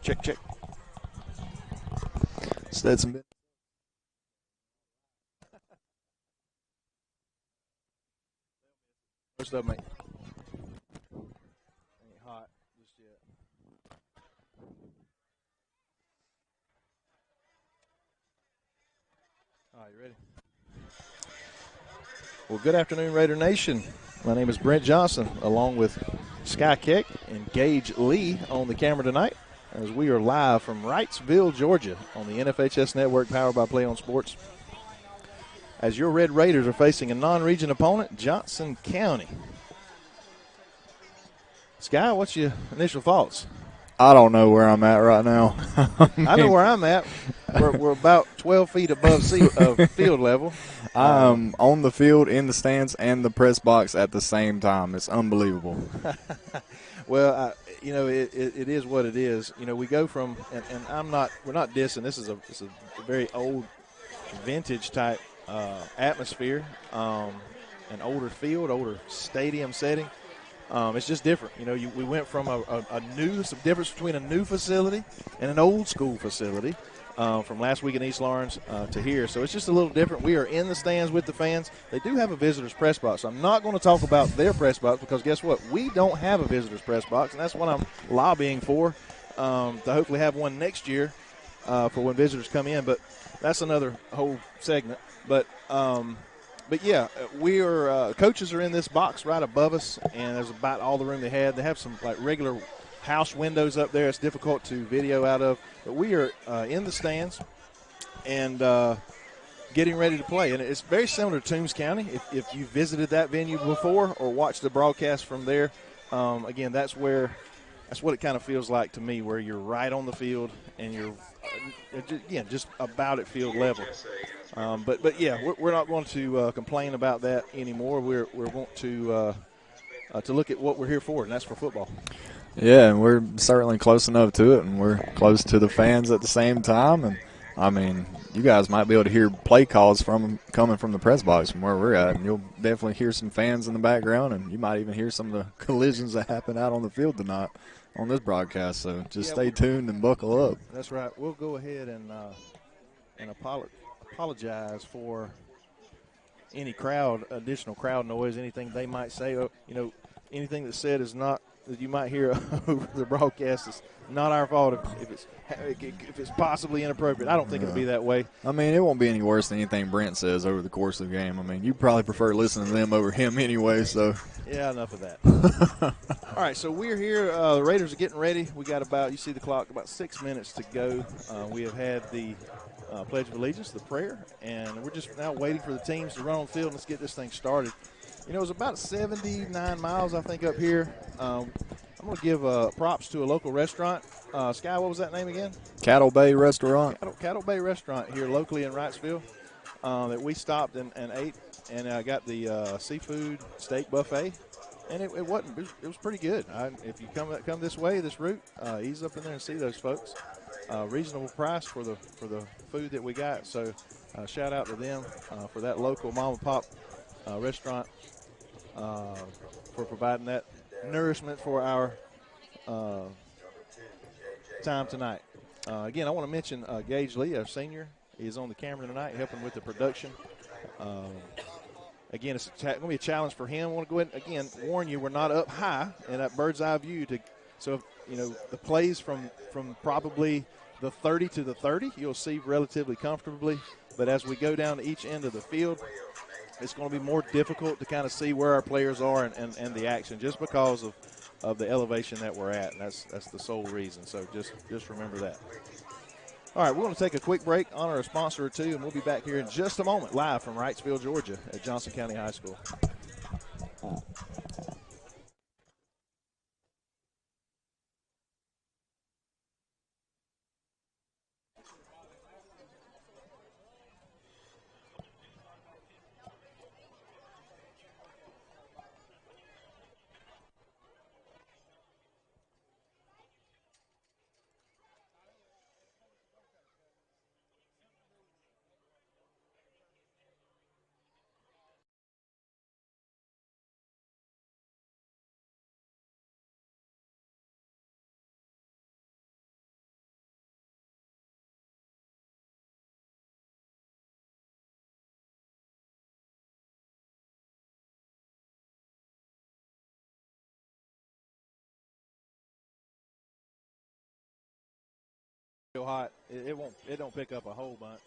Check, check. Stetson. Most of them ain't hot just yet. All right, you ready? Well, good afternoon, Raider Nation. My name is Brent Johnson, along with Sky Keck and Gage Lee on the camera tonight, as we are live from Wrightsville, Georgia, on the NFHS Network, powered by Play on Sports, as your Red Raiders are facing a non-region opponent, Johnson County. Sky, what's your initial thoughts? I don't know where I'm at right now. I know where I'm at. We're about 12 feet above field level. I'm on the field, in the stands, and the press box at the same time. It's unbelievable. Well, it is what it is. You know, we go from, and we're not dissing. This is a very old, vintage type atmosphere, an older field, older stadium setting. It's just different. You know, we went from some difference between a new facility and an old school facility from last week in East Lawrence to here. So it's just a little different. We are in the stands with the fans. They do have a visitor's press box. I'm not going to talk about their press box because guess what? We don't have a visitor's press box, and that's what I'm lobbying for to hopefully have one next year for when visitors come in. But that's another whole segment. But yeah, we are coaches are in this box right above us, and there's about all the room they had. They have some like regular house windows up there. It's difficult to video out of, but we are in the stands and getting ready to play. And it's very similar to Toombs County. If you visited that venue before or watched the broadcast from there, again, that's what it kind of feels like to me, where you're right on the field and you're just about at field level. But yeah, we're not going to complain about that anymore. We're going to look at what we're here for, and that's for football. Yeah, and we're certainly close enough to it, and we're close to the fans at the same time. And I mean, you guys might be able to hear play calls coming from the press box from where we're at, and you'll definitely hear some fans in the background, and you might even hear some of the collisions that happen out on the field tonight on this broadcast. So just stay tuned and buckle up. That's right. We'll go ahead and apologize for any additional crowd noise, anything they might say. Anything that's said is not that you might hear over the broadcast is not our fault if it's possibly inappropriate. I don't think it'll be that way. I mean, it won't be any worse than anything Brent says over the course of the game. I mean, you probably prefer listening to them over him anyway, so. Yeah, enough of that. All right, so we're here. The Raiders are getting ready. We got you see the clock, about 6 minutes to go. We have had the Pledge of Allegiance, the prayer, and we're just now waiting for the teams to run on the field. Let's get this thing started. You know, it was about 79 miles, I think, up here. I'm going to give props to a local restaurant. Sky, what was that name again? Cattle Bay Restaurant. Cattle Bay Restaurant here locally in Wrightsville that we stopped and ate, and I got the seafood steak buffet, and it was pretty good. If you come this way, this route, ease up in there and see those folks. Reasonable price for the food that we got. So shout out to them for that local mom and pop restaurant for providing that nourishment for our time tonight. Again, I want to mention Gage Lee, our senior. He is on the camera tonight helping with the production. Again, it's going to be a challenge for him. I want to go ahead and, again, warn you, we're not up high in that bird's eye view. So, the plays from probably the 30 to the 30, you'll see relatively comfortably. But as we go down to each end of the field, it's going to be more difficult to kind of see where our players are and the action just because of the elevation that we're at. And that's the sole reason. So just remember that. All right, we're going to take a quick break, honor a sponsor or two, and we'll be back here in just a moment, live from Wrightsville, Georgia at Johnson County High School. hot, it don't pick up a whole bunch.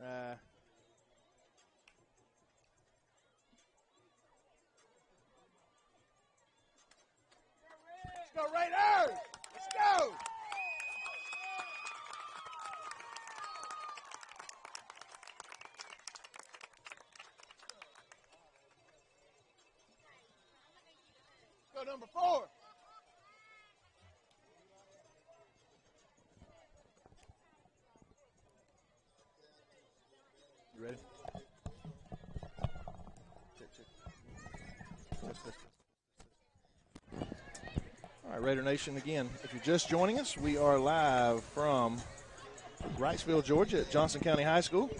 Let's go Raiders! Let's go! Let's go number 4. You ready? All right, Raider Nation, again, if you're just joining us, we are live from Wrightsville, Georgia at Johnson County High School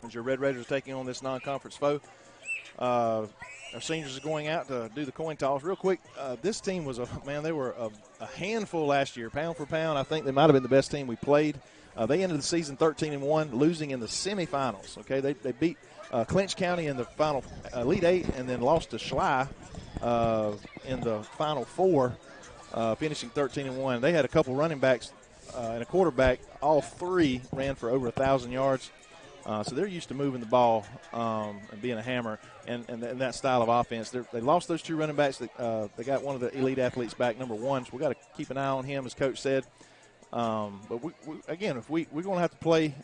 as your Red Raiders are taking on this non-conference foe. Our seniors are going out to do the coin toss. Real quick, this team was they were a handful last year, pound for pound. I think they might have been the best team we played. They ended the season 13-1, losing in the semifinals. Okay, they beat Clinch County in the final Elite 8 and then lost to Schley in the Final 4, finishing 13-1. They had a couple running backs and a quarterback. All three ran for over 1,000 yards. So they're used to moving the ball and being a hammer and that style of offense. They lost those 2 running backs. They got one of the elite athletes back, number 1. So we got to keep an eye on him, as Coach said. But if we're going to have to play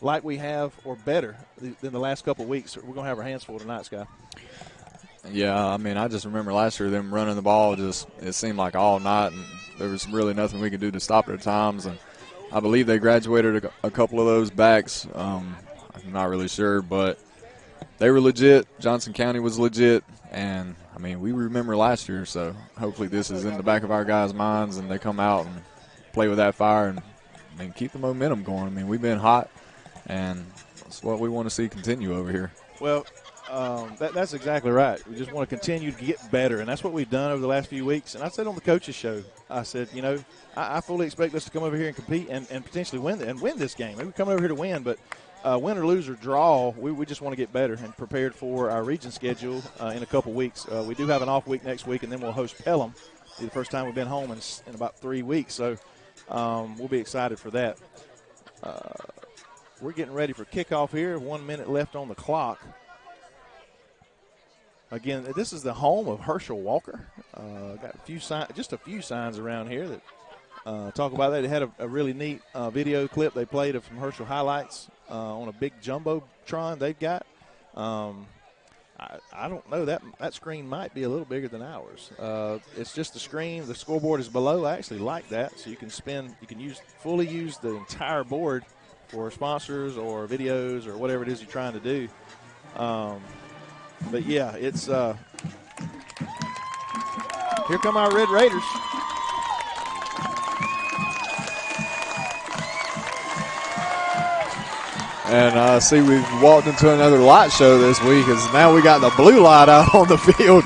like we have or better than the last couple of weeks, we're going to have our hands full tonight, Scott. Yeah, I mean, I just remember last year them running the ball it seemed like all night, and there was really nothing we could do to stop it at times. And I believe they graduated a couple of those backs. I'm not really sure, but they were legit. Johnson County was legit. And, I mean, we remember last year, so hopefully this is in the back of our guys' minds and they come out and play with that fire and keep the momentum going. I mean, we've been hot, and that's what we want to see continue over here. Well, that's exactly right. We just want to continue to get better, and that's what we've done over the last few weeks. And I said on the coaches' show, I said, I fully expect us to come over here and compete and potentially win this game. Maybe we come over here to win, but win or lose or draw, we just want to get better and prepared for our region schedule in a couple weeks. We do have an off week next week, and then we'll host Pelham. It'll be the first time we've been home in about 3 weeks, so we'll be excited for that. We're getting ready for kickoff here. 1 minute left on the clock. Again, this is the home of Herschel Walker. Got just a few signs around here that talk about that. They had a really neat video clip they played of some Herschel highlights on a big jumbotron they've got. I don't know, that screen might be a little bigger than ours. It's just the screen. The scoreboard is below. I actually like that, so you can fully use the entire board for sponsors or videos or whatever it is you're trying to do. But yeah, it's here come our Red Raiders. And I see we've walked into another light show this week, as now we got the blue light out on the field.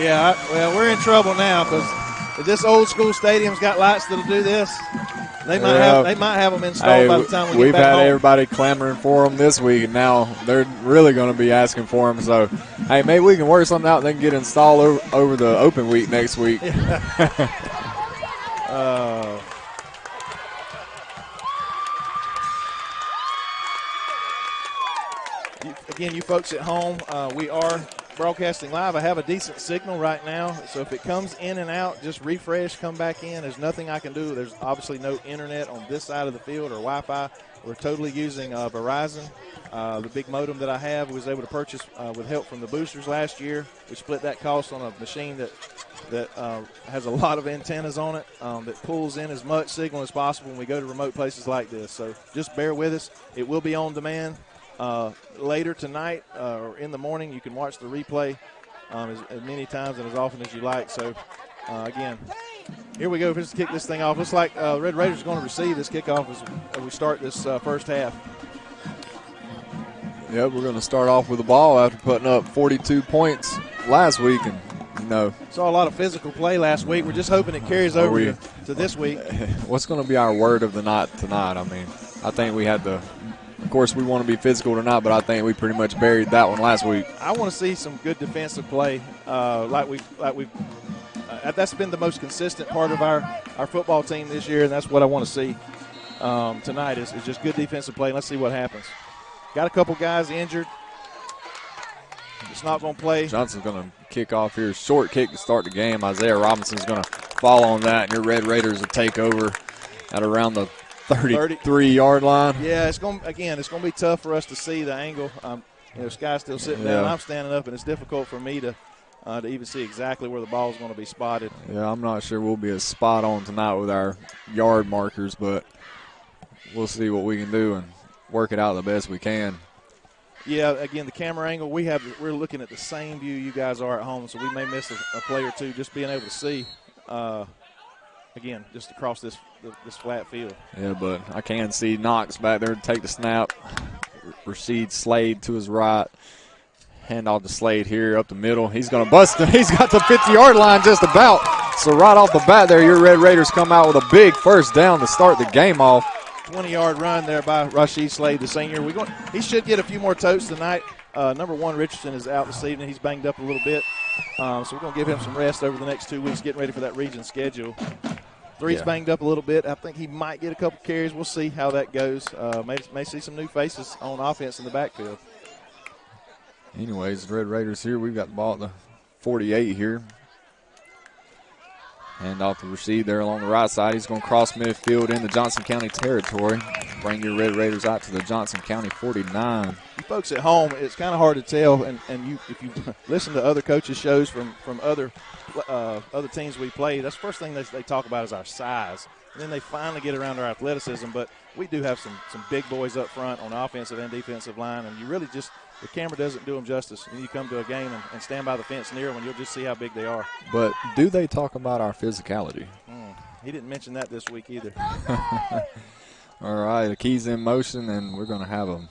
Yeah, well, we're in trouble now because if this old school stadium's got lights that'll do this, they might have them installed by the time we get back home. We've had everybody clamoring for them this week, and now they're really going to be asking for them. So, hey, maybe we can work something out and they can get installed over the open week next week. Again, you folks at home, we are broadcasting live. I have a decent signal right now, so if it comes in and out, just refresh, come back in. There's nothing I can do. There's obviously no internet on this side of the field or Wi-Fi. We're totally using Verizon. The big modem that I have was able to purchase with help from the boosters last year. We split that cost on a machine that has a lot of antennas on it that pulls in as much signal as possible when we go to remote places like this. So just bear with us. It will be on demand. Later tonight or in the morning, you can watch the replay as many times and as often as you like. So, again, here we go. Let's kick this thing off. Looks like Red Raiders are going to receive this kickoff as we start this first half. Yep, we're going to start off with the ball after putting up 42 points last week. And, saw a lot of physical play last week. We're just hoping it carries over to this week. What's going to be our word of the night tonight? I mean, I think we had the – of course, we want to be physical tonight, but I think we pretty much buried that one last week. I want to see some good defensive play, that's been the most consistent part of our football team this year, and that's what I want to see tonight is just good defensive play. Let's see what happens. Got a couple guys injured. It's not going to play. Johnson's going to kick off here. Short kick to start the game. Isaiah Robinson's going to fall on that, and your Red Raiders will take over at around the 33-yard line. Yeah, it's going to be tough for us to see the angle. Sky's still sitting down. I'm standing up, and it's difficult for me to even see exactly where the ball is going to be spotted. Yeah, I'm not sure we'll be as spot on tonight with our yard markers, but we'll see what we can do and work it out the best we can. Yeah, again, the camera angle, we're looking at the same view you guys are at home, so we may miss a play or two just being able to see, again, just across this flat field. Yeah, but I can see Knox back there to take the snap. Rashid Slade to his right. Hand off to Slade here up the middle. He's going to bust him. He's got the 50-yard line just about. So right off the bat there, your Red Raiders come out with a big first down to start the game off. 20-yard run there by Rashid Slade, the senior. He should get a few more totes tonight. Number 1, Richardson, is out this evening. He's banged up a little bit. So we're going to give him some rest over the next 2 weeks, getting ready for that region schedule. 3's banged up a little bit. I think he might get a couple carries. We'll see how that goes. May see some new faces on offense in the backfield. Anyways, the Red Raiders here. We've got the ball at the 48 here. Hand off to Rashid there along the right side. He's going to cross midfield into Johnson County territory. Bring your Red Raiders out to the Johnson County 49. You folks at home, it's kind of hard to tell, and if you listen to other coaches' shows from other teams we play, that's the first thing they talk about is our size. And then they finally get around our athleticism, but we do have some big boys up front on the offensive and defensive line, and you really just – the camera doesn't do them justice. When you come to a game and stand by the fence near them, and you'll just see how big they are. But do they talk about our physicality? He didn't mention that this week either. All right, the key's in motion, and we're going to have a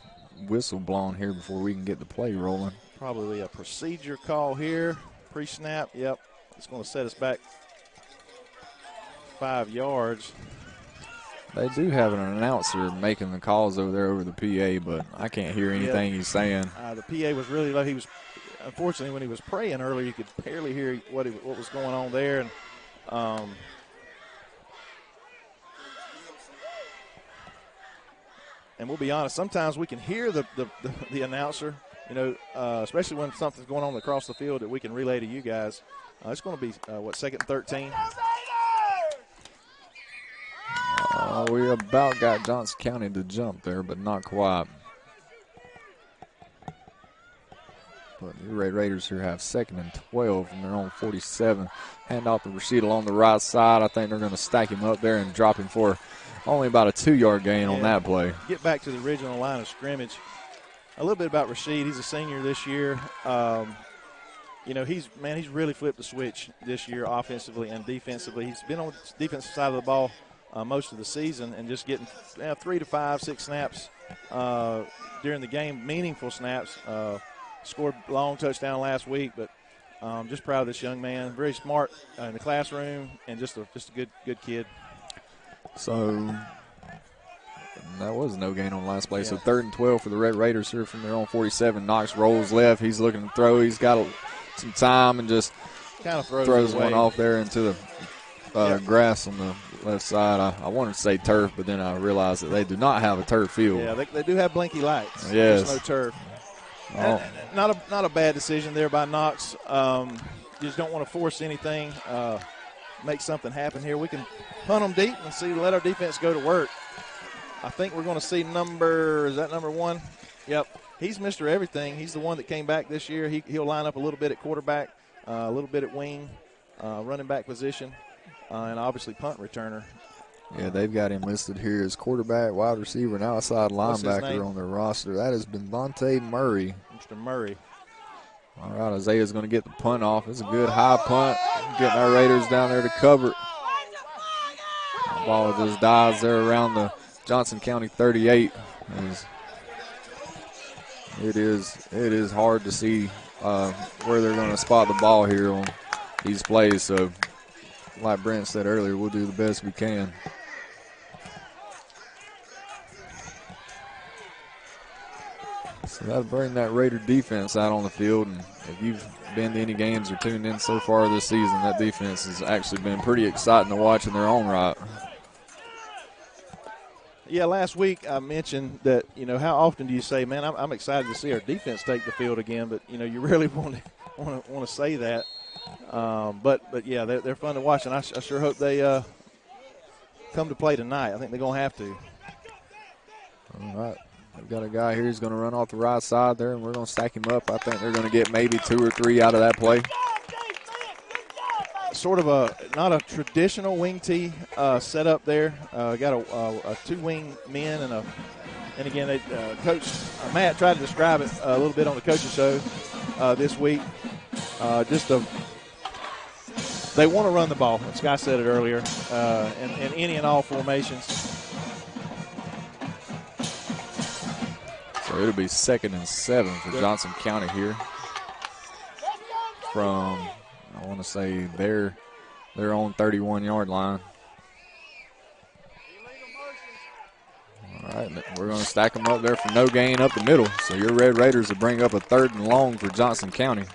whistle blown here before we can get the play rolling. Probably a procedure call here, pre-snap. Yep, it's going to set us back 5 yards. They do have an announcer making the calls over there over the PA, but I can't hear anything he's saying. The PA was really low. Unfortunately, when he was praying earlier, you could barely hear what was going on there. And we'll be honest, sometimes we can hear the announcer, especially when something's going on across the field that we can relay to you guys. It's going to be, 2nd and 13? We about got Johnson County to jump there, but not quite. But the Red Raiders here have 2nd and 12 from their own 47. Hand off to Rashid along the right side. I think they're going to stack him up there and drop him for only about a 2-yard gain on that play. Get back to the original line of scrimmage. A little bit about Rashid. He's a senior this year. He's really flipped the switch this year offensively and defensively. He's been on the defensive side of the ball most of the season and just getting 3 to 5, 6 snaps during the game, meaningful snaps. Scored a long touchdown last week, but just proud of this young man. Very smart in the classroom and just a good kid. So that was no gain on last play. So 3rd and 12 for the Red Raiders here from their own 47. Knox rolls left. He's looking to throw. He's got some time and just kind of throws one off there into the grass on the left side. I wanted to say turf, but then I realized that they do not have a turf field. Yeah, they do have blinky lights. Yes. There's no turf. Oh. Not a bad decision there by Knox. You just don't want to force anything, make something happen here. We can punt them deep and let our defense go to work. I think we're going to see number 1? Yep. He's Mr. Everything. He's the one that came back this year. He'll line up a little bit at quarterback, a little bit at wing, running back position, and obviously punt returner. Yeah, they've got him listed here as quarterback, wide receiver, and outside linebacker on their roster. That is Devontae Murray. Mr. Murray. All right, Isaiah's going to get the punt off. It's a good high punt. Getting our Raiders down there to cover it. The ball just dives there around the Johnson County 38. It is hard to see where they're going to spot the ball here on these plays. So, like Brent said earlier, we'll do the best we can. So that'll bring that Raider defense out on the field. And if you've been to any games or tuned in so far this season, that defense has actually been pretty exciting to watch in their own right. Yeah, last week I mentioned that, how often do you say, man, I'm excited to see our defense take the field again, but, you really want to say that. But yeah, they're fun to watch, and I sure hope they come to play tonight. I think they're going to have to. All right. We've got a guy here who's going to run off the right side there, and we're going to stack him up. I think they're going to get maybe 2 or 3 out of that play. Sort of not a traditional wing tee setup there. Got a 2 wing men and again, Coach Matt tried to describe it a little bit on the coach's show this week. They want to run the ball. Sky said it earlier, in any and all formations. So it'll be 2nd and 7 for Johnson County here. From, I want to say, their own 31-yard line. All right, we're going to stack them up there for no gain up the middle. So your Red Raiders will bring up a 3rd and long for Johnson County.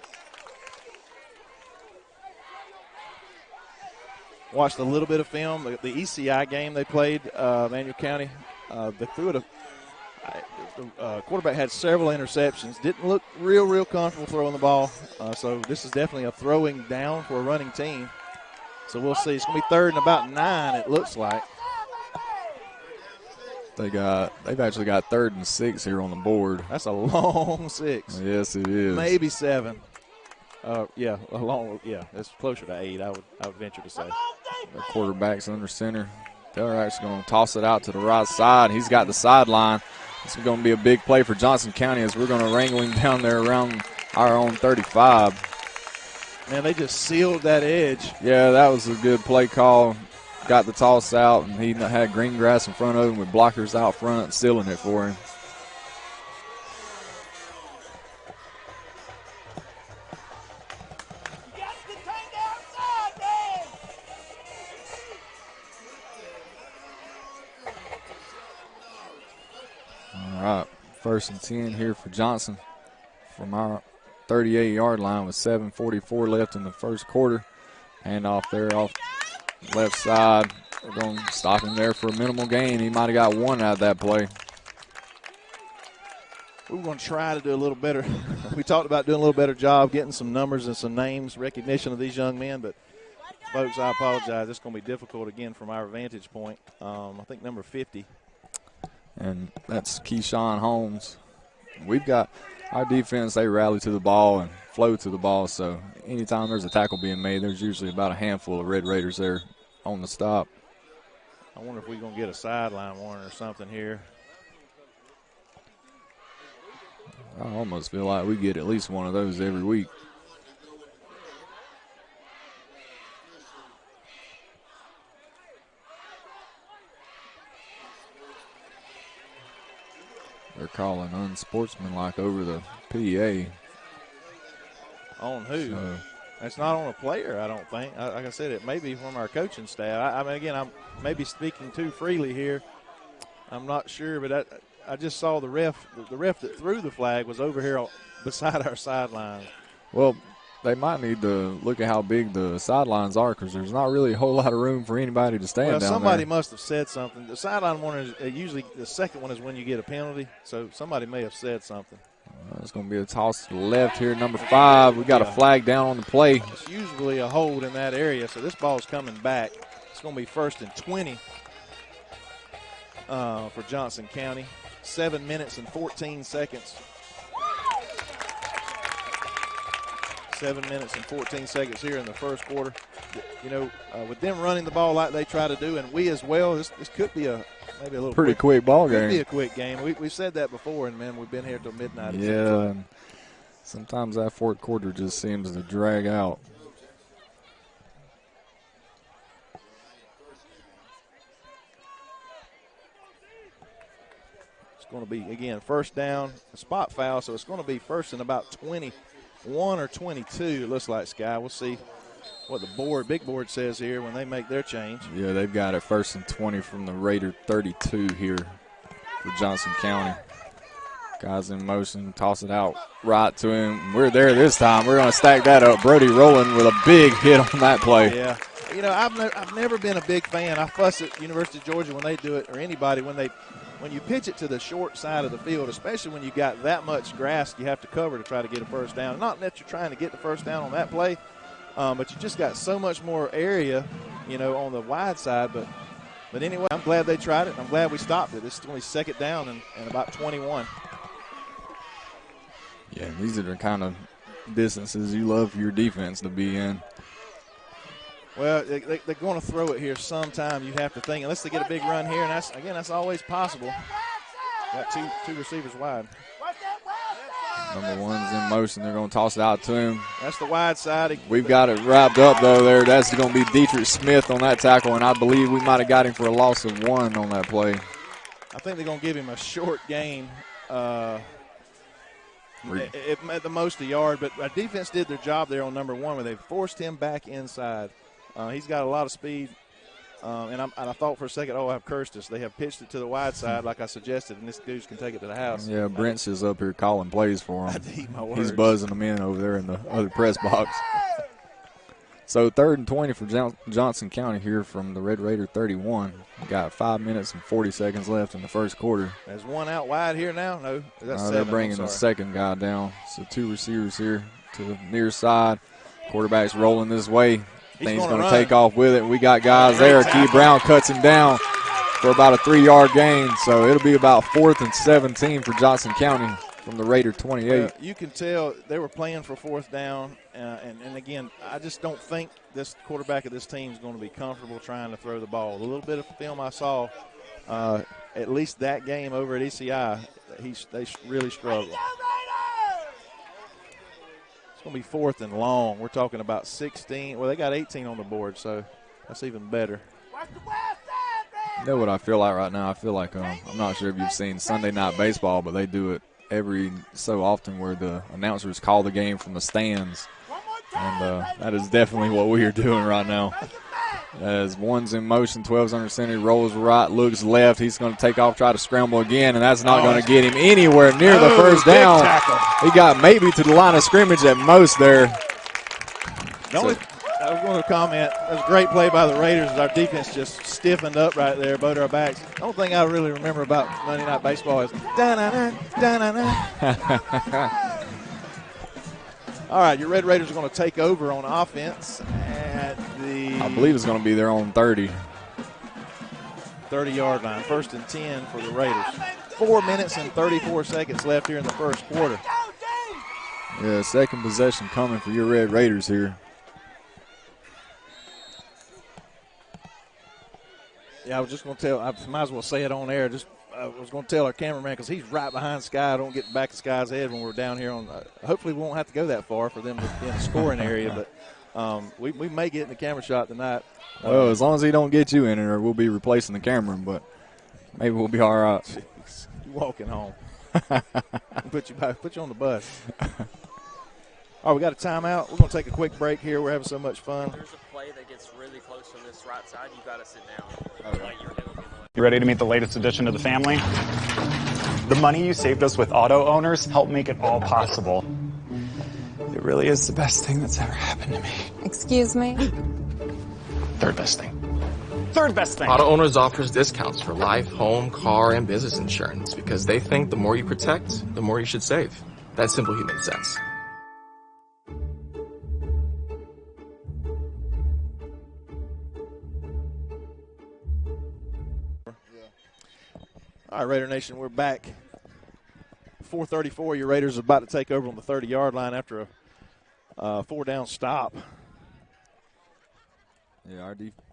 Watched a little bit of film. The ECI game they played, Manual County. They threw it. The quarterback had several interceptions. Didn't look real comfortable throwing the ball. So this is definitely a throwing down for a running team. So we'll see. It's going to be 3rd and about 9, it looks like. They've actually got 3rd and 6 here on the board. That's a long 6. Yes, it is. Maybe 7. It's closer to 8, I would venture to say. The quarterback's under center. They're actually going to toss it out to the right side. He's got the sideline. This is going to be a big play for Johnson County as we're going to wrangle him down there around our own 35. Man, they just sealed that edge. Yeah, that was a good play call. Got the toss out, and he had green grass in front of him with blockers out front sealing it for him. All right, 1st and 10 here for Johnson from our 38-yard line with 7:44 left in the first quarter. Handoff there off left side. We're going to stop him there for a minimal gain. He might have got 1 out of that play. We were going to try to do a little better. We talked about doing a little better job getting some numbers and some names, recognition of these young men, but folks, I apologize. It's going to be difficult again from our vantage point. I think number 50. And that's Keyshawn Holmes. We've got our defense, they rally to the ball and flow to the ball. So anytime there's a tackle being made, there's usually about a handful of Red Raiders there on the stop. I wonder if we're going to get a sideline warning or something here. I almost feel like we get at least one of those every week. They're calling unsportsmanlike over the PA. On who? So, it's not on a player, I don't think. Like I said, it may be from our coaching staff. I mean, again, I'm maybe speaking too freely here. I'm not sure, but I just saw the ref that threw the flag was over here beside our sidelines. Well, they might need to look at how big the sidelines are because there's not really a whole lot of room for anybody to stand down there. Somebody must have said something. The sideline one is usually the second one is when you get a penalty, so somebody may have said something. It's going to be a toss to the left here, number 5. We got a flag down on the play. It's usually a hold in that area, so this ball's coming back. It's going to be 1st and 20 for Johnson County. 7 minutes and 14 seconds. 7 minutes and 14 seconds here in the first quarter. You know, with them running the ball like they try to do, and we as well, this could be maybe a little pretty quick ball game. Could be a quick game. We've said that before, and, man, we've been here till midnight. Yeah, and sometimes that fourth quarter just seems to drag out. It's going to be, again, first down, a spot foul, so it's going to be 1st and about 21 or 22, it looks like, Sky. We'll see what the big board says here when they make their change. Yeah, they've got it 1st and 20 from the Raider 32 here for Johnson County. Guys in motion, toss it out right to him. We're there this time. We're going to stack that up. Brody rolling with a big hit on that play. Yeah. You know, I've never been a big fan. I fuss at University of Georgia when they do it, or anybody when you pitch it to the short side of the field, especially when you got that much grass you have to cover to try to get a first down. Not that you're trying to get the first down on that play, but you just got so much more area, you know, on the wide side. But anyway, I'm glad they tried it. I'm glad we stopped it. This is only second down and about 21. Yeah, these are the kind of distances you love for your defense to be in. Well, they're going to throw it here sometime, you have to think, unless they get a big run here, and that's always possible. Got two receivers wide. Number one's in motion. They're going to toss it out to him. That's the wide side. We've got it wrapped up, though, there. That's going to be Dietrich Smith on that tackle, and I believe we might have got him for a loss of 1 on that play. I think they're going to give him a short gain. At the most a yard, but our defense did their job there on number 1 where they forced him back inside. He's got a lot of speed, and I thought for a second, I've cursed us. They have pitched it to the wide side like I suggested, and this dude can take it to the house. Yeah, Brent's is up here calling plays for him. I had to eat my words. He's buzzing them in over there in the other press box. So 3rd and 20 for Johnson County here from the Red Raider 31. Got 5 minutes and 40 seconds left in the first quarter. There's one out wide here now. No, that's 7. They're bringing the second guy down. So 2 receivers here to the near side. Quarterback's rolling this way. He's going to take off with it. We got guys there. Key Brown cuts him down for about a 3-yard gain. So it'll be about 4th and 17 for Johnson County from the Raider 28. You can tell they were playing for 4th down. And again, I just don't think this quarterback of this team is going to be comfortable trying to throw the ball. A little bit of film I saw, at least that game over at ECI, they really struggled. It's going to be 4th and long. We're talking about 16. Well, they got 18 on the board, so that's even better. You know what I feel like right now? I feel like I'm not sure if you've seen Sunday Night Baseball, but they do it every so often where the announcers call the game from the stands. And that is definitely what we are doing right now. As 1's in motion, 12's under center, rolls right, looks left. He's going to take off, try to scramble again, and that's not going to get him anywhere near the first down. He got maybe to the line of scrimmage at most there. I was going to comment, that was a great play by the Raiders. Our defense just stiffened up right there, both our backs. The only thing I really remember about Monday Night Baseball is da-na-na, da-na-na. All right, your Red Raiders are going to take over on offense at the I believe it's going to be their own 30. 30-yard line. 1st and 10 for the Raiders. 4 minutes and 34 seconds left here in the first quarter. Yeah, second possession coming for your Red Raiders here. Yeah, I was just going to tell, I might as well say it on air. I was going to tell our cameraman because he's right behind Sky. I don't get back to Sky's head when we're down here on. Hopefully, we won't have to go that far for them to be in the scoring area, but we may get in the camera shot tonight. Well, as long as he don't get you in it, or we'll be replacing the camera, but maybe we'll be all right. Jeez, you walking home. Put you on the bus. All right, we got a timeout. We're going to take a quick break here. We're having so much fun. There's a play that gets really close from this right side. You got to sit down. Okay. You ready to meet the latest addition to the family? The money you saved us with auto owners helped make it all possible. It really is the best thing that's ever happened to me. Excuse me? Third best thing. Third best thing. Auto Owners offers discounts for life, home, car, and business insurance because they think the more you protect, the more you should save. That's simple human sense. All right, Raider Nation, we're back. 4:34, your Raiders are about to take over on the 30-yard line after a 4-down stop. Yeah, our defense.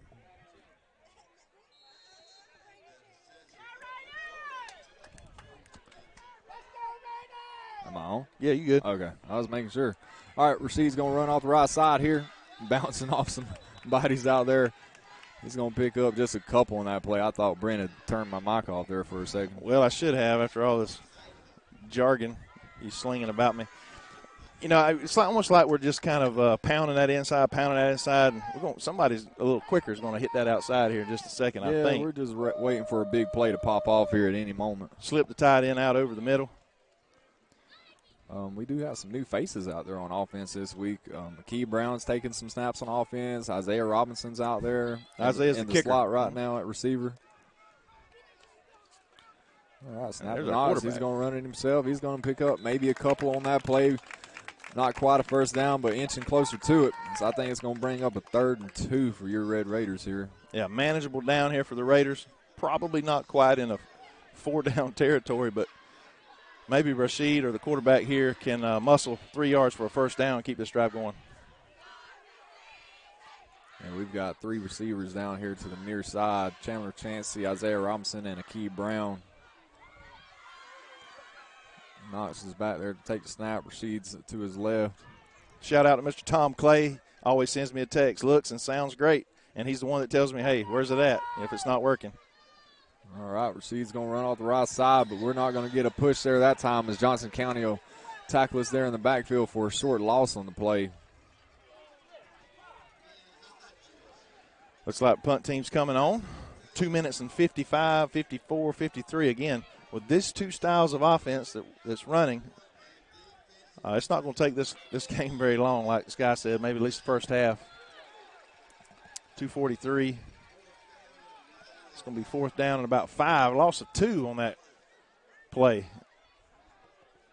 Am I on? Yeah, you good. Okay, I was making sure. All right, Rashid's going to run off the right side here, bouncing off some bodies out there. He's going to pick up just a couple on that play. I thought Brent had turned my mic off there for a second. Well, I should have after all this jargon he's slinging about me. You know, it's almost like we're just kind of pounding that inside. And somebody's a little quicker is going to hit that outside here in just a second, I think. We're just waiting for a big play to pop off here at any moment. Slip the tight end out over the middle. We do have some new faces out there on offense this week. McKee Brown's taking some snaps on offense. Isaiah Robinson's out there. Isaiah's in the the kicker. slot right now at receiver. All right, snap and Knox. He's going to run it himself. He's going to pick up maybe a couple on that play. Not quite a first down, but inching closer to it. So I think it's going to bring up a 3rd and 2 for your Red Raiders here. Yeah, manageable down here for the Raiders. Probably not quite in a 4-down territory, but maybe Rashid or the quarterback here can muscle 3 yards for a first down and keep this drive going. And we've got 3 receivers down here to the near side. Chandler Chancey, Isaiah Robinson, and Akee Brown. Knox is back there to take the snap. Rashid's to his left. Shout out to Mr. Tom Clay. Always sends me a text. Looks and sounds great. And he's the one that tells me, hey, where's it at if it's not working. All right, Rashid's going to run off the right side, but we're not going to get a push there that time as Johnson County will tackle us there in the backfield for a short loss on the play. Looks like punt team's coming on. 2 minutes and 55, 54, 53 again. With these 2 styles of offense that's running, it's not going to take this game very long, like this guy said, maybe at least the first half. 2:43. It's going to be 4th down and about 5. Loss of 2 on that play.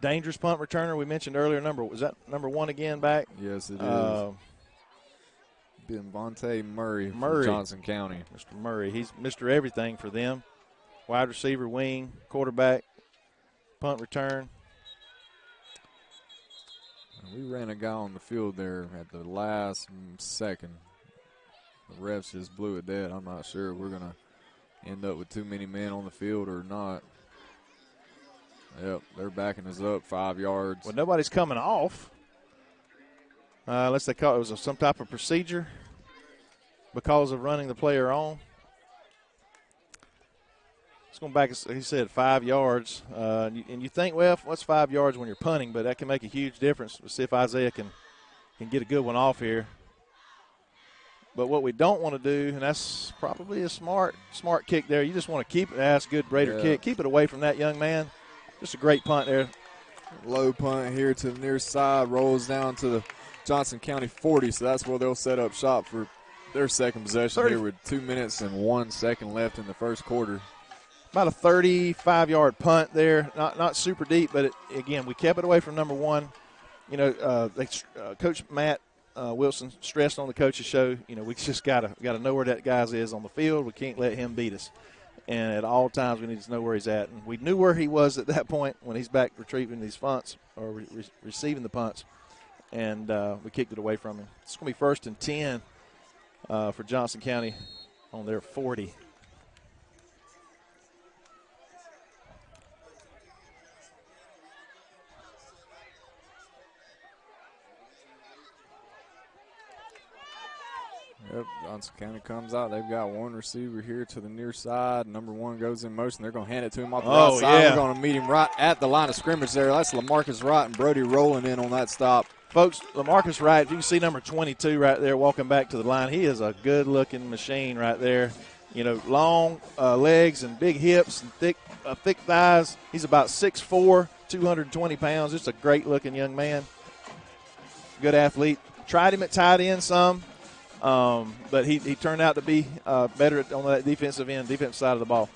Dangerous punt returner we mentioned earlier. Was that number 1 again back? Yes, it is. Been Vontae Murray from Johnson County. Mr. Murray. He's Mr. Everything for them. Wide receiver, wing, quarterback, punt return. We ran a guy on the field there at the last second. The refs just blew it dead. I'm not sure if we're going to end up with too many men on the field or not. Yep, they're backing us up 5 yards. Well, nobody's coming off. Unless they call it was some type of procedure because of running the player on. It's going back, he said, 5 yards. And you think, well, what's 5 yards when you're punting? But that can make a huge difference. We'll see if Isaiah can get a good one off here. But what we don't want to do, and that's probably a smart kick there, you just want to keep it. That's a good Raider kick. Keep it away from that young man. Just a great punt there. Low punt here to the near side, rolls down to the Johnson County 40, so that's where they'll set up shop for their second possession here with 2 minutes and 1 second left in the first quarter. About a 35-yard punt there, not super deep, but again, we kept it away from number 1. You know, Coach Matt Wilson stressed on the coaches show, you know, we just gotta know where that guy is on the field. We can't let him beat us. And at all times, we need to know where he's at. And we knew where he was at that point when he's back retrieving these punts or receiving the punts. And we kicked it away from him. It's going to be 1st and 10 for Johnson County on their 40. Yep, Johnson County comes out. They've got 1 receiver here to the near side. Number 1 goes in motion. They're going to hand it to him off the right side. Yeah. We're going to meet him right at the line of scrimmage there. That's LaMarcus Wright and Brody rolling in on that stop. Folks, LaMarcus Wright, if you can see number 22 right there walking back to the line, he is a good-looking machine right there. You know, long legs and big hips and thick thighs. He's about 6'4", 220 pounds. Just a great-looking young man. Good athlete. Tried him at tight end some. But he turned out to be better on that defensive side of the ball.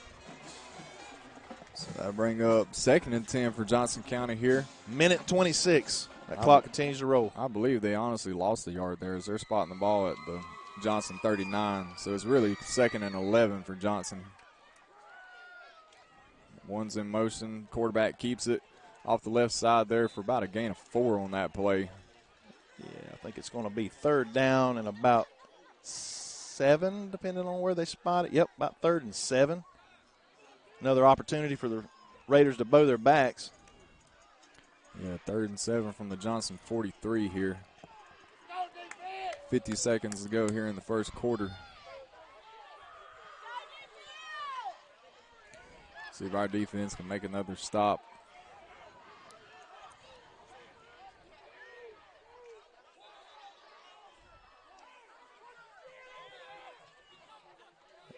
So that'll bring up 2nd and 10 for Johnson County here. Minute 26. That clock continues to roll. I believe they honestly lost the yard there as they're spotting the ball at the Johnson 39. So it's really 2nd and 11 for Johnson. 1's in motion. Quarterback keeps it off the left side there for about a gain of 4 on that play. Yeah, I think it's going to be 3rd down and about 7, depending on where they spot it. Yep, about 3rd and 7. Another opportunity for the Raiders to bow their backs. Yeah, 3rd and 7 from the Johnson 43 here. 50 seconds to go here in the first quarter. See if our defense can make another stop.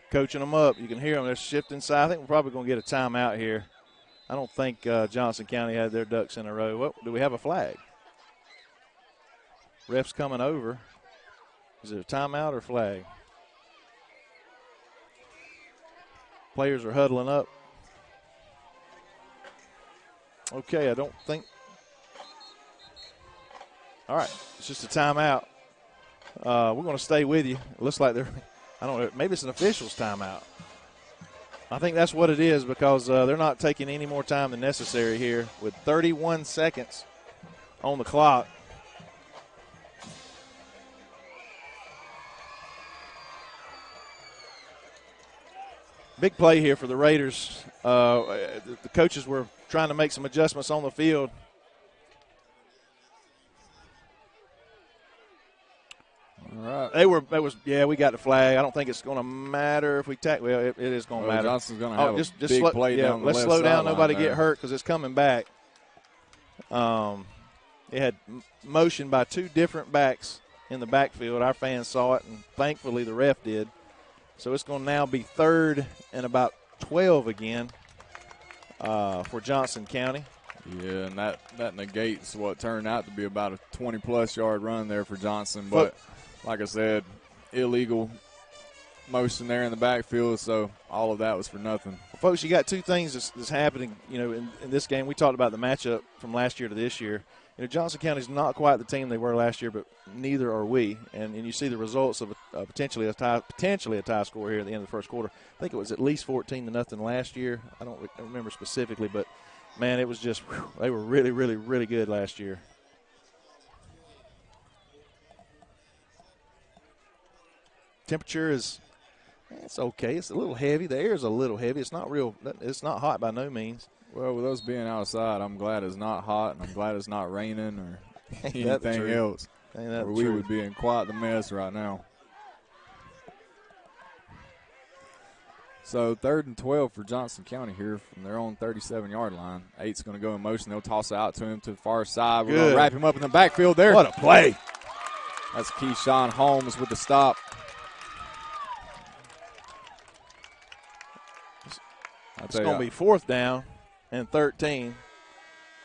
Coaching them up. You can hear them. They're shifting side. I think we're probably going to get a timeout here. I don't think Johnson County had their ducks in a row. Well, do we have a flag? Ref's coming over. Is it a timeout or flag? Players are huddling up. Okay, I don't think. All right, it's just a timeout. We're going to stay with you. It looks like I don't know, maybe it's an official's timeout. I think that's what it is because they're not taking any more time than necessary here with 31 seconds on the clock. Big play here for the Raiders. The coaches were trying to make some adjustments on the field. All right. We got the flag. I don't think it's going to matter if we tackle. Well, it is going to matter. Johnson's going to have just a big play down the let's left slow down. sideline Nobody there. get hurt because it's coming back. It had motion by two different backs in the backfield. Our fans saw it, and thankfully the ref did. So it's going to now be 3rd and about 12 again for Johnson County. Yeah, and that negates what turned out to be about a 20-plus yard run there for Johnson. But like I said, illegal motion there in the backfield, so all of that was for nothing. Well, folks, you got two things that's happening, in this game. We talked about the matchup from last year to this year. Johnson County's not quite the team they were last year, but neither are we. And you see the results of potentially a tie score here at the end of the first quarter. I think it was at least 14-0 last year. I don't remember specifically, but, man, it was just they were really, really, really good last year. Temperature it's okay. It's a little heavy. The air is a little heavy. It's not hot by no means. Well, with us being outside, I'm glad it's not hot, and I'm glad it's not raining or anything else. Or we would be in quite the mess right now. So 3rd and 12 for Johnson County here from their own 37-yard line. 8's going to go in motion. They'll toss it out to him to the far side. We're going to wrap him up in the backfield there. What a play. That's Keyshawn Holmes with the stop. It's going to be 4th down and 13.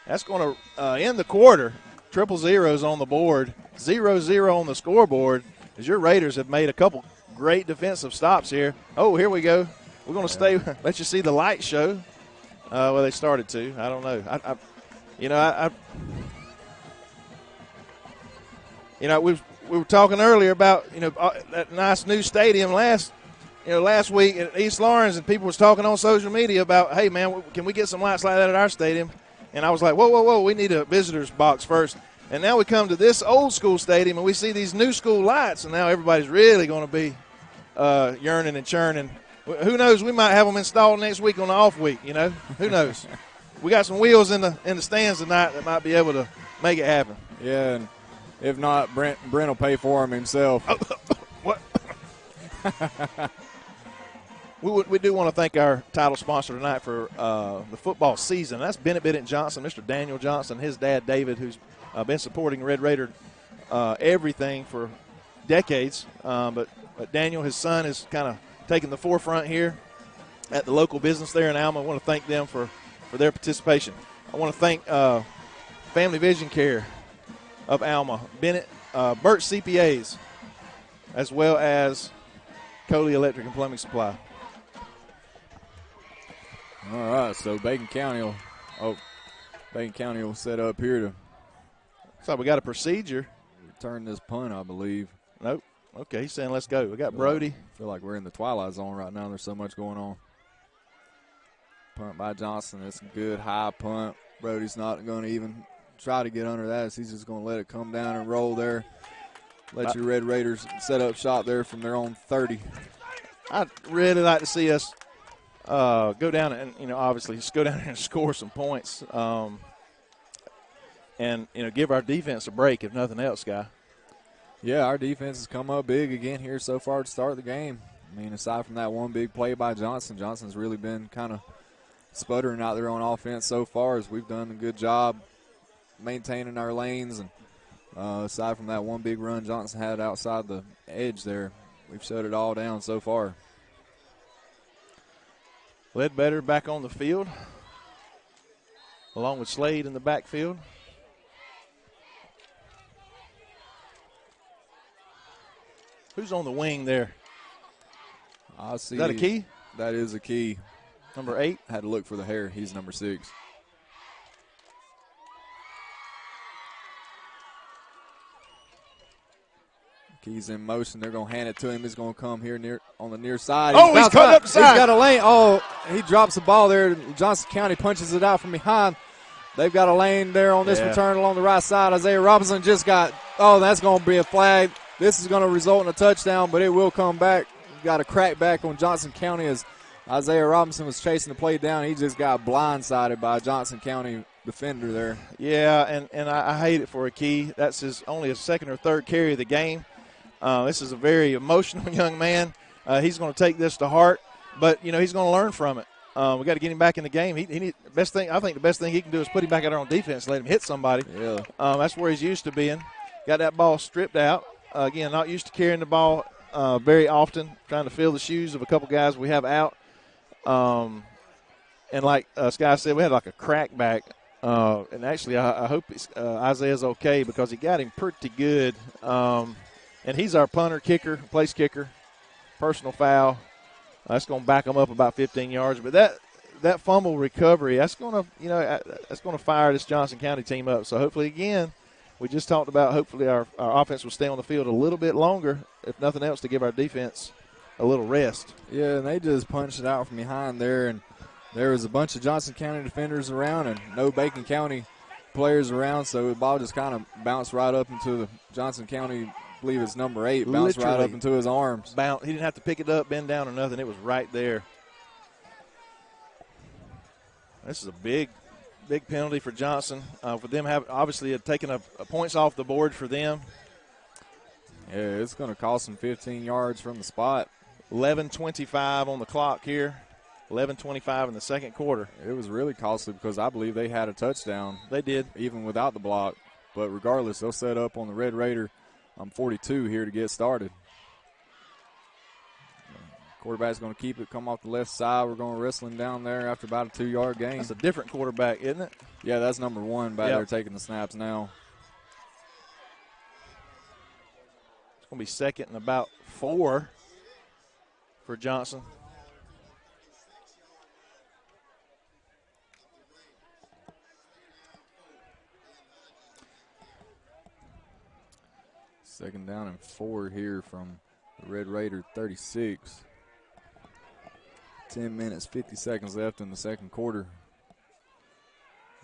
That's going to end the quarter. 0-0s on the board, 0-0 on the scoreboard, as your Raiders have made a couple great defensive stops here. Oh, here we go. We're going to stay. Let you see the light show. Well, they started to. I don't know. We were talking earlier about that nice new stadium last week at East Lawrence, and people was talking on social media about, hey, man, can we get some lights like that at our stadium? And I was like, whoa, we need a visitor's box first. And now we come to this old school stadium, and we see these new school lights, and now everybody's really going to be yearning and churning. Who knows? We might have them installed next week on the off week, Who knows? We got some wheels in the stands tonight that might be able to make it happen. Yeah, and if not, Brent will pay for them himself. What? We do want to thank our title sponsor tonight for the football season. That's Bennett Johnson, Mr. Daniel Johnson, his dad David, who's been supporting Red Raider everything for decades. But Daniel, his son, is kind of taking the forefront here at the local business there in Alma. I want to thank them for their participation. I want to thank Family Vision Care of Alma, Burt CPAs, as well as Coley Electric and Plumbing Supply. All right, so Bacon County will set up here to. So we got a procedure. Return this punt, I believe. Nope. Okay, he's saying let's go. We got Brody. I feel like we're in the twilight zone right now. There's so much going on. Punt by Johnson. It's a good high punt. Brody's not going to even try to get under that. He's just going to let it come down and roll there. Let your Red Raiders set up shop there from their own 30. I'd really like to see us go down and, obviously just go down and score some points and, give our defense a break, if nothing else, Guy. Yeah, our defense has come up big again here so far to start the game. I mean, aside from that one big play by Johnson's really been kind of sputtering out there on offense so far, as we've done a good job maintaining our lanes. And aside from that one big run Johnson had outside the edge there, we've shut it all down so far. Ledbetter back on the field. along with Slade in the backfield. Who's on the wing there? I see. Is that a key? That is a key. Number 8? Had to look for the hair. He's number 6. Key's in motion. They're going to hand it to him. He's going to come here near on the near side. He's cutting up the side. He's got a lane. Oh, he drops the ball there. Johnson County punches it out from behind. They've got a lane there on this return along the right side. Isaiah Robinson just got, that's going to be a flag. This is going to result in a touchdown, but it will come back. Got a crack back on Johnson County as Isaiah Robinson was chasing the play down. He just got blindsided by a Johnson County defender there. Yeah, and I hate it for a key. That's only his second or third carry of the game. This is a very emotional young man. He's going to take this to heart, but, he's going to learn from it. We got to get him back in the game. I think the best thing he can do is put him back out there on defense and let him hit somebody. Yeah. That's where he's used to being. Got that ball stripped out. Again, not used to carrying the ball very often, trying to fill the shoes of a couple guys we have out. And like Sky said, we had like a crack back. And actually, I hope Isaiah's okay because he got him pretty good. And he's our punter, kicker, place kicker, personal foul. That's going to back him up about 15 yards. But that fumble recovery, that's going to fire this Johnson County team up. So hopefully, again, we just talked about hopefully our offense will stay on the field a little bit longer, if nothing else, to give our defense a little rest. Yeah, and they just punched it out from behind there, and there was a bunch of Johnson County defenders around and no Bacon County players around, so the ball just kind of bounced right up into the Johnson County, I believe it's number 8, bounced right up into his arms. He didn't have to pick it up, bend down or nothing. It was right there. This is a big penalty for Johnson. For them, obviously taken a points off the board for them. Yeah, it's going to cost them 15 yards from the spot. 11:25 on the clock here. 11:25 in the second quarter. It was really costly because I believe they had a touchdown. They did. Even without the block. But regardless, they'll set up on the Red Raider. 42 here to get started. Quarterback's going to keep it, come off the left side. We're going to wrestle him down there after about a 2-yard gain. That's a different quarterback, isn't it? Yeah, that's number 1 back there taking the snaps now. It's going to be second and about 4 for Johnson. Second down and 4 here from the Red Raider 36. 10 minutes, 50 seconds left in the second quarter.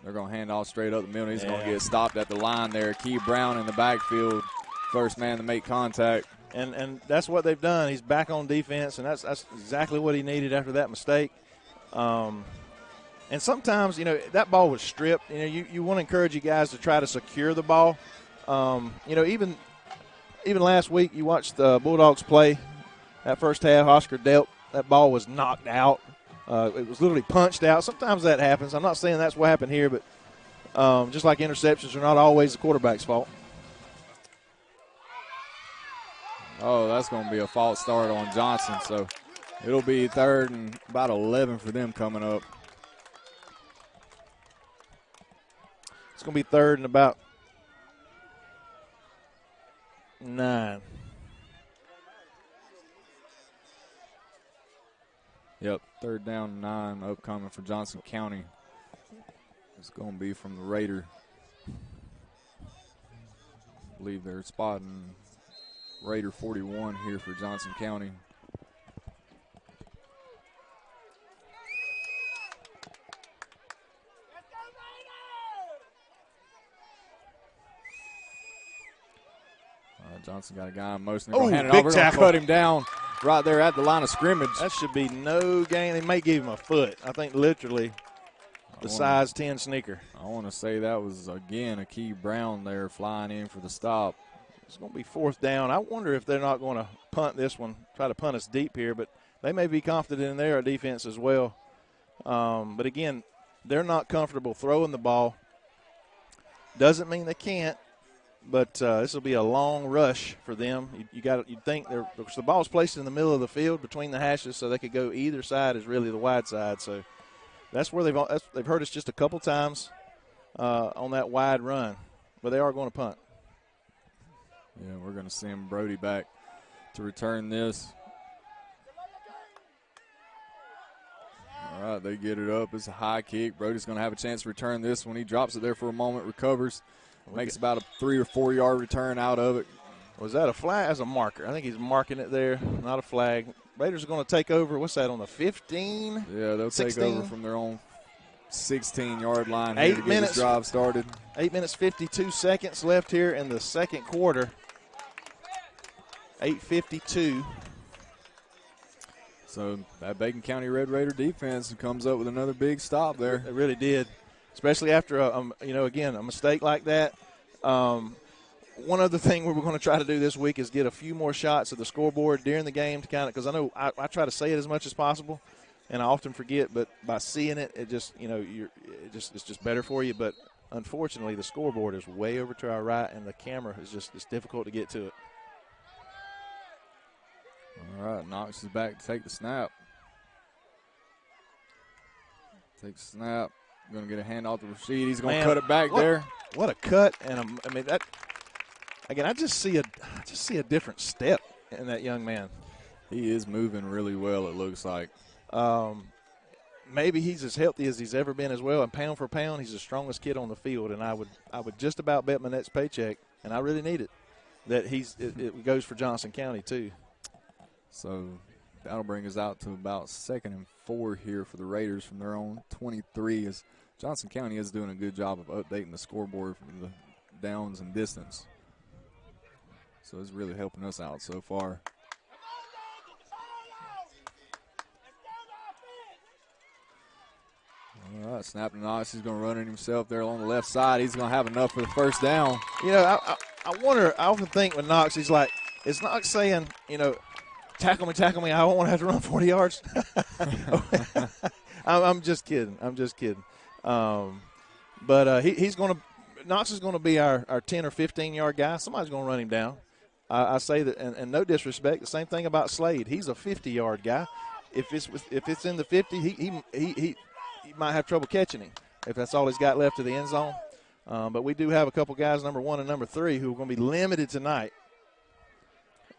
They're going to hand off straight up the middle. He's going to get stopped at the line there. Key Brown in the backfield, first man to make contact. And that's what they've done. He's back on defense, and that's exactly what he needed after that mistake. And sometimes, that ball was stripped. You want to encourage you guys to try to secure the ball. Even last week, you watched the Bulldogs play that first half. Oscar Delp, that ball was knocked out. It was literally punched out. Sometimes that happens. I'm not saying that's what happened here, but just like interceptions are not always the quarterback's fault. Oh, that's going to be a false start on Johnson, so it'll be third and about 11 for them coming up. It's going to be third and about 9. Yep, third down 9 upcoming for Johnson County. It's going to be from the Raider. I believe they're spotting Raider 41 here for Johnson County. Johnson got a guy in motion. Oh, big tackle. Cut him down right there at the line of scrimmage. That should be no gain. They may give him a foot. I think literally the size 10 sneaker. I want to say that was, again, a Key Brown there flying in for the stop. It's going to be fourth down. I wonder if they're not going to punt this one, try to punt us deep here, but they may be confident in their defense as well. But, again, they're not comfortable throwing the ball. Doesn't mean they can't. But this will be a long rush for them. You'd think the ball's placed in the middle of the field between the hashes, so they could go either side is really the wide side. So that's where they've hurt us just a couple times. on that wide run. But they are going to punt. Yeah, we're going to send Brody back to return this. All right, they get it up. It's a high kick. Brody's going to have a chance to return this one. He drops it there for a moment, recovers, makes about a 3 or 4 yard return out of it. Was that a flag? As a marker. I think he's marking it there, not a flag. Raiders are going to take over. What's that, on the 15? Yeah, they'll 16? take over from their own 16-yard line 8 here to get minutes. this drive started. 8 minutes, 52 seconds left here in the second quarter. 8:52. So that Bacon County Red Raider defense comes up with another big stop there. It really did, especially after, again, a mistake like that. One other thing we're going to try to do this week is get a few more shots of the scoreboard during the game to kind of, because I know I try to say it as much as possible, and I often forget, but by seeing it, it just, it's just better for you. But unfortunately, the scoreboard is way over to our right, and the camera is it's difficult to get to it. All right, Knox is back to take the snap. Take the snap. Going to get a handoff to Rashid. He's going to cut it back there. What a cut! And that again, I just see a different step in that young man. He is moving really well, it looks like. Maybe he's as healthy as he's ever been as well, and pound for pound, he's the strongest kid on the field. And I would just about bet my next paycheck, and I really need it, that it goes for Johnson County too. So that'll bring us out to about 2nd and 4 here for the Raiders from their own 23, as Johnson County is doing a good job of updating the scoreboard from the downs and distance. So it's really helping us out so far. All right, snap to Knox. He's going to run it himself there along the left side. He's going to have enough for the first down. I wonder, I often think with Knox, he's like, it's Knox saying, tackle me, I don't want to have to run 40 yards. I'm just kidding. But he's going to – Knox is going to be our 10 or 15-yard guy. Somebody's going to run him down. I say that, and no disrespect, the same thing about Slade. He's a 50-yard guy. If it's in the 50, he might have trouble catching him if that's all he's got left to the end zone. But we do have a couple guys, number 1 and number 3, who are going to be limited tonight.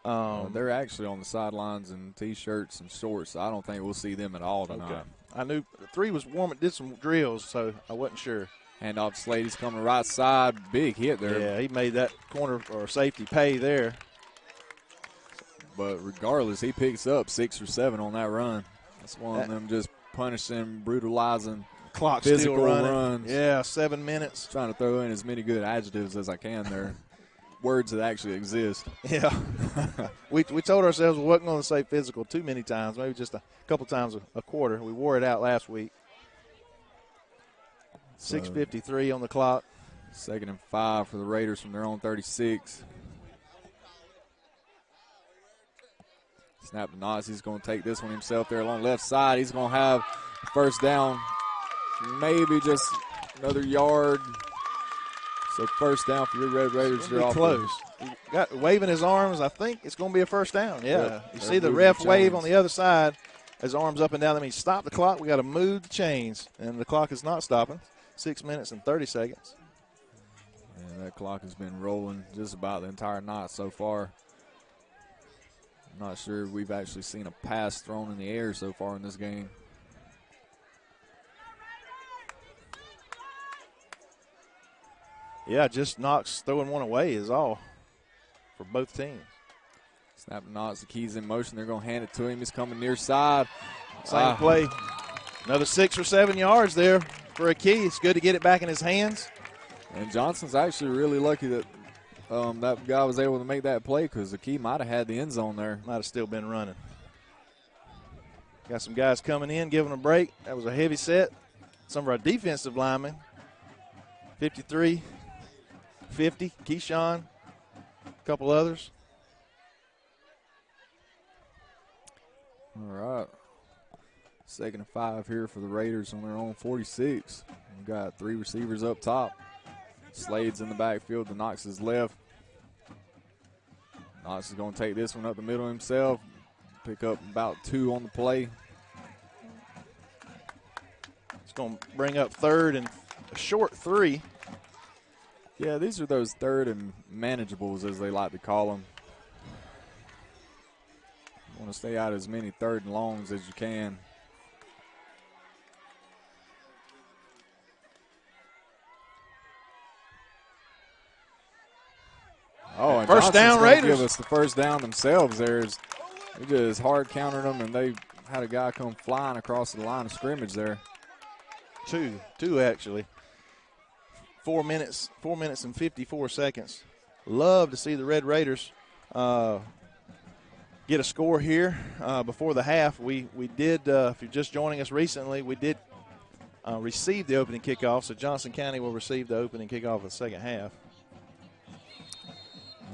They're actually on the sidelines in T-shirts and shorts, so I don't think we'll see them at all tonight. Okay. I knew 3 was warm. It did some drills, so I wasn't sure. Handoff to Slade. He's coming right side. Big hit there. Yeah, he made that corner or safety pay there. But regardless, he picks up 6 or 7 on that run. That's one of them just punishing, brutalizing, clock physical still running. runs. Yeah, 7 minutes. Trying to throw in as many good adjectives as I can there. Words that actually exist. Yeah. we told ourselves we wasn't going to say physical too many times, maybe just a couple times a quarter. We wore it out last week. 6:53 on the clock. 2nd and 5 for the Raiders from their own 36. Snap to Knox. He's going to take this one himself there along the left side. He's going to have first down, maybe just another yard. So first down for your Red Raiders. They're close. He got waving his arms. I think it's going to be a first down. Yeah. You see the ref wave on the other side. His arms up and down. That means stop the clock. We got to move the chains, and the clock is not stopping. 6 minutes and 30 seconds. And that clock has been rolling just about the entire night so far. I'm not sure we've actually seen a pass thrown in the air so far in this game. Yeah, just Knox throwing one away is all for both teams. Snap to Knox, the key's in motion. They're going to hand it to him. He's coming near side. Same play. Another 6 or 7 yards there for a key. It's good to get it back in his hands. And Johnson's actually really lucky that that guy was able to make that play, because the key might have had the end zone there. Might have still been running. Got some guys coming in, giving a break. That was a heavy set. Some of our defensive linemen. 53, 50, Keyshawn, a couple others. All right. 2nd and 5 here for the Raiders on their own 46. We've got 3 receivers up top. Slade's in the backfield to Knox's left. Knox is going to take this one up the middle himself. Pick up about 2 on the play. It's going to bring up 3rd and a short 3. Yeah, these are those third and manageables, as they like to call them. You want to stay out as many third and longs as you can. Oh, and First down, Raiders. Give us the first down themselves. They just hard countered them, and they had a guy come flying across the line of scrimmage there. Two actually. 4 minutes and 54 seconds. Love to see the Red Raiders get a score here before the half. We did, if you're just joining us recently, we did receive the opening kickoff, so Johnson County will receive the opening kickoff of the second half.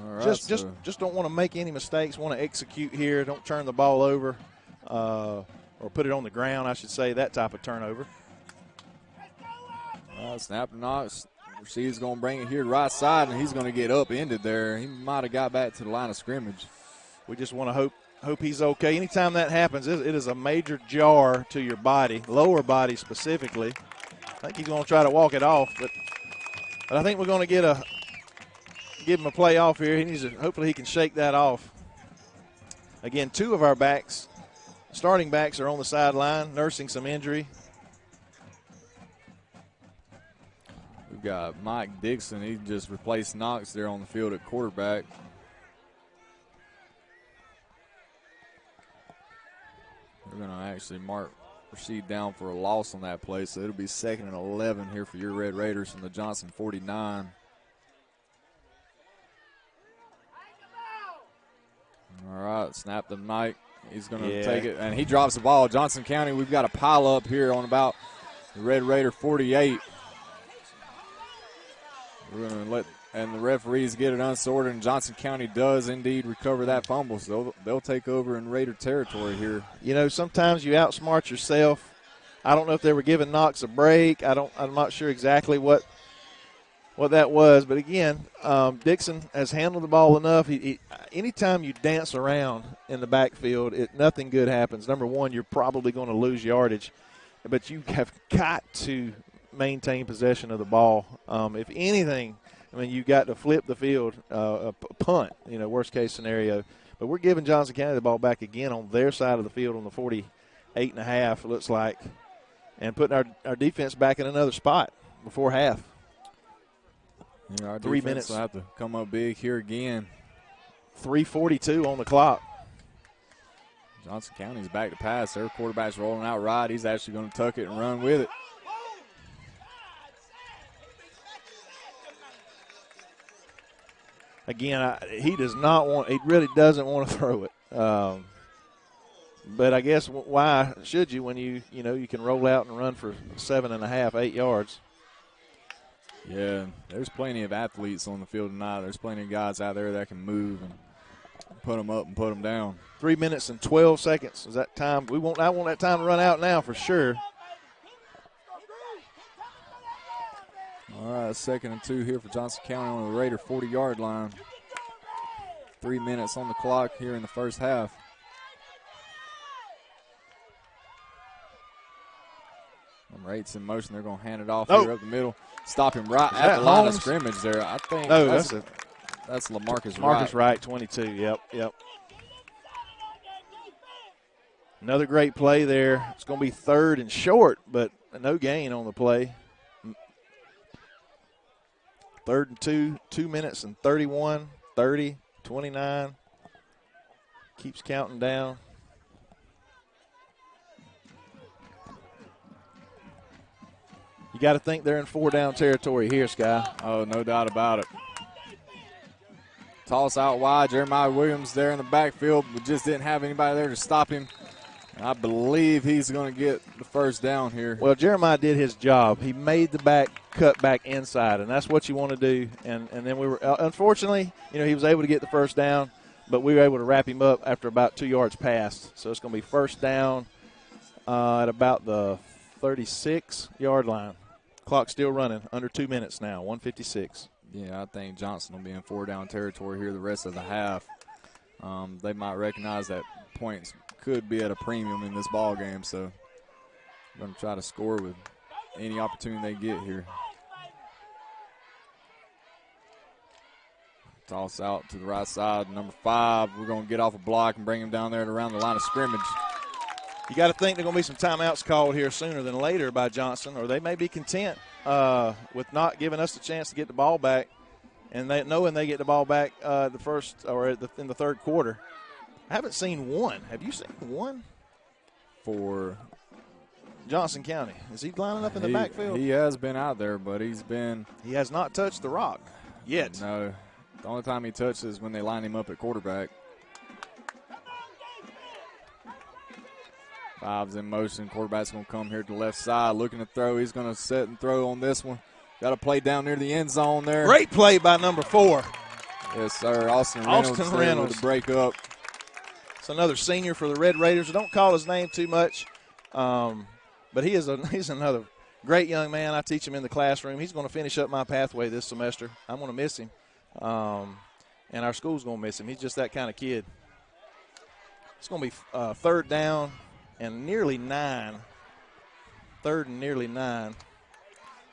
All right, just don't want to make any mistakes, want to execute here, don't turn the ball over or put it on the ground, I should say, that type of turnover. Snap and Knox. He's going to bring it here right side, and he's going to get upended there. He might have got back to the line of scrimmage. We just want to hope he's okay. Anytime that happens, it is a major jar to your body, lower body specifically. I think he's going to try to walk it off, but I think we're going to give him a play off here. Hopefully he can shake that off. Again, 2 of our starting backs are on the sideline, nursing some injury. We've got Mike Dixon. He just replaced Knox there on the field at quarterback. We're going to actually mark Rasheed down for a loss on that play, so it'll be 2nd and 11 here for your Red Raiders from the Johnson 49. All right, snap to Mike. He's going to take it, and he drops the ball. Johnson County, we've got a pile up here on about the Red Raider 48. We're going to let the referees get it unsorted, and Johnson County does indeed recover that fumble, so they'll take over in Raider territory here. You know, sometimes you outsmart yourself. I don't know if they were giving Knox a break. I'm not sure exactly what that was, but again, Dixon has handled the ball enough. Anytime you dance around in the backfield, nothing good happens. Number one, you're probably going to lose yardage, but you have got to maintain possession of the ball. If anything, I mean, you got to flip the field, a punt, worst case scenario. But we're giving Johnson County the ball back again on their side of the field on the 48.5, it looks like, and putting our defense back in another spot before half. Yeah, our 3 minutes. Will have to come up big here again. 3:42 on the clock. Johnson County's back to pass. Their quarterback's rolling out right. He's actually going to tuck it and run with it. Again, he really doesn't want to throw it. But I guess why should you when you can roll out and run for 7.5, 8 yards? Yeah, there's plenty of athletes on the field tonight. There's plenty of guys out there that can move and put them up and put them down. 3 minutes and 12 seconds is that time. I want that time to run out now for sure. All right, 2nd and 2 here for Johnson County on the Raider 40-yard line. 3 minutes on the clock here in the first half. Rates in motion. They're going to hand it off here up the middle. Stop him right at the line of scrimmage there. I think that's LaMarcus Wright. Marcus Wright, 22. Yep. Another great play there. It's going to be 3rd and short, but no gain on the play. 3rd and 2, 2 minutes and 31, 30, 29. Keeps counting down. You got to think they're in 4-down territory here, Sky. Oh, no doubt about it. Toss out wide. Jeremiah Williams there in the backfield, but just didn't have anybody there to stop him. I believe he's going to get the first down here. Well, Jeremiah did his job. He made the cut back inside, and that's what you want to do. And then we were, unfortunately, he was able to get the first down, but we were able to wrap him up after about 2 yards passed. So it's going to be first down at about the 36-yard line. Clock still running, under 2 minutes now, 1:56. Yeah, I think Johnson will be in 4-down territory here the rest of the half. They might recognize that points could be at a premium in this ball game, so I'm going to try to score with any opportunity they get here. Toss out to the right side, number 5. We're going to get off a block and bring him down there around the line of scrimmage. You got to think there are going to be some timeouts called here sooner than later by Johnson, or they may be content with not giving us the chance to get the ball back, and knowing they get the ball back in the third quarter. I haven't seen one. Have you seen one? For Johnson County. Is he lining up in the backfield? He has been out there, but he has not touched the rock yet. No. The only time he touches is when they line him up at quarterback. 5's in motion. Quarterback's going to come here to the left side, looking to throw. He's going to set and throw on this one. Got to play down near the end zone there. Great play by number 4. Yes, sir. Austin Reynolds with the break up. It's another senior for the Red Raiders. I don't call his name too much, but he's another great young man. I teach him in the classroom. He's going to finish up my pathway this semester. I'm going to miss him, and our school's going to miss him. He's just that kind of kid. It's going to be third down and nearly 9. Third and nearly 9.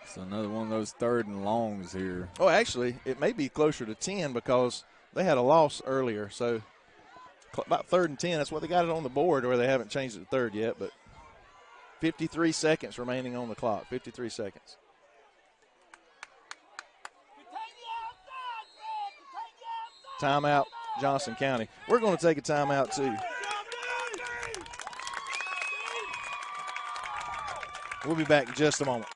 So another one of those third and longs here. Oh, actually, it may be closer to 10 because they had a loss earlier. So about third and 10. That's what they got it on the board, or they haven't changed it to third yet. But 53 seconds remaining on the clock. 53 seconds. Timeout, Johnson County. We're going to take a timeout, too. We'll be back in just a moment.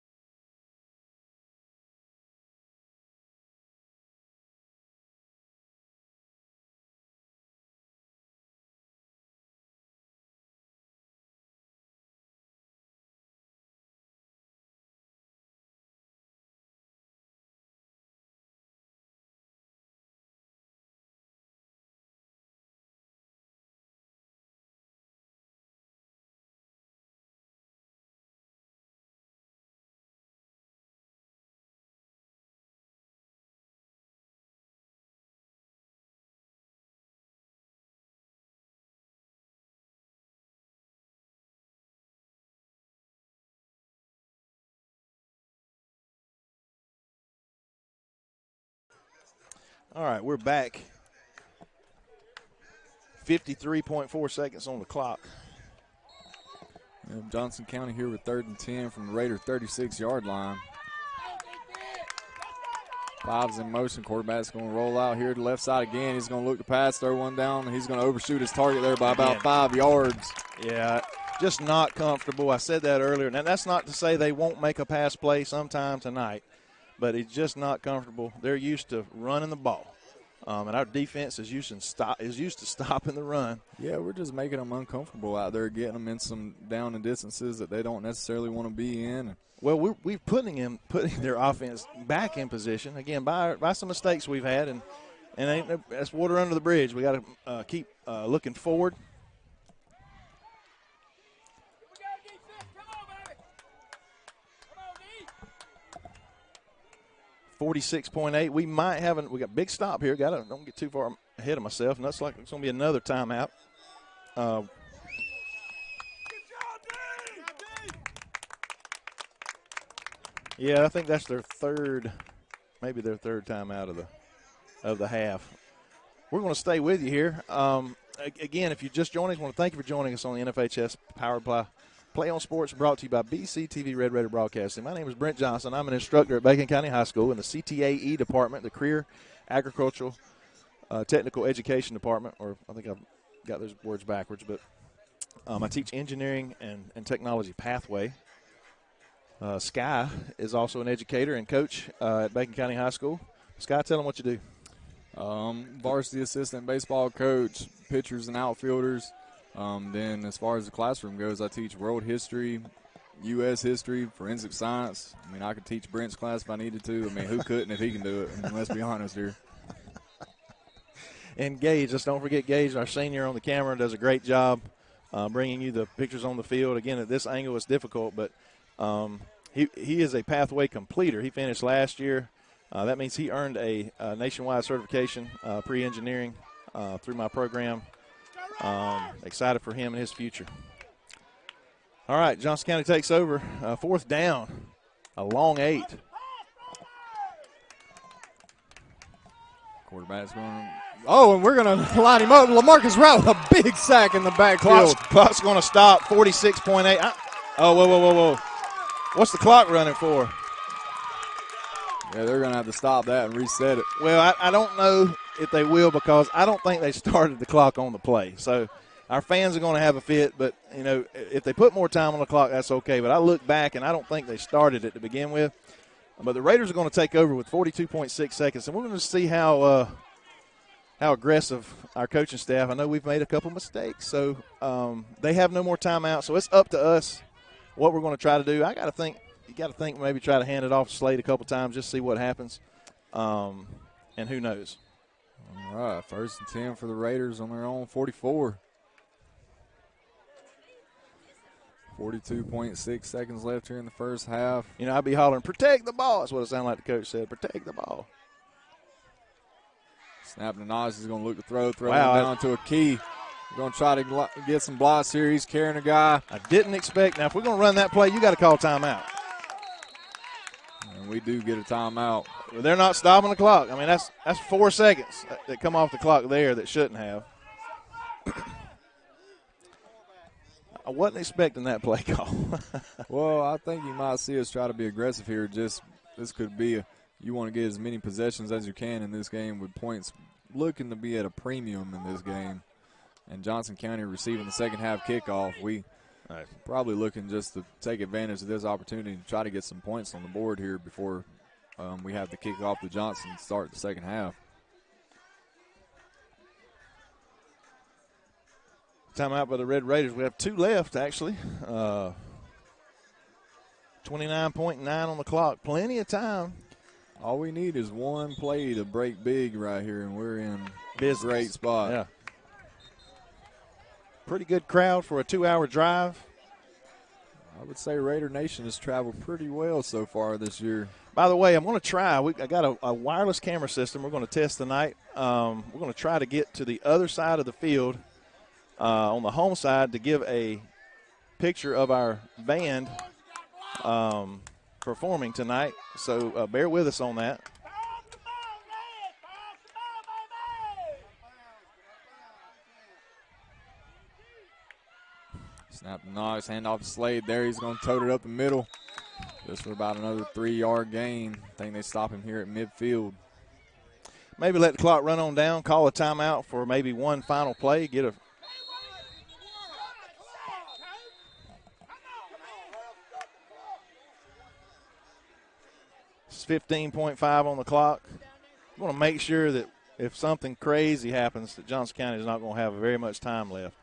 All right, we're back. 53.4 seconds on the clock. Johnson County here with 3rd and 10 from the Raider 36-yard line. 5's in motion. Quarterback's going to roll out here to the left side again. He's going to look to pass, throw one down, and he's going to overshoot his target there by about 5 yards. Yeah, just not comfortable. I said that earlier. Now, that's not to say they won't make a pass play sometime tonight, but he's just not comfortable. They're used to running the ball, and our defense is used to stopping the run. Yeah, we're just making them uncomfortable out there, getting them in some down and distances that they don't necessarily want to be in. Well, we're putting their offense back in position again by some mistakes we've had, and that's water under the bridge. We got to keep looking forward. 46.8. We got a big stop here. Don't get too far ahead of myself. And that's like it's going to be another timeout. Yeah, I think that's their third timeout of the half. We're going to stay with you here. Again, if you're just joining us, I want to thank you for joining us on the NFHS Powered by Play on Sports, brought to you by BCTV Red Raider Broadcasting. My name is Brent Johnson. I'm an instructor at Bacon County High School in the CTAE department, the Career Agricultural Technical Education Department, or I think I've got those words backwards, but I teach engineering and technology pathway. Sky is also an educator and coach at Bacon County High School. Sky, tell them what you do. Varsity assistant baseball coach, pitchers and outfielders. Then as far as the classroom goes, I teach world history, U.S. history, forensic science. I mean, I could teach Brent's class if I needed to. I mean, who couldn't if he can do it? I mean, let's be honest here. And Gage, let's don't forget Gage, our senior on the camera, does a great job bringing you the pictures on the field. Again, at this angle it's difficult, but he is a pathway completer. He finished last year. That means he earned a nationwide certification, pre-engineering, through my program. Excited for him and his future. All right, Johnson County takes over. 4th down, a long 8. Quarterback's going. Oh, and we're going to line him up. LaMarcus Rowe, a big sack in the backfield. Clock's going to stop. 46.8. Oh, whoa. What's the clock running for? Yeah, they're going to have to stop that and reset it. Well, I don't know if they will, because I don't think they started the clock on the play. So our fans are going to have a fit, but, you know, if they put more time on the clock, that's okay. But I look back, and I don't think they started it to begin with. But the Raiders are going to take over with 42.6 seconds, and we're going to see how aggressive our coaching staff. I know we've made a couple mistakes, so they have no more timeout. So it's up to us what we're going to try to do. You got to think maybe try to hand it off to Slade a couple times, just see what happens, and who knows. All right, 1st and 10 for the Raiders on their own 44. 42.6 seconds left here in the first half. You know, I'd be hollering, protect the ball. That's what it sounded like the coach said, protect the ball. Snap to Nas. He's going to look to throw down to a key. We're going to try to get some blocks here. He's carrying a guy. I didn't expect. Now, if we're going to run that play, you got to call timeout. And we do get a timeout. They're not stopping the clock. I mean, that's 4 seconds that come off the clock there that shouldn't have. I wasn't expecting that play call. Well, I think you might see us try to be aggressive here. Just this could be you want to get as many possessions as you can in this game, with points looking to be at a premium in this game. And Johnson County receiving the second half kickoff. We probably looking just to take advantage of this opportunity to try to get some points on the board here before we have to kick off the Johnson to start the second half. Timeout by the Red Raiders. We have 2 left, actually. 29.9 on the clock. Plenty of time. All we need is one play to break big right here, and we're in a great spot. Yeah. Pretty good crowd for a 2-hour drive. I would say Raider Nation has traveled pretty well so far this year. By the way, I'm going to try. I got a wireless camera system we're going to test tonight. We're going to try to get to the other side of the field on the home side to give a picture of our band performing tonight. So bear with us on that. Snap the Knox, hand off to Slade there. He's going to tote it up the middle. Just for about another 3-yard gain. I think they stop him here at midfield. Maybe let the clock run on down, call a timeout for maybe one final play, get a – it's 15.5 on the clock. I want to make sure that if something crazy happens, that Johnson County is not going to have very much time left.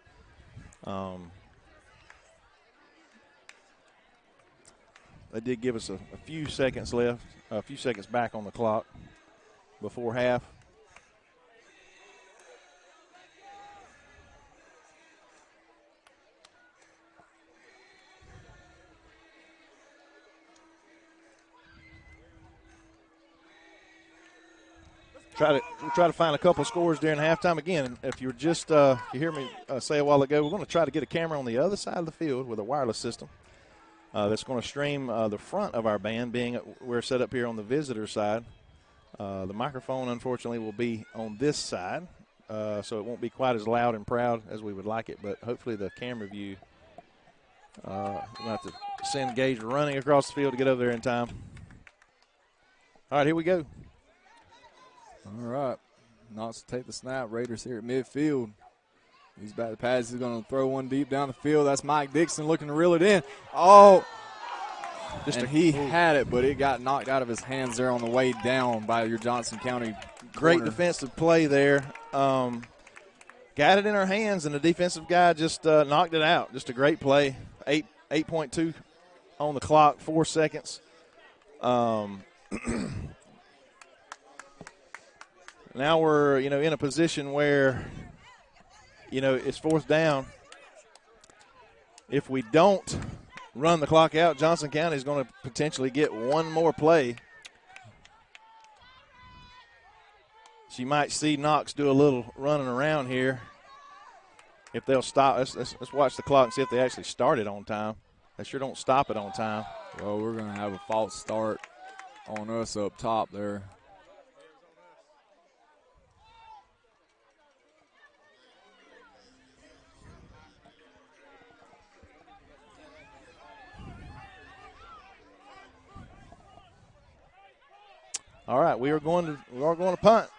They did give us a few seconds left, a few seconds back on the clock before half. We'll try to find a couple of scores during halftime. Again, if you're just you hear me say a while ago, we're going to try to get a camera on the other side of the field with a wireless system that's going to stream the front of our band, being we're set up here on the visitor side. The microphone, unfortunately, will be on this side, so it won't be quite as loud and proud as we would like it, but hopefully the camera view, we'll have to send Gage running across the field to get over there in time. All right, here we go. All right. Knox will take the snap. Raiders here at midfield. He's back to pass. He's going to throw one deep down the field. That's Mike Dixon looking to reel it in. Oh, he had it, but it got knocked out of his hands there on the way down by your Johnson County Great corner. defensive play there. Got it in our hands, and the defensive guy just knocked it out. Just a great play. 8.2 on the clock, 4 seconds. Now we're, in a position where, it's 4th down. If we don't run the clock out, Johnson County is going to potentially get one more play. So you might see Knox do a little running around here. If they'll stop, let's watch the clock and see if they actually start it on time. They sure don't stop it on time. Well, we're going to have a false start on us up top there. All right, we are going to punt.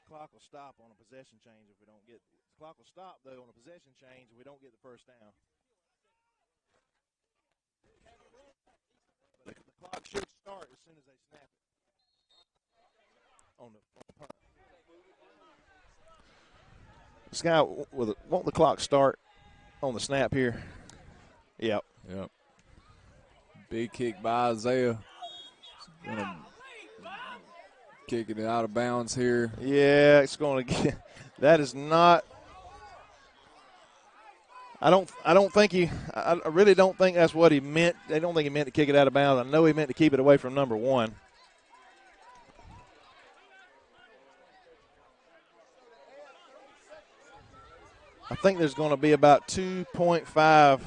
Clock will stop on a possession change if we don't get. The clock will stop though on a possession change if we don't get the first down. But the clock should start as soon as they snap it on the punt. This guy, won't the clock start on the snap here? Yep. Yep. Big kick by Isaiah. Gonna kick it out of bounds here. Yeah, it's going to get. That is not. I don't think he. I really don't think that's what he meant. I don't think he meant to kick it out of bounds. I know he meant to keep it away from number 1. I think there's going to be about 2.5.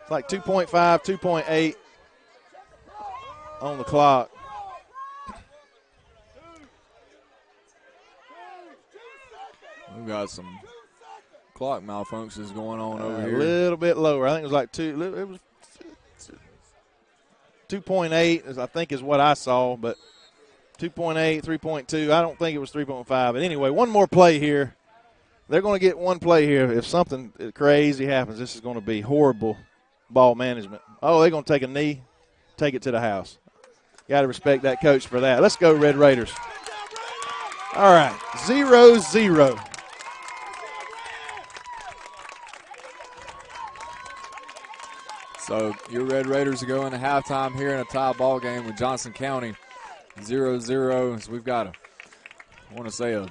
It's like 2.5, 2.8 on the clock. We've got some clock malfunctions going on over here. A little bit lower. I think it was like 2. It was 2.8, I think, is what I saw, but 2.8, 3.2. I don't think it was 3.5. But anyway, one more play here. They're going to get one play here. If something crazy happens, this is going to be horrible ball management. Oh, they're going to take a knee, take it to the house. Got to respect that coach for that. Let's go, Red Raiders. All right, 0-0. So your Red Raiders are going to halftime here in a tie ball game with Johnson County. 0-0. So we've got I want to say a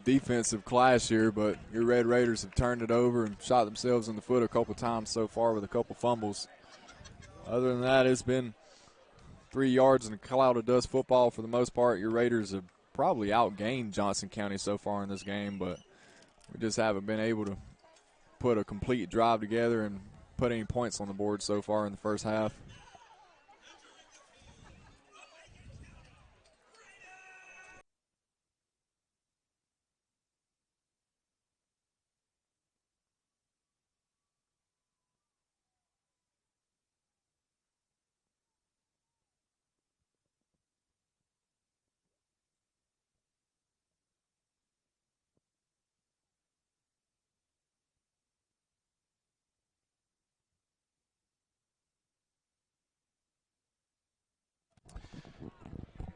defensive clash here, but your Red Raiders have turned it over and shot themselves in the foot a couple times so far with a couple fumbles. Other than that, it's been 3 yards in a cloud of dust football for the most part. Your Raiders have probably outgained Johnson County so far in this game, but we just haven't been able to put a complete drive together and put any points on the board so far in the first half.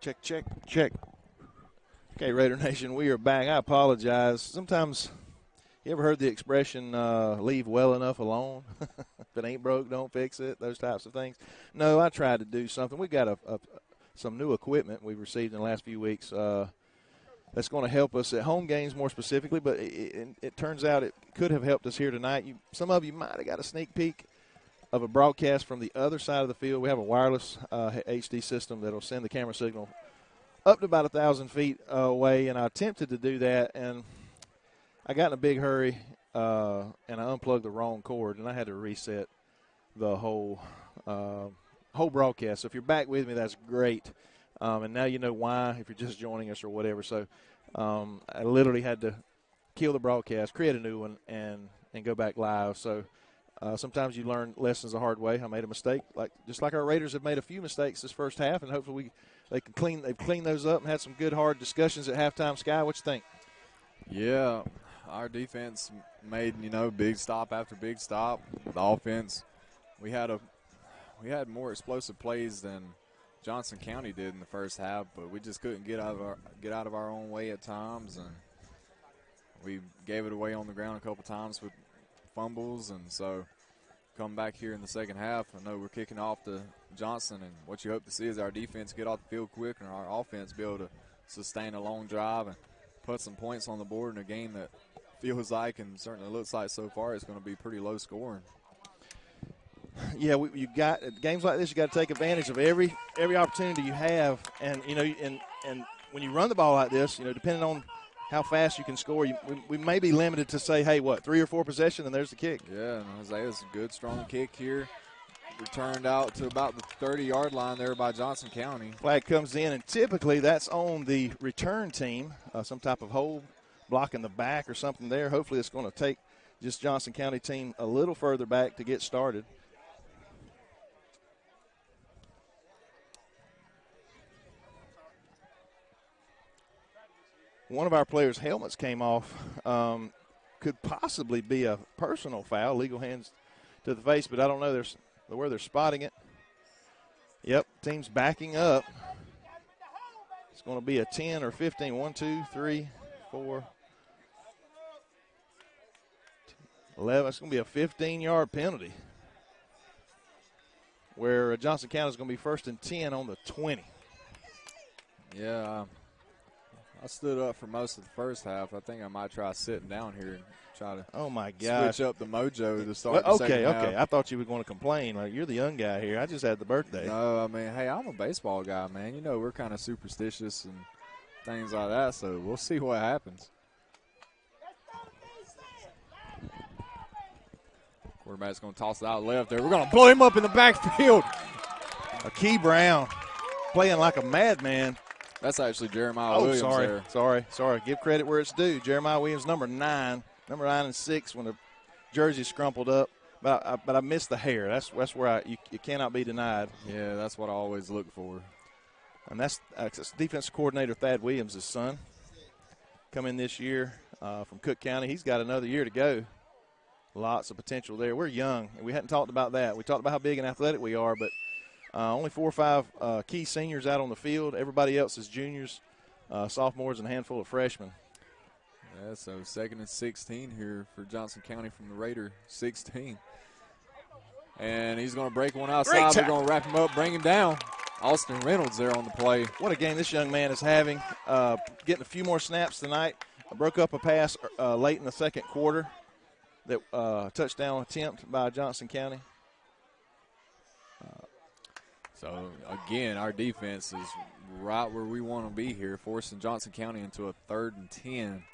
Check, check, check. Okay, Raider Nation, we are back. I apologize. Sometimes, you ever heard the expression, leave well enough alone? If it ain't broke, don't fix it, those types of things. No, I tried to do something. We got some new equipment we've received in the last few weeks that's going to help us at home games more specifically, but it turns out it could have helped us here tonight. Some of you might have got a sneak peek of a broadcast from the other side of the field. We have a wireless HD system that will send the camera signal up to about 1,000 feet away, and I attempted to do that, and I got in a big hurry, and I unplugged the wrong cord, and I had to reset the whole broadcast. So if you're back with me, that's great, and now you know why if you're just joining us or whatever. So I literally had to kill the broadcast, create a new one, and go back live. So sometimes you learn lessons the hard way. I made a mistake, just like our Raiders have made a few mistakes this first half, and hopefully they've cleaned those up and had some good hard discussions at halftime. Sky, what you think? Yeah, our defense made big stop after big stop. The offense, we had more explosive plays than Johnson County did in the first half, but we just couldn't get out of our own way at times, and we gave it away on the ground a couple times with fumbles, and so come back here in the second half. I know we're kicking off to Johnson, and what you hope to see is our defense get off the field quick and our offense be able to sustain a long drive and put some points on the board in a game that feels like and certainly looks like so far it's going to be pretty low scoring. Yeah, you got games like this. You got to take advantage of every opportunity you have, and and when you run the ball like this, depending on how fast you can score, we may be limited to say, hey, 3 or 4 possessions, and there's the kick. Yeah, and Isaiah's a good, strong kick here. Returned out to about the 30-yard line there by Johnson County. Flag comes in, and typically that's on the return team, some type of hold, block in the back or something there. Hopefully it's going to take just Johnson County team a little further back to get started. One of our players' helmets came off. Could possibly be a personal foul, legal hands to the face, but I don't know where they're spotting it. Yep, team's backing up. It's going to be a 10 or 15. 1, 2, 3, 4, 11. It's going to be a 15-yard penalty where Johnson County is going to be 1st and 10 on the 20. Yeah, I stood up for most of the first half. I think I might try sitting down here and try to switch up the mojo to start the second half. Okay. I thought you were going to complain. Like, you're the young guy here. I just had the birthday. No, I mean, hey, I'm a baseball guy, man. You know, we're kind of superstitious and things like that, so we'll see what happens. Quarterback's going to toss it out left there. We're going to blow him up in the backfield. Akey Brown playing like a madman. That's actually Jeremiah Williams there. Sorry. Give credit where it's due. Jeremiah Williams, number 9 and 6 when the jersey's scrumpled up. But I missed the hair. That's where you cannot be denied. Yeah, that's what I always look for. And that's defensive coordinator Thad Williams' son. Come in this year from Cook County. He's got another year to go. Lots of potential there. We're young, and we hadn't talked about that. We talked about how big and athletic we are, but only 4 or 5 key seniors out on the field. Everybody else is juniors, sophomores, and a handful of freshmen. Yeah, so 2nd and 16 here for Johnson County from the Raider 16. And he's going to break one outside. They're going to wrap him up, bring him down. Austin Reynolds there on the play. What a game this young man is having. Getting a few more snaps tonight. Broke up a pass late in the second quarter. That touchdown attempt by Johnson County. So, again, our defense is right where we want to be here, forcing Johnson County into a 3rd and 10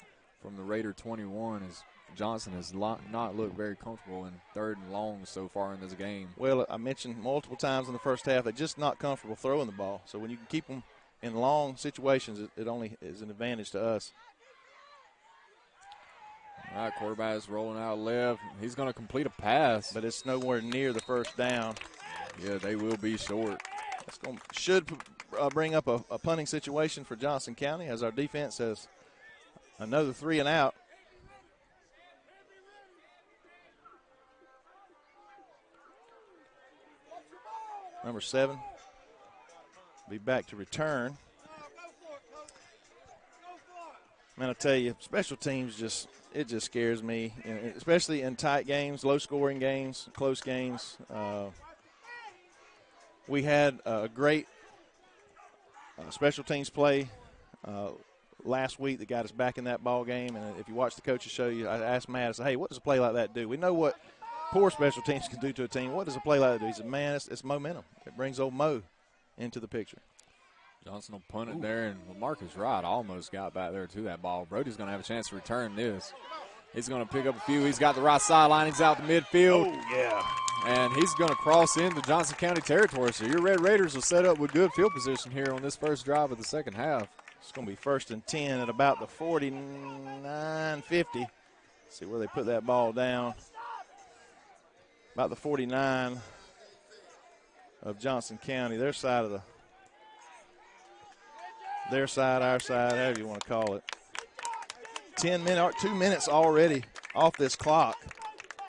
from the Raider 21 as Johnson has not looked very comfortable in 3rd and long so far in this game. Well, I mentioned multiple times in the first half they're just not comfortable throwing the ball. So when you can keep them in long situations, it only is an advantage to us. All right, quarterback is rolling out left. He's going to complete a pass. But it's nowhere near the first down. Yeah, they will be short. Should bring up a punting situation for Johnson County as our defense has another 3 and out. Number 7 be back to return. Man, I tell you, special teams just scares me, especially in tight games, low-scoring games, close games. We had a great special teams play last week that got us back in that ball game. And if you watch the coaches show you, I asked Matt, I said, hey, what does a play like that do? We know what poor special teams can do to a team. What does a play like that do? He said, man, it's momentum. It brings old Mo into the picture. Johnson will punt it there, and Marcus Wright almost got back there to that ball. Brody's going to have a chance to return this. He's going to pick up a few. He's got the right sideline. He's out the midfield. Oh, yeah. And he's going to cross into Johnson County territory. So your Red Raiders will set up with good field position here on this first drive of the second half. It's going to be 1st and 10 at about the 49-50. See where they put that ball down. About the 49 of Johnson County. Their side, our side, however you want to call it. 2 minutes already off this clock.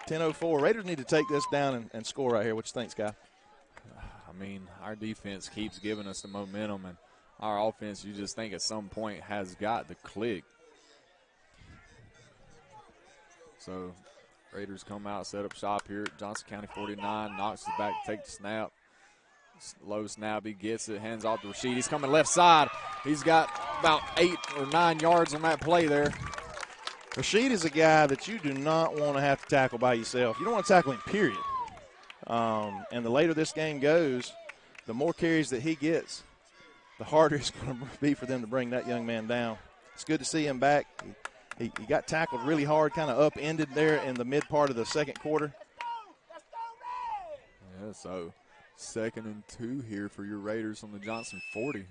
10:04. Raiders need to take this down and score right here. What you think, Sky? I mean, our defense keeps giving us the momentum, and our offense, you just think at some point has got to click. So Raiders come out, set up shop here at Johnson County 49. Knox is back to take the snap. Low snap, he gets it, hands off to Rasheed. He's coming left side. He's got about 8 or 9 yards on that play there. Rasheed is a guy that you do not want to have to tackle by yourself. You don't want to tackle him, period. And the later this game goes, the more carries that he gets, the harder it's going to be for them to bring that young man down. It's good to see him back. He got tackled really hard, kind of upended there in the mid part of the second quarter. Yeah, so 2nd and 2 here for your Raiders on the Johnson 40.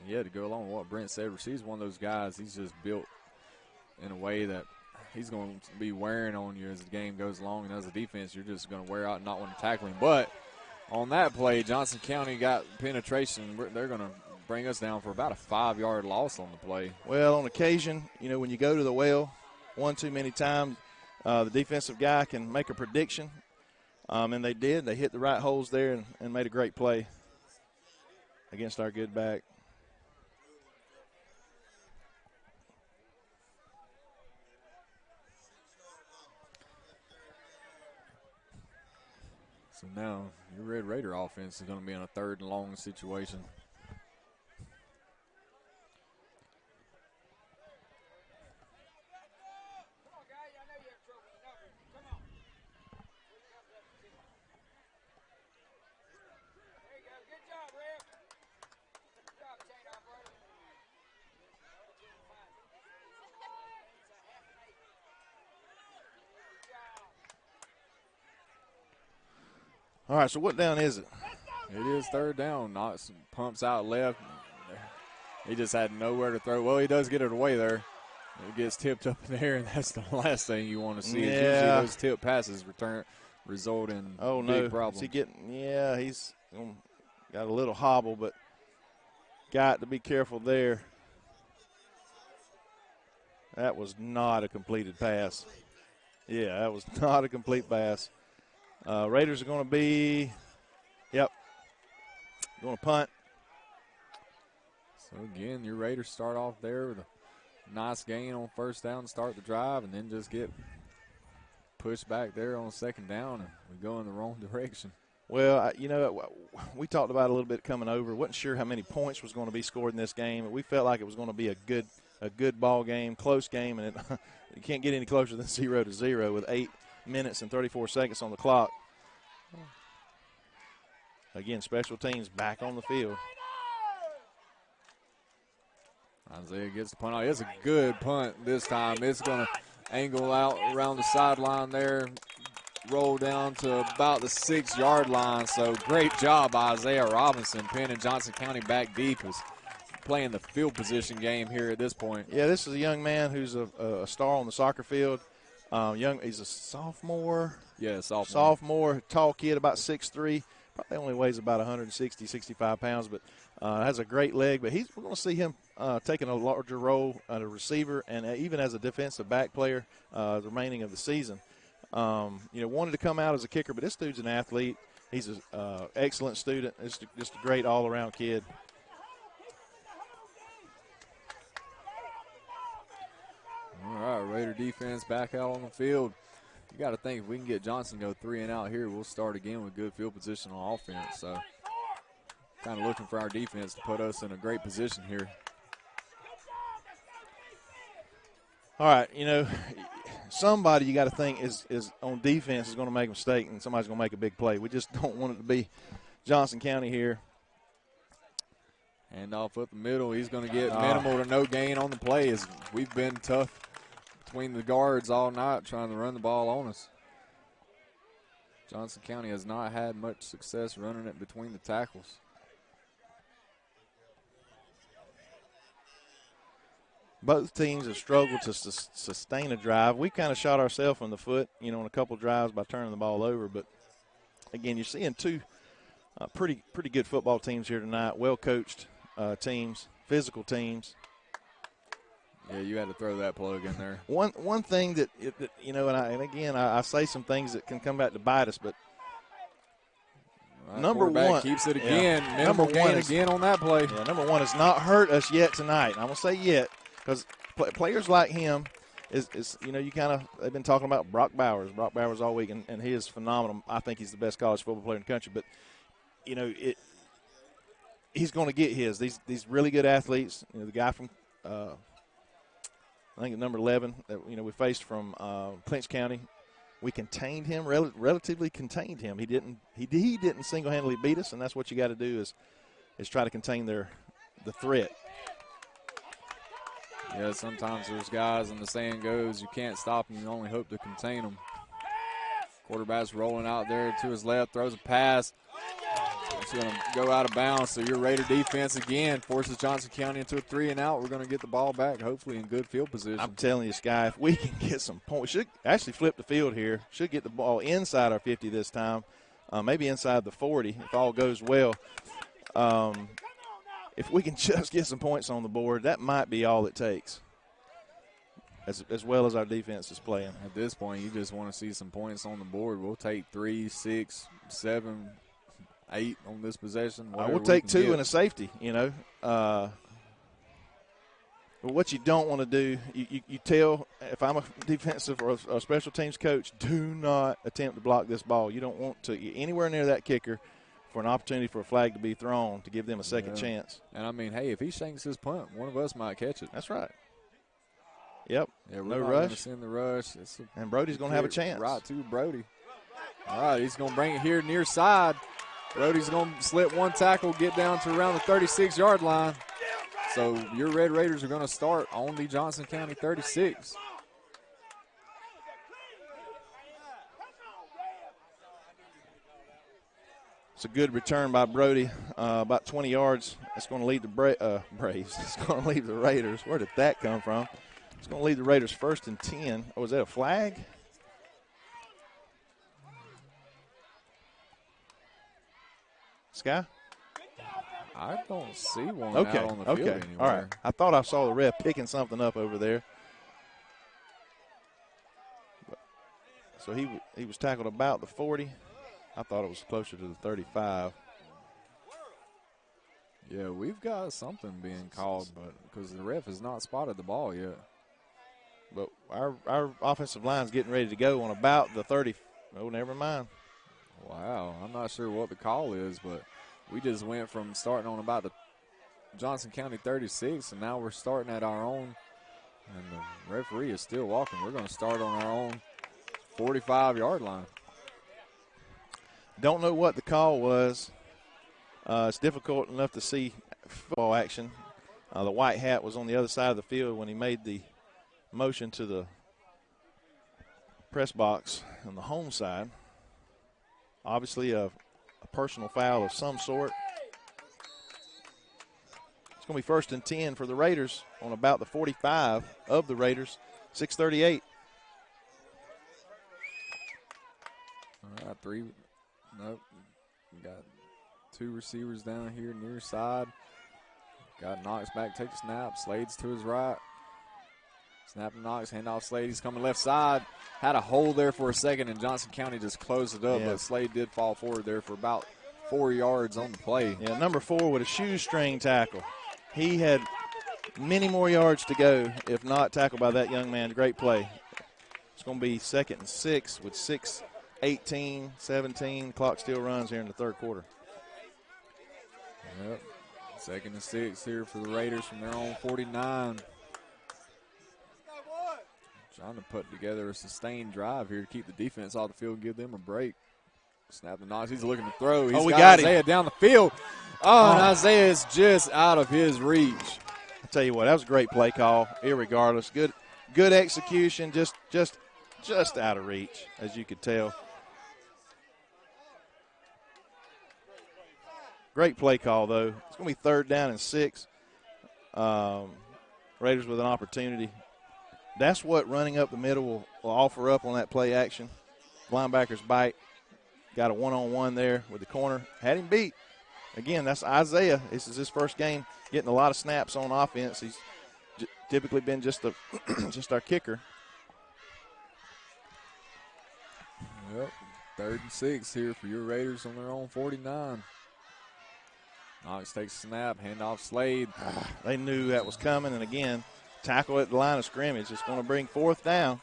Yeah, to go along with what Brent said, Rasheed's one of those guys, he's just built in a way that he's going to be wearing on you as the game goes along, and as a defense, you're just going to wear out and not want to tackle him. But on that play, Johnson County got penetration. They're going to bring us down for about a 5-yard loss on the play. Well, on occasion, when you go to the well one too many times, the defensive guy can make a prediction, and they did. They hit the right holes there and made a great play against our good back. So now your Red Raider offense is going to be in a 3rd and long situation. All right, so what down is it? It is 3rd down. Knox pumps out left. He just had nowhere to throw. Well, he does get it away there. It gets tipped up in the air, and that's the last thing you want to see. Yeah. Usually those tip passes result in big problems. Is he getting? Yeah, he's got a little hobble, but got to be careful there. That was not a completed pass. Yeah, that was not a complete pass. Raiders are going to be, going to punt. So, again, your Raiders start off there with a nice gain on 1st down to start the drive, and then just get pushed back there on 2nd down, and we go in the wrong direction. Well, we talked about it a little bit coming over. Wasn't sure how many points was going to be scored in this game, but we felt like it was going to be a good ball game, close game, and you can't get any closer than 0-0 with 8 minutes and 34 seconds on the clock. Again, special teams back on the field. Isaiah gets the punt out. It's a good punt this time. It's going to angle out around the sideline there, roll down to about the 6-yard line. So great job, Isaiah Robinson, pinning Johnson County back deep, is playing the field position game here at this point. Yeah, this is a young man who's a star on the soccer field. He's a sophomore. Yeah, sophomore. Sophomore, tall kid, about 6'3". Probably only weighs about 160, 65 pounds, but has a great leg. But we're going to see him taking a larger role as a receiver and even as a defensive back player the remaining of the season. Wanted to come out as a kicker, but this dude's an athlete. He's an excellent student. Just a great all-around kid. All right, Raider defense back out on the field. You got to think if we can get Johnson to go 3 and out here, we'll start again with good field position on offense. So kind of looking for our defense to put us in a great position here. All right, somebody you got to think is on defense is going to make a mistake and somebody's going to make a big play. We just don't want it to be Johnson County here. Hand off up the middle. He's going to get minimal to no gain on the play as we've been tough between the guards all night trying to run the ball on us. Johnson County has not had much success running it between the tackles. Both teams have struggled to sustain a drive. We kind of shot ourselves in the foot, on a couple drives by turning the ball over. But, again, you're seeing two pretty good football teams here tonight, well-coached teams, physical teams. Yeah, you had to throw that plug in there. One thing that I say some things that can come back to bite us, but right, number one keeps it again. Yeah, Number gain again on that play. Yeah, number one has not hurt us yet tonight. I'm gonna say yet because players like him is they've been talking about Brock Bowers all week, and he is phenomenal. I think he's the best college football player in the country, but he's going to get his. These really good athletes. The guy from I think at number 11 that we faced from Clinch County, we contained him, relatively contained him. He didn't single-handedly beat us, and that's what you got to do is try to contain the threat. Yeah, sometimes there's guys, and the saying goes, you can't stop them, you only hope to contain them. Quarterback's rolling out there to his left, throws a pass. going to go out of bounds. So your Raider defense again forces Johnson County into a 3-and-out. We're going to get the ball back, hopefully in good field position. I'm telling you, Sky, if we can get some points, should actually flip the field here. Should get the ball inside our 50 this time, maybe inside the 40 if all goes well. If we can just get some points on the board, that might be all it takes, as well as our defense is playing. At this point, you just want to see some points on the board. We'll take 3, 6, 7, 8 on this possession. We'll take 2 and a safety, you know. But what you don't want to do, you tell, if I'm a defensive or a special teams coach, do not attempt to block this ball. You don't want to get anywhere near that kicker for an opportunity for a flag to be thrown to give them a second chance. And, I mean, hey, if he shanks his punt, one of us might catch it. That's right. Yep. Yeah, we're no not rush. Gonna send the rush. And Brody's going to have a chance. Right to Brody. All right, he's going to bring it here near side. Brody's going to slip one tackle, get down to around the 36-yard line. So your Red Raiders are going to start on the Johnson County 36. It's a good return by Brody, about 20 yards. It's going to lead the Braves. It's going to lead the Raiders. Where did that come from? It's going to lead the Raiders 1st and 10. Oh, is that a flag? Sky? I don't see one out on the field anywhere. All right. I thought I saw the ref picking something up over there. So he was tackled about the 40. I thought it was closer to the 35. Yeah, we've got something being called, but because the ref has not spotted the ball yet. But our offensive line's getting ready to go on about the 30. Oh, never mind. Wow, I'm not sure what the call is, but we just went from starting on about the Johnson County 36, and now we're starting at our own, and the referee is still walking. We're going to start on our own 45-yard line. Don't know what the call was. It's difficult enough to see football action. The white hat was on the other side of the field when he made the motion to the press box on the home side. Obviously a personal foul of some sort. It's going to be 1st and 10 for the Raiders on about the 45 of the Raiders, 6:38. All right, 3. Nope. We got 2 receivers down here near side. Got Knox back, takes a snap. Slade's to his right. Snap and Knox, handoff Slade. He's coming left side. Had a hole there for a second, and Johnson County just closed it up. Yeah. But Slade did fall forward there for about 4 yards on the play. Yeah, number 4 with a shoestring tackle. He had many more yards to go if not tackled by that young man. Great play. It's going to be 2nd and 6 with 6:18, 17. Clock still runs here in the third quarter. Yep. 2nd and 6 here for the Raiders from their own 49. Trying to put together a sustained drive here to keep the defense off the field and give them a break. Snap the Knox. He's looking to throw. We got got Isaiah him down the field. And Isaiah is just out of his reach. I'll tell you what, that was a great play call, irregardless. Good execution, just out of reach, as you could tell. Great play call, though. It's going to be 3rd down and 6. Raiders with an opportunity. That's what running up the middle will offer up on that play action. Linebacker's bite. Got a one-on-one there with the corner. Had him beat. Again, that's Isaiah. This is his first game getting a lot of snaps on offense. He's typically been just our kicker. Yep, 3rd and 6 here for your Raiders on their own 49. Knox takes a snap, handoff Slade. They knew that was coming, and again, tackle at the line of scrimmage. It's going to bring 4th down.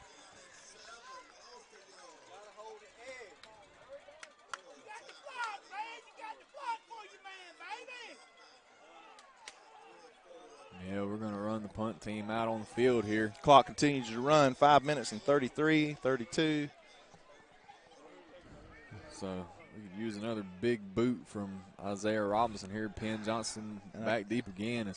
Yeah, we're going to run the punt team out on the field here. Clock continues to run, 5 minutes and 33, 32. So we could use another big boot from Isaiah Robinson here. Penn Johnson back deep again.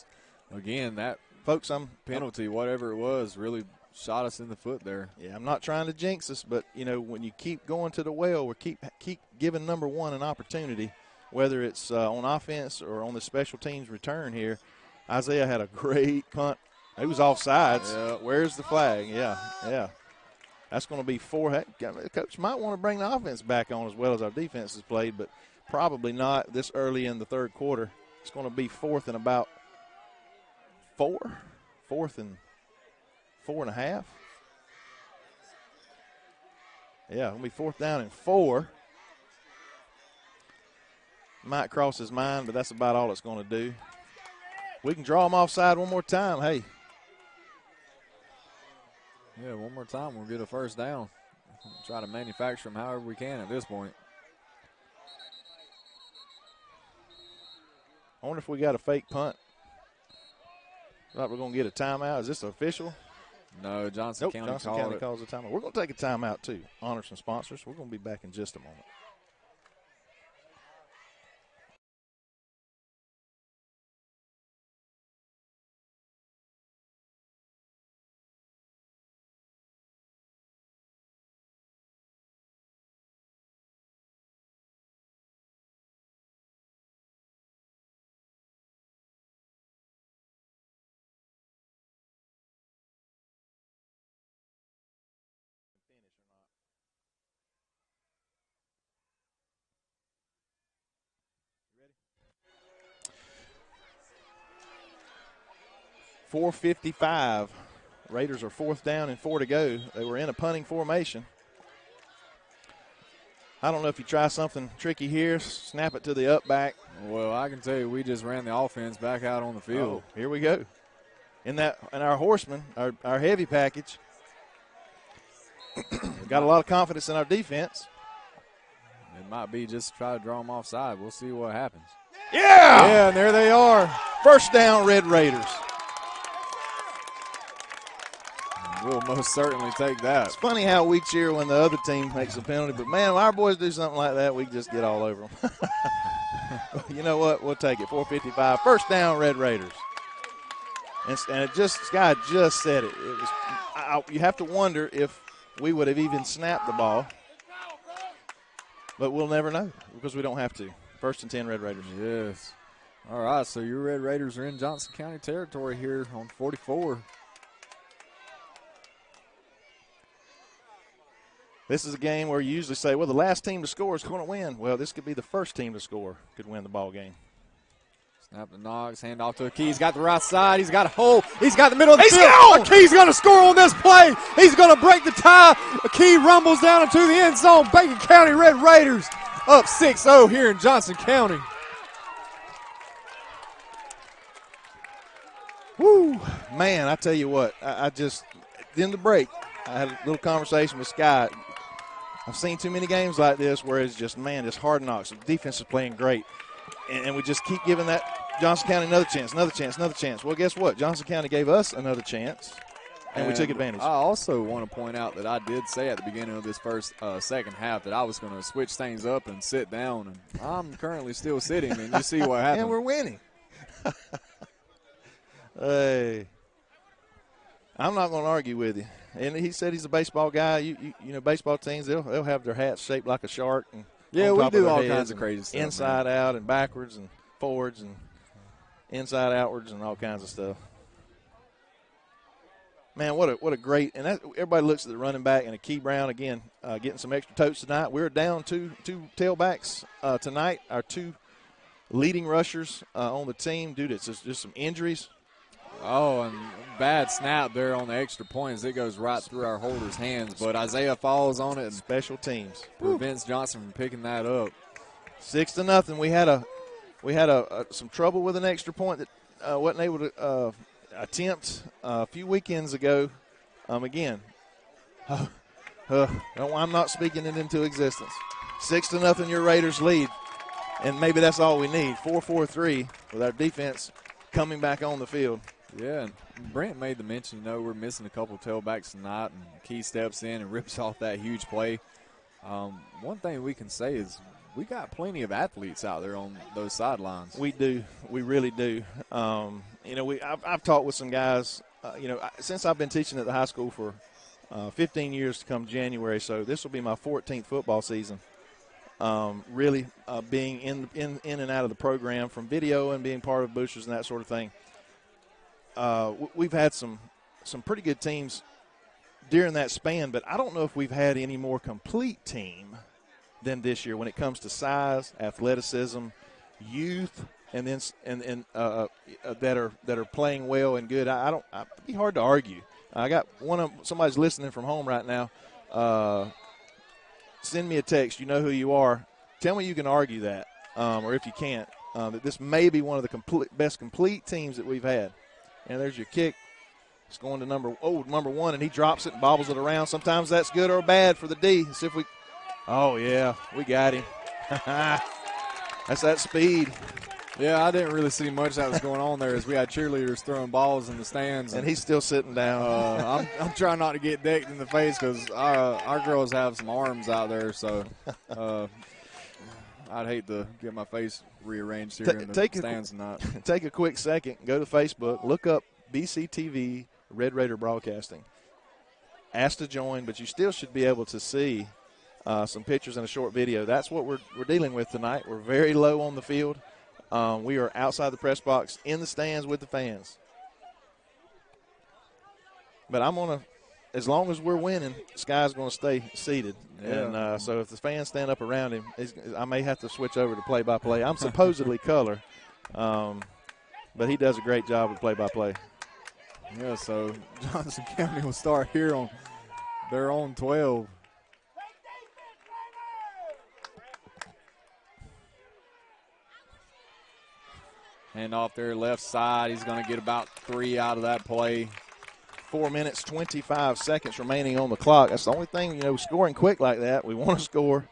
Again, that Folks, penalty, whatever it was, really shot us in the foot there. Yeah, I'm not trying to jinx us, but, you know, when you keep going to the well, we keep giving number 1 an opportunity. whether it's on offense or on the special teams return here. Isaiah had a great punt. He was offsides. Yeah. Where's the flag? Yeah. That's going to be 4. Coach might want to bring the offense back on as well as our defense has played, but probably not this early in the third quarter. It's going to be 4th and about 4. 4th and 4.5. Yeah, it'll be 4th down and 4. Might cross his mind, but that's about all it's going to do. We can draw them offside one more time. Hey. Yeah, one more time, we'll get a first down. Try to manufacture them however we can at this point. I wonder if we got a fake punt. Like we're going to get a timeout. Is this official? No, Johnson County calls a timeout. We're going to take a timeout, too. Honor some sponsors. We're going to be back in just a moment. .455. Raiders are 4th down and 4 to go. They were in a punting formation. I don't know if you try something tricky here, snap it to the up back. Well, I can tell you we just ran the offense back out on the field. Oh, here we go. In our horseman, our heavy package. Got a lot of confidence in our defense. It might be just try to draw them offside. We'll see what happens. Yeah! Yeah, and there they are. First down, Red Raiders. We'll most certainly take that. It's funny how we cheer when the other team makes a penalty, but, man, when our boys do something like that, we just get all over them. You know what? We'll take it. 4:55. First down, Red Raiders. And Sky just said it. It was. You have to wonder if we would have even snapped the ball. But we'll never know because we don't have to. 1st and 10, Red Raiders. Yes. All right, so your Red Raiders are in Johnson County territory here on 44. This is a game where you usually say, well, the last team to score is going to win. Well, this could be the first team to score could win the ball game. Snap to Knox, hand off to Akey. He's got the right side. He's got a hole. He's got the middle of the field. Akey's going to score on this play. He's going to break the tie. Akey rumbles down into the end zone. Bacon County Red Raiders up 6-0 here in Johnson County. Woo, man, I tell you what, I just, at the end of the break, I had a little conversation with Scott. I've seen too many games like this where it's just, man, it's hard knocks. The defense is playing great. And we just keep giving that Johnson County another chance. Well, guess what? Johnson County gave us another chance, and we took advantage. I also want to point out that I did say at the beginning of this second half that I was going to switch things up and sit down, and I'm currently still sitting, and you see what happened. And we're winning. Hey, I'm not going to argue with you. And he said he's a baseball guy. You know, baseball teams, they'll have their hats shaped like a shark. And yeah, we do all kinds of crazy stuff. Inside out and backwards and forwards and inside outwards and all kinds of stuff. Man, what a great – and everybody looks at the running back and Akey Brown, again, getting some extra totes tonight. We're down two tailbacks tonight, our 2 leading rushers on the team due to just some injuries. Oh, and bad snap there on the extra points. It goes right through our holder's hands, but Isaiah falls on it and special teams prevents Johnson from picking that up. 6-0. We had some trouble with an extra point that wasn't able to attempt a few weekends ago. Again, I'm not speaking it into existence. 6-0, your Raiders lead, and maybe that's all we need. 4-4-3 with our defense coming back on the field. Yeah, and Brent made the mention, we're missing a couple tailbacks tonight, and Key steps in and rips off that huge play. One thing we can say is we got plenty of athletes out there on those sidelines. We do. We really do. I've talked with some guys, since I've been teaching at the high school for 15 years to come January, so this will be my 14th football season. really being in and out of the program from video and being part of boosters and that sort of thing. We've had some pretty good teams during that span, but I don't know if we've had any more complete team than this year when it comes to size, athleticism, youth, and then that are playing well and good. It'd be hard to argue. I got somebody's listening from home right now. Send me a text. You know who you are. Tell me you can argue that, or if you can't, that this may be one of the best complete teams that we've had. And there's your kick. It's going to number one, and he drops it and bobbles it around. Sometimes that's good or bad for the D. Let's see if we – oh, yeah, we got him. That's that speed. Yeah, I didn't really see much that was going on there as we had cheerleaders throwing balls in the stands. And he's still sitting down. I'm trying not to get decked in the face because our girls have some arms out there, so I'd hate to get my face rearranged here in the stands tonight. Take a quick second, go to Facebook, look up BCTV Red Raider Broadcasting. Ask to join, but you still should be able to see some pictures and a short video. That's what we're dealing with tonight. We're very low on the field. We are outside the press box in the stands with the fans. But as long as we're winning, Sky's going to stay seated. Yeah. And so if the fans stand up around him, I may have to switch over to play-by-play. I'm supposedly color, but he does a great job with play-by-play. Yeah, so Johnson County will start here on their own 12. Hand off there left side. He's going to get about 3 out of that play. 4 minutes, 25 seconds remaining on the clock. That's the only thing, scoring quick like that. We want to score.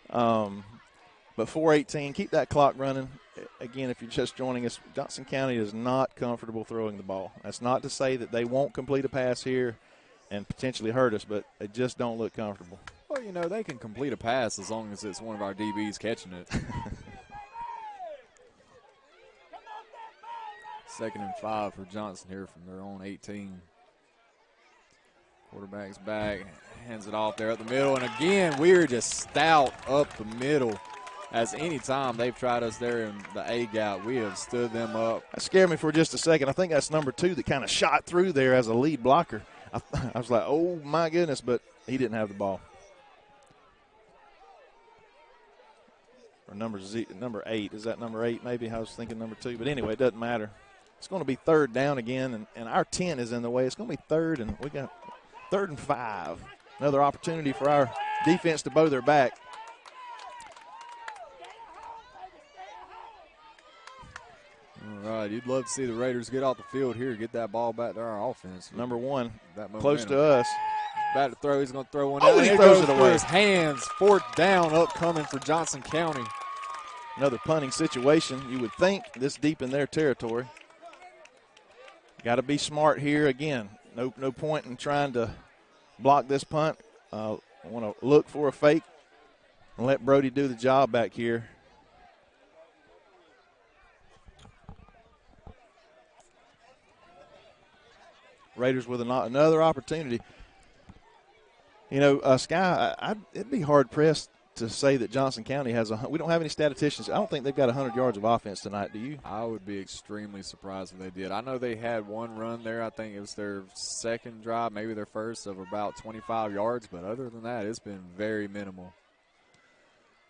But 4:18, keep that clock running. Again, if you're just joining us, Johnson County is not comfortable throwing the ball. That's not to say that they won't complete a pass here and potentially hurt us, but they just don't look comfortable. Well, they can complete a pass as long as it's one of our DBs catching it. 2nd and 5 for Johnson here from their own 18. Quarterback's back, hands it off there at the middle. And again, we're just stout up the middle. As any time they've tried us there in the A gap, we have stood them up. That scared me for just a second. I think that's number 2 that kind of shot through there as a lead blocker. I was like, oh, my goodness, but he didn't have the ball. Or number 8. Is that number 8 maybe? I was thinking number 2. But anyway, it doesn't matter. It's going to be 3rd down again, and our 10 is in the way. It's going to be 3rd, and we got 3rd and 5. Another opportunity for our defense to bow their back. All right, you'd love to see the Raiders get off the field here, get that ball back to our offense. Number 1, close to us. About to throw, he's going to throw one out. He throws it away. His hands, 4th down upcoming for Johnson County. Another punting situation. You would think this deep in their territory. Got to be smart here again. No point in trying to block this punt. I want to look for a fake and let Brody do the job back here. Raiders with another opportunity. Sky, it'd be hard-pressed to say that Johnson County has we don't have any statisticians. I don't think they've got 100 yards of offense tonight. Do you? I would be extremely surprised if they did. I know they had one run there. I think it was their 2nd drive, maybe their 1st, of about 25 yards. But other than that, it's been very minimal.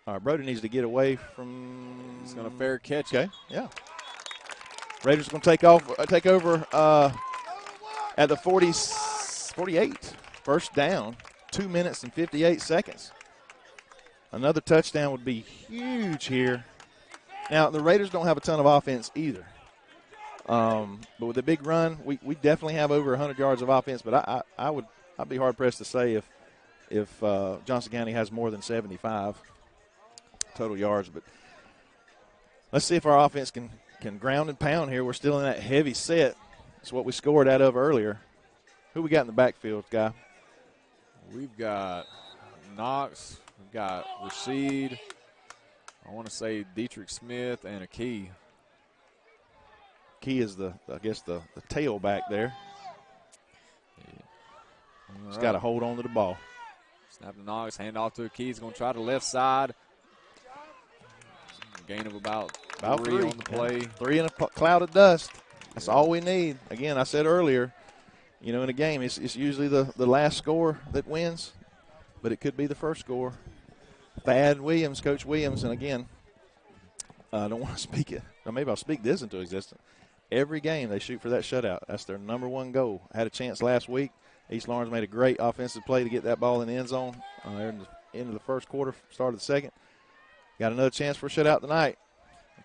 All right, Brody needs to get away from. He's going to fair catch. Okay, yeah. Raiders going to take over at the 48. 1st down, 2 minutes and 58 seconds. Another touchdown would be huge here. Now, the Raiders don't have a ton of offense either. But with a big run, we definitely have over 100 yards of offense. But I'd be hard-pressed to say if Johnson County has more than 75 total yards. But let's see if our offense can ground and pound here. We're still in that heavy set. It's what we scored out of earlier. Who we got in the backfield, Guy? We've got Knox. We've got Rashid. I want to say Dietrich Smith and a Key. Key is the tailback there. Yeah. He's got to hold on to the ball. Snap to Knox, hand off to a Key. He's going to try the left side. Gain of about About three three on the play. Yeah. 3 in a cloud of dust. That's all we need. Again, I said earlier, you know, in a game, it's usually the last score that wins, but it could be the first score. Thad Williams, Coach Williams, and again, I don't want to speak it, or maybe I'll speak this into existence. Every game they shoot for that shutout. That's their number one goal. Had a chance last week. East Lawrence made a great offensive play to get that ball in the end zone in the end of the first quarter, start of the second. Got another chance for a shutout tonight.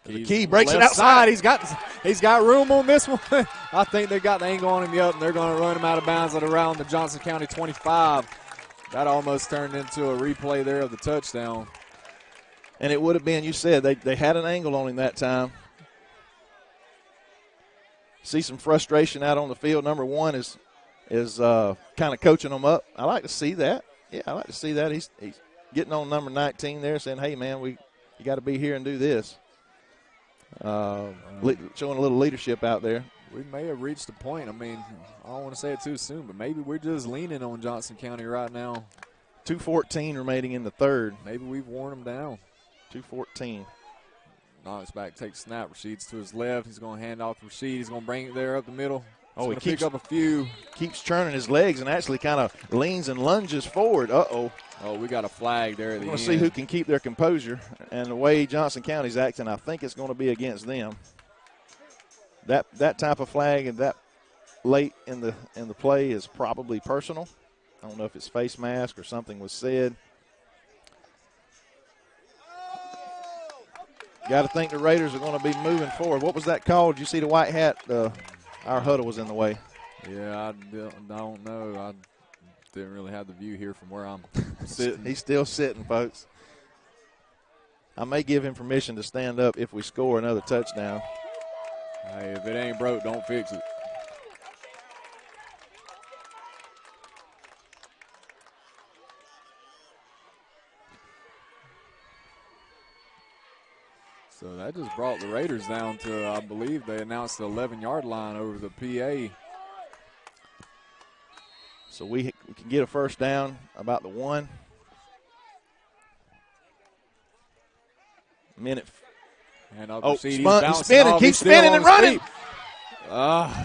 The key breaks it outside. He's got room on this one. I think they got the angle on him yet, and they're going to run him out of bounds at around the Johnson County 25. That almost turned into a replay there of the touchdown. And it would have been, you said, they had an angle on him that time. See some frustration out on the field. Number one is kind of coaching them up. I like to see that. Yeah, I like to see that. He's getting on number 19 there, saying, hey, man, you got to be here and do this. Showing a little leadership out there. We may have reached the point. I mean, I don't want to say it too soon, but maybe we're just leaning on Johnson County right now. 2:14 remaining in the third. Maybe we've worn them down. 2:14. Knocks back, takes snap. Rasheed's to his left. He's going to hand off to Rasheed. He's going to bring it there up the middle. He's going to pick up a few. Keeps churning his legs and actually kind of leans and lunges forward. Uh-oh. Oh, we got a flag there at the end. We're going to see who can keep their composure. And the way Johnson County's acting, I think it's going to be against them. That type of flag and that late in the play is probably personal. I don't know if it's face mask or something was said. Got to think the Raiders are going to be moving forward. What was that called? Did you see the white hat? Our huddle was in the way. Yeah, I don't know. I didn't really have the view here from where I'm sitting. He's still sitting, folks. I may give him permission to stand up if we score another touchdown. Hey, if it ain't broke, don't fix it. So that just brought the Raiders down to, I believe they announced the 11-yard line over the PA. So we can get a first down about the 1. Minute. And he's spinning, keeps spinning and running.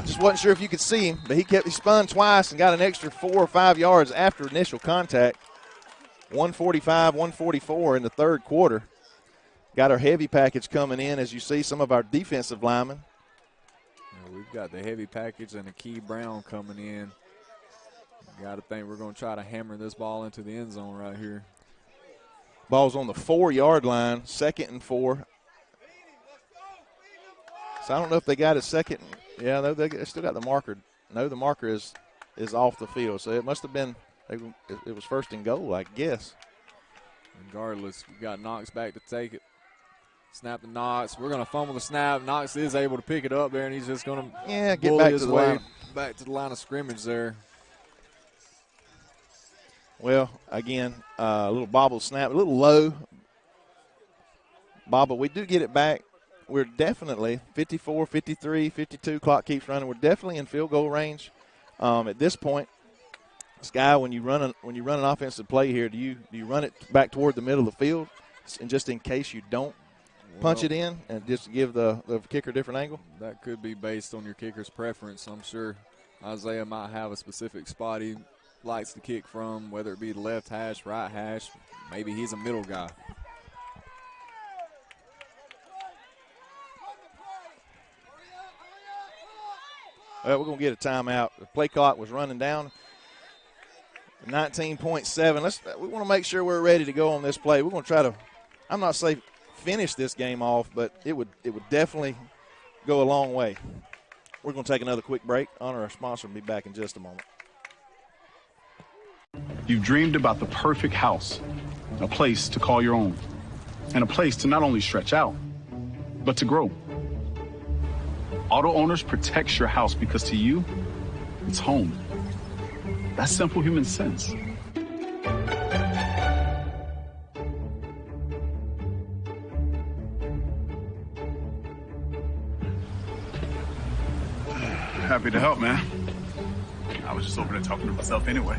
Just wasn't sure if you could see him, but he spun twice and got an extra 4 or 5 yards after initial contact. 145, 144 in the third quarter. Got our heavy package coming in, as you see, some of our defensive linemen. Yeah, we've got the heavy package and the Key Brown coming in. Got to think we're going to try to hammer this ball into the end zone right here. Ball's on the 4-yard line, 2nd and 4. So I don't know if they got a second. Yeah, they still got the marker. No, the marker is off the field. So it must have been, it was 1st and goal, I guess. Regardless, we got Knox back to take it. Snap to Knox. We're going to fumble the snap. Knox is able to pick it up there, and he's just going to get back to the line. Back to the line of scrimmage there. Well, again, a little bobble snap, a little low. Bobble, we do get it back. We're definitely 54, 53, 52. Clock keeps running. We're definitely in field goal range at this point. Sky, when you run an offensive play here, do you run it back toward the middle of the field, and just in case you don't punch it in and just give the kicker a different angle? That could be based on your kicker's preference. I'm sure Isaiah might have a specific spot he likes to kick from, whether it be the left hash, right hash. Maybe he's a middle guy. Well, we're going to get a timeout. The play clock was running down. 19.7. We want to make sure we're ready to go on this play. We're going to try to, I'm not saying finish this game off, but it would definitely go a long way. We're going to take another quick break. Honor our sponsor and be back in just a moment. You've dreamed about the perfect house, a place to call your own, and a place to not only stretch out, but to grow. Auto Owners protects your house because to you, it's home. That's simple human sense. Happy to help, man. I was just over there talking to myself anyway.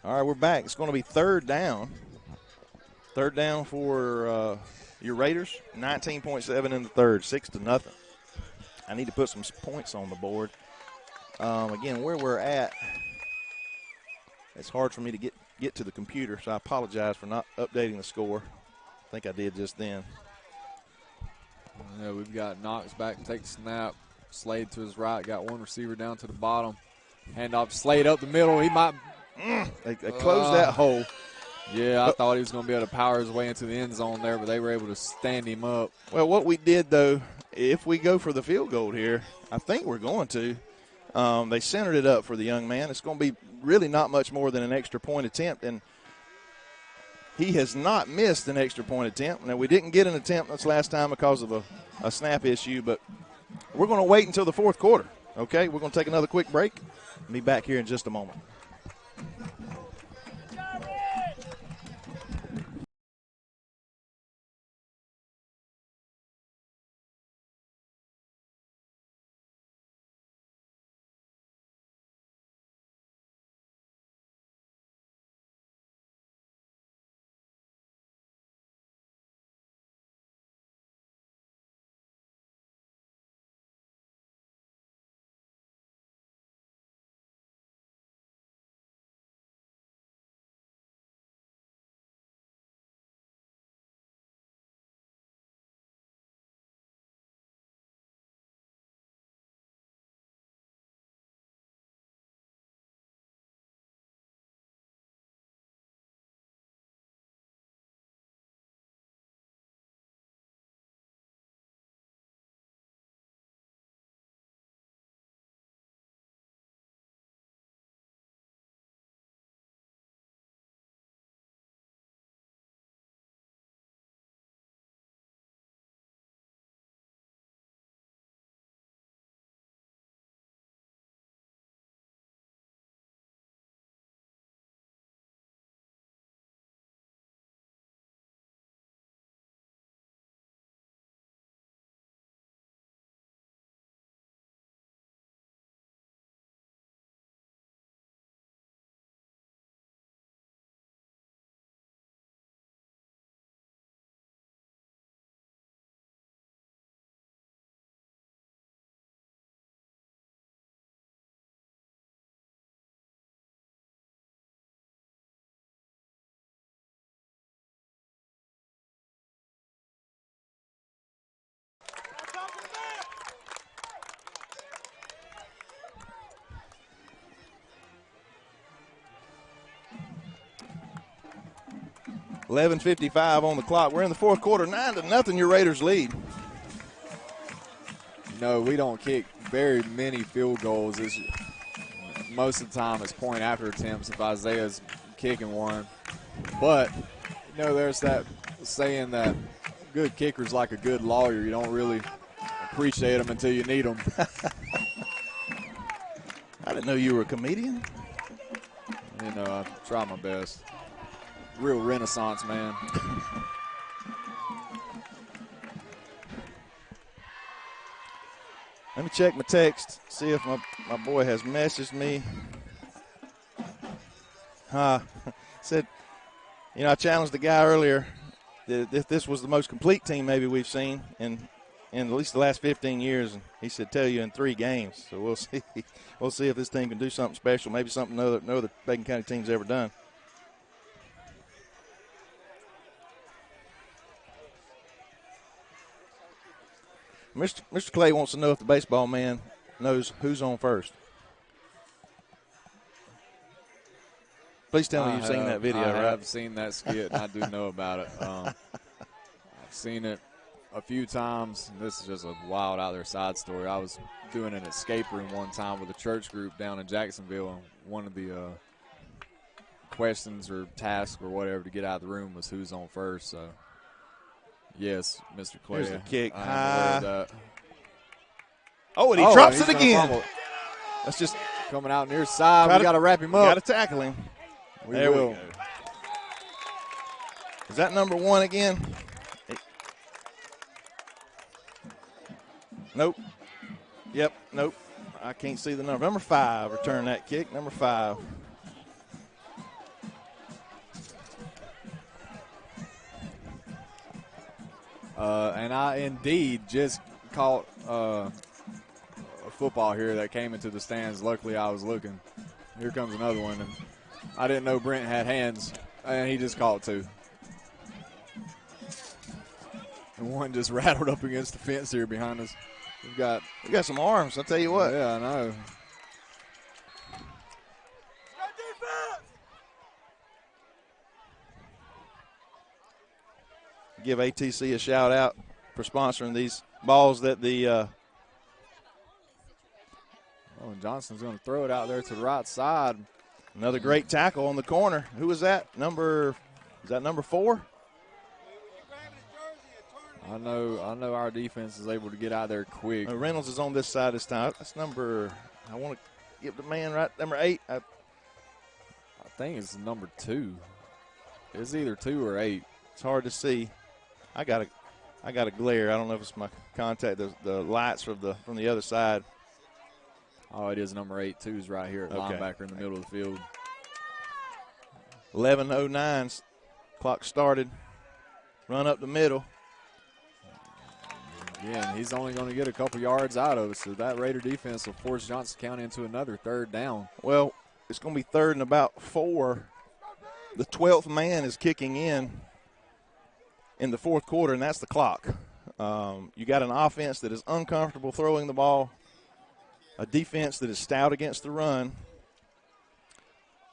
All right, we're back. It's going to be third down. Third down for your Raiders. 19.7 in the third, 6-0. I need to put some points on the board. Again, where we're at, it's hard for me to get to the computer, so I apologize for not updating the score. I think I did just then. Yeah, we've got Knox back to take the snap. Slade to his right, got one receiver down to the bottom. Hand off to Slade up the middle. He might. They closed that hole. Yeah, I thought he was going to be able to power his way into the end zone there, but they were able to stand him up. Well, what we did, though, if we go for the field goal here, I think we're going to. They centered it up for the young man. It's going to be really not much more than an extra point attempt, and he has not missed an extra point attempt. Now, we didn't get an attempt this last time because of a snap issue, but we're going to wait until the fourth quarter, okay? We're going to take another quick break. Be back here in just a moment. $11:55 on the clock. We're in the fourth quarter, 9-0. Your Raiders lead. No, we don't kick very many field goals. Most of the time it's point after attempts if Isaiah's kicking one. But, there's that saying that good kicker's like a good lawyer. You don't really appreciate them until you need them. I didn't know you were a comedian. I try my best. Real Renaissance man. Let me check my text, see if my boy has messaged me. Said, I challenged the guy earlier that this was the most complete team maybe we've seen in at least the last 15 years. And he said, tell you in 3 games. So we'll see. We'll see if this team can do something special, maybe something no other Bacon County team's ever done. Mr. Clay wants to know if the baseball man knows who's on first. Please tell me you've seen that video, right? I've seen that skit, and I do know about it. I've seen it a few times. This is just a wild out there side story. I was doing an escape room one time with a church group down in Jacksonville, and one of the questions or tasks or whatever to get out of the room was who's on first. So, yes, Mr. Clay. Here's the kick. That. Oh, and he drops it again. Fumble. That's just coming out near side. We got to wrap him up. Got to tackle him. There we go. Is that number 1 again? Nope. Yep, nope. I can't see the number. Number 5 returned that kick. Number 5. And I indeed just caught a football here that came into the stands. Luckily, I was looking. Here comes another one. And I didn't know Brent had hands, and he just caught two. And one just rattled up against the fence here behind us. We got some arms, I'll tell you what. Yeah, I know. Give ATC a shout out for sponsoring these balls that the Johnson's going to throw it out there to the right side. Another great tackle on the corner. Who was that? Is that number 4? I know our defense is able to get out there quick. Reynolds is on this side this time. That's number, I want to give the man right, number 8. I think it's number 2. It's either 2 or 8. It's hard to see. I got a glare. I don't know if it's my contact. The lights from the other side. Oh, it is number 8. 2 is right here at linebacker in the middle of the field. 11:09. Clock started. Run up the middle. Yeah, and he's only going to get a couple yards out of it, so that Raider defense will force Johnson County into another third down. Well, it's going to be third and about 4. The 12th man is kicking in the fourth quarter, and that's the clock. You got an offense that is uncomfortable throwing the ball, a defense that is stout against the run,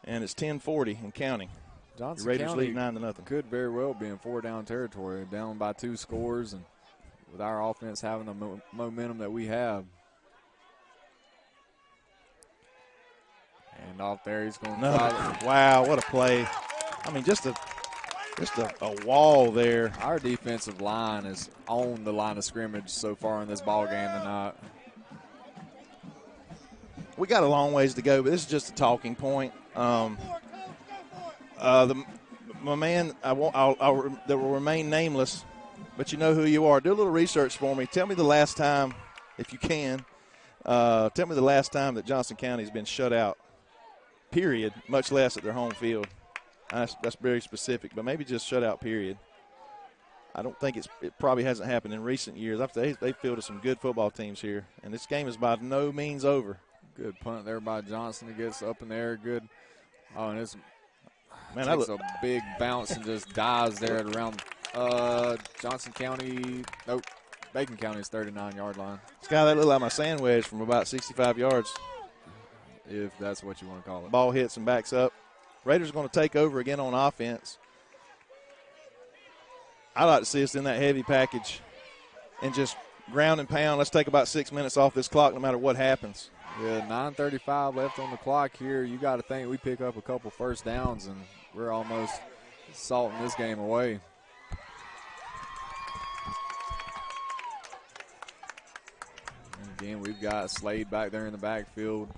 and it's 10:40 and counting. Johnson Raiders County lead 9-0. Could very well be in 4-down territory, down by 2 scores, and with our offense having the momentum that we have. And off there, he's going to try. Wow, what a play. I mean, just a wall there. Our defensive line is on the line of scrimmage so far in this ball game tonight. We got a long ways to go, but this is just a talking point. My man, that will remain nameless, but you know who you are. Do a little research for me. Tell me the last time, if you can, tell me the last time that Johnson County has been shut out, period, much less at their home field. That's very specific, but maybe just shut out, period. I don't think it probably hasn't happened in recent years. They fielded some good football teams here, and this game is by no means over. Good punt there by Johnson. He gets up in the air. Good. Oh, and it's takes a big bounce and just dives there at around Johnson County. Nope. Bacon County's 39-yard line. This guy that looked like my sand wedge from about 65 yards. If that's what you want to call it. Ball hits and backs up. Raiders going to take over again on offense. I'd like to see us in that heavy package and just ground and pound. Let's take about 6 minutes off this clock no matter what happens. Yeah, 9:35 left on the clock here. You got to think we pick up a couple first downs, and we're almost salting this game away. And again, we've got Slade back there in the backfield.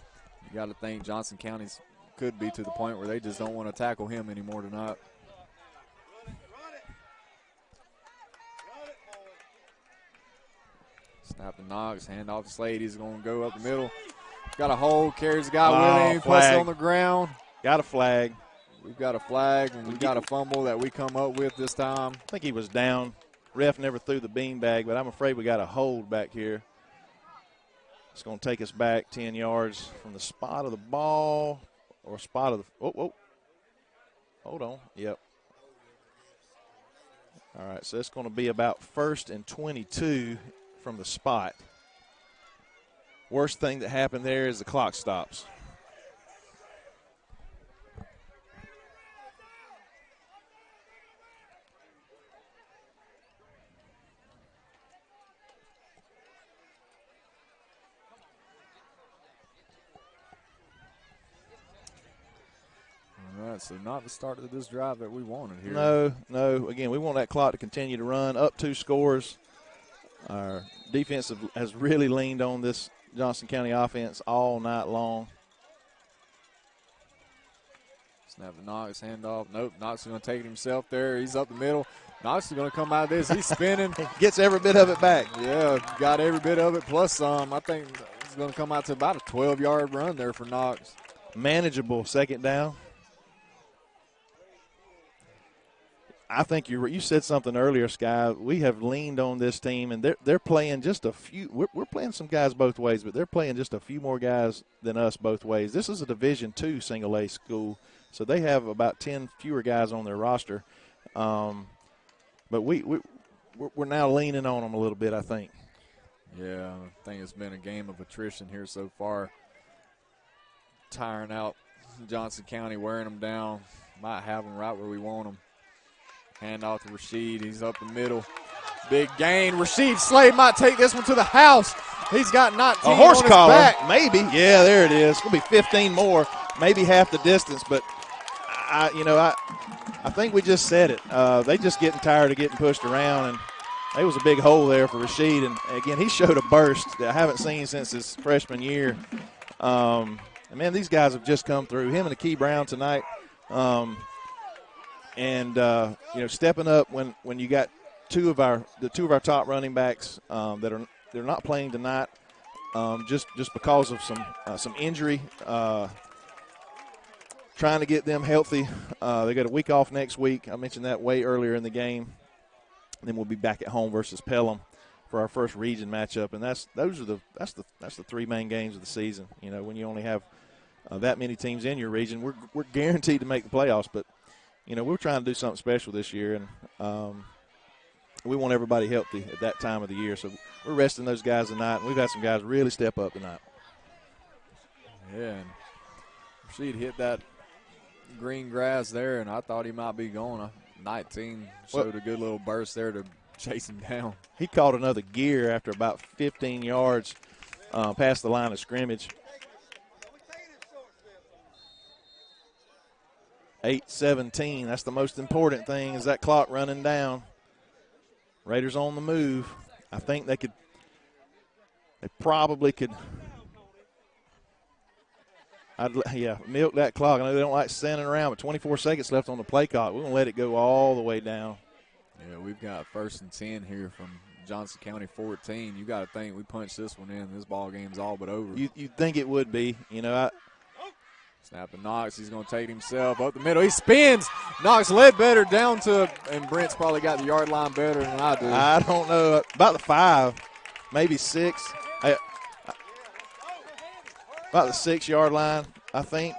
You got to think Johnson County's could be to the point where they just don't want to tackle him anymore tonight. Snap to Knox, hand off to Slade. He's going to go up the middle. Got a hold, carries the guy with him, puts it on the ground. Got a flag. We've got a flag, and we've got a fumble that we come up with this time. I think he was down. Ref never threw the beanbag, but I'm afraid we got a hold back here. It's going to take us back 10 yards from the spot of the ball or spot of the – oh. Hold on. Yep. All right, so it's going to be about 1st and 22 from the spot. Worst thing that happened there is the clock stops. All right, so not the start of this drive that we wanted here. No. Again, we want that clock to continue to run up 2 scores. Our defense has really leaned on this Johnson County offense all night long. Snap to Knox, handoff. Nope, Knox is going to take it himself there. He's up the middle. Knox is going to come out of this. He's spinning. Gets every bit of it back. Yeah, got every bit of it plus some. I think he's going to come out to about a 12-yard run there for Knox. Manageable 2nd down. I think you said something earlier, Sky. We have leaned on this team, and they're playing just a few. We're playing some guys both ways, but they're playing just a few more guys than us both ways. This is a Division II single A school, so they have about 10 fewer guys on their roster. But we're now leaning on them a little bit, I think. Yeah, I think it's been a game of attrition here so far. Tiring out Johnson County, wearing them down. Might have them right where we want them. Hand off to Rasheed. He's up the middle. Big gain. Rasheed Slade might take this one to the house. He's got 19 a horse on his collar, back. maybe. Yeah, there it is. It's going to be 15 more, maybe half the distance. But, I think we just said it. They just getting tired of getting pushed around, and there was a big hole there for Rasheed. And, again, he showed a burst that I haven't seen since his freshman year. And, man, these guys have just come through. Him and Akey Brown tonight. Stepping up when you got two of our top running backs they're not playing tonight, just because of some injury. Trying to get them healthy. They got a week off next week. I mentioned that way earlier in the game. And then we'll be back at home versus Pelham for our first region matchup, and that's the three main games of the season. You know, when you only have that many teams in your region, we're guaranteed to make the playoffs, but. You know, we're trying to do something special this year, and we want everybody healthy at that time of the year. So we're resting those guys tonight, and we've had some guys really step up tonight. Yeah, and Rasheed hit that green grass there, and I thought he might be going. 19 showed a good little burst there to chase him down. He caught another gear after about 15 yards past the line of scrimmage. 8:17. That's the most important thing, is that clock running down. Raiders on the move. I think they probably could. Milk that clock. I know they don't like standing around, but 24 seconds left on the play clock. We're going to let it go all the way down. Yeah, we've got 1st and 10 here from Johnson County 14. You got to think we punch this one in. This ball game's all but over. You'd think it would be. You know, Snap to Knox. He's going to take himself up the middle. He spins. Knox led better down to, and Brent's probably got the yard line better than I do. I don't know. About the 5, maybe 6. About the 6-yard line, I think.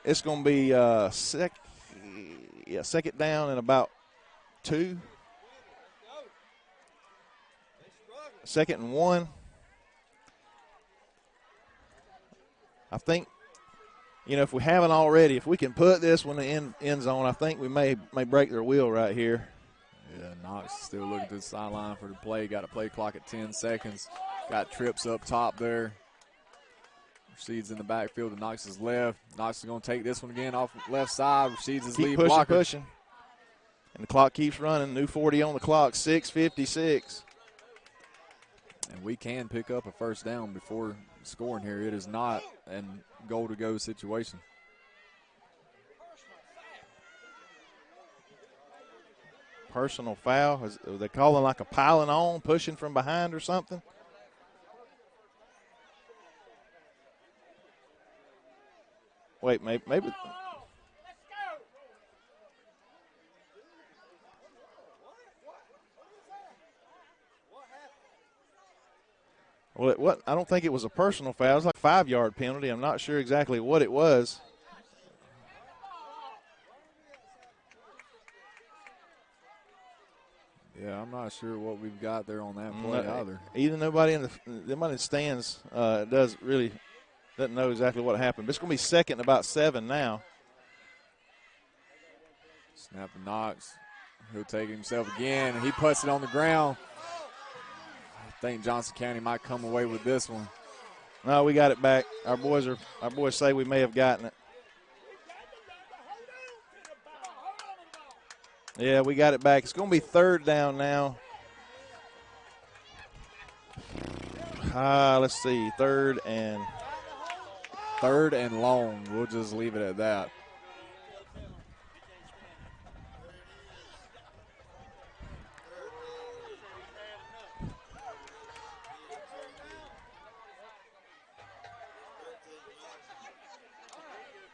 It's going to be second down and about 2. 2nd and 1. I think, you know, if we haven't already, if we can put this one in the end zone, I think we may break their wheel right here. Yeah, Knox still looking to the sideline for the play. Got a play clock at 10 seconds. Got trips up top there. Rasheed's in the backfield to Knox's left. Knox is going to take this one again off left side. Rasheed's his lead blocker. Pushing. And the clock keeps running. New 40 on the clock, 6:56. And we can pick up a first down before scoring here. It is not a goal-to-go situation. Personal foul. Are they calling like a piling on, pushing from behind or something? Wait, maybe. Well, I don't think it was a personal foul. It was like a 5-yard penalty. I'm not sure exactly what it was. Yeah, I'm not sure what we've got there on that play either. Either nobody in the stands doesn't know exactly what happened. But it's going to be 2nd and about 7 now. Snap to Knox. He'll take it himself again, and he puts it on the ground. I think Johnson County might come away with this one. No, we got it back. Our boys say we may have gotten it. Yeah, we got it back. It's going to be 3rd down now. Let's see, 3rd and long. We'll just leave it at that.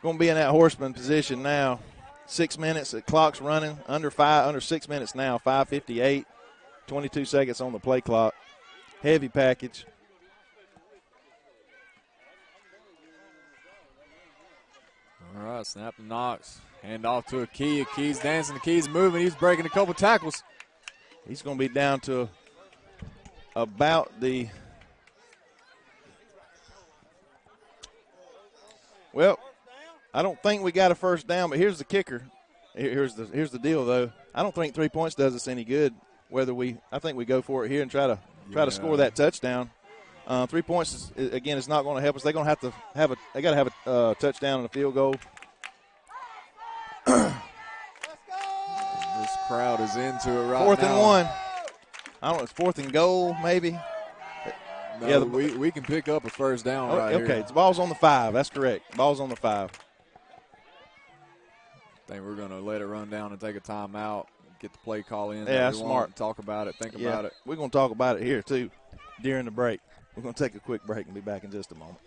Going to be in that horseman position now. 6 minutes. The clock's running under 6 minutes now. 5:58. 22 seconds on the play clock. Heavy package. All right, snap to Knox. Hand off to Akey. Akey's dancing. Akey's moving. He's breaking a couple tackles. He's going to be down to about the – well, I don't think we got a first down, but here's the kicker. Here's the deal, though. I don't think 3 points does us any good. I think we go for it here and try to score that touchdown. 3 points is not going to help us. They're going to have a touchdown and a field goal. This crowd is into it right now. 4th and 1. I don't know. It's 4th and goal, maybe. No, yeah, we can pick up a first down right here. Okay, the ball's on the 5. That's correct. Ball's on the 5. I think we're going to let it run down and take a timeout, get the play call in. Yeah, that's smart. Talk about it, think about it. We're going to talk about it here, too, during the break. We're going to take a quick break and be back in just a moment.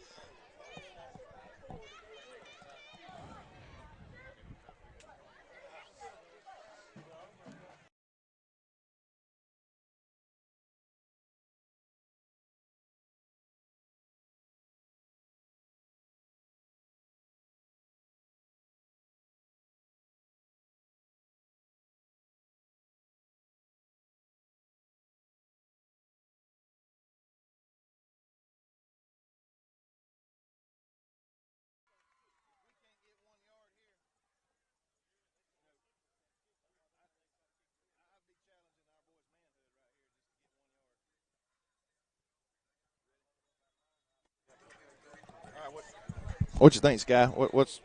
What you think, Sky? What's?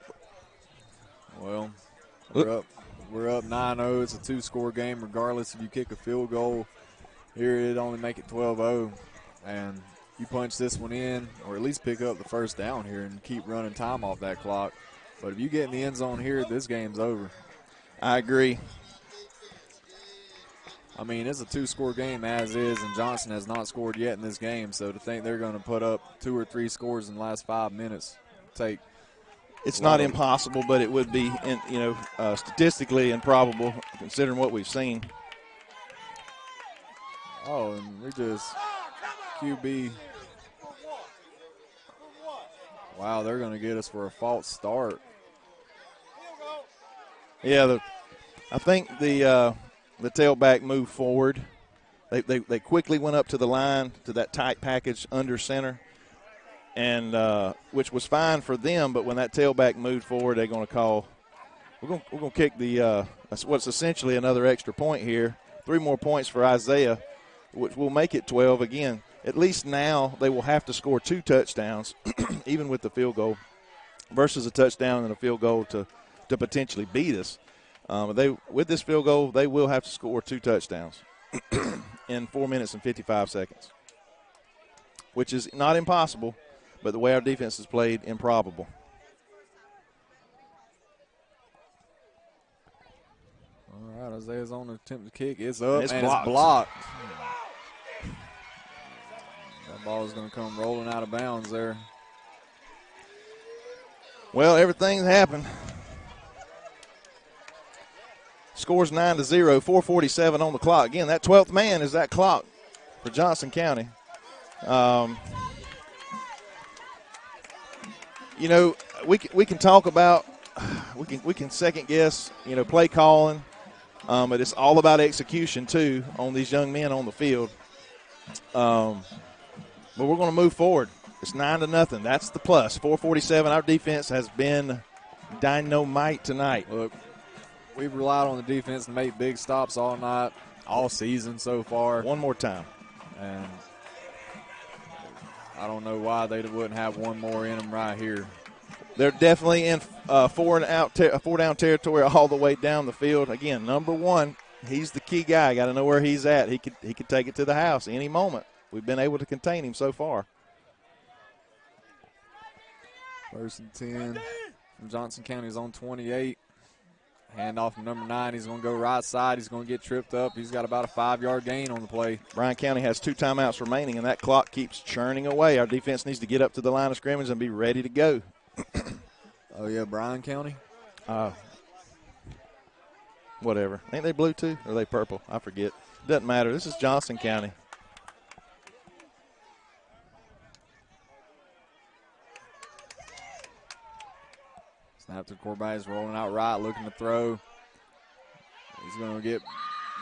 Well, we're up 9-0. It's a 2-score game. Regardless if you kick a field goal, here it'd only make it 12-0, and you punch this one in, or at least pick up the first down here and keep running time off that clock. But if you get in the end zone here, this game's over. I agree. I mean, it's a 2-score game as is, and Johnson has not scored yet in this game. So to think they're going to put up 2 or 3 scores in the last 5 minutes, it's not impossible, but it would be, statistically improbable considering what we've seen. Oh, and we just QB. Wow, they're going to get us for a false start. Yeah, I think the tailback moved forward. They quickly went up to the line to that tight package under center, and which was fine for them. But when that tailback moved forward, they're going to call. We're going to kick the what's essentially another extra point here. 3 more points for Isaiah, which will make it 12 again. At least now they will have to score 2 touchdowns, even with the field goal, versus a touchdown and a field goal to potentially beat us. With this field goal, they will have to score 2 touchdowns in 4 minutes and 55 seconds, which is not impossible, but the way our defense has played, improbable. All right, Isaiah's on the attempt to kick. It's up, and blocked. It's blocked. That ball is going to come rolling out of bounds there. Well, everything's happened. Scores 9-0, 4:47 on the clock. Again, that 12th man is that clock for Johnson County. We can talk about, we can second guess, play calling, but it's all about execution too on these young men on the field. But we're going to move forward. It's 9-0. That's the plus. 4:47. Our defense has been dynamite tonight. Look, we've relied on the defense to make big stops all night, all season so far. One more time. And I don't know why they wouldn't have one more in them right here. They're definitely in four down territory all the way down the field. Again, number 1, he's the key guy. Got to know where he's at. He could take it to the house any moment. We've been able to contain him so far. 1st and 10 from Johnson County's on 28. Handoff from number 9. He's going to go right side. He's going to get tripped up. He's got about a 5-yard gain on the play. Bryan County has 2 timeouts remaining, and that clock keeps churning away. Our defense needs to get up to the line of scrimmage and be ready to go. Oh, yeah, Bryan County? whatever. Ain't they blue too? Or are they purple? I forget. Doesn't matter. This is Johnson County. Snap to the quarterback. He's rolling out right, looking to throw. He's going to get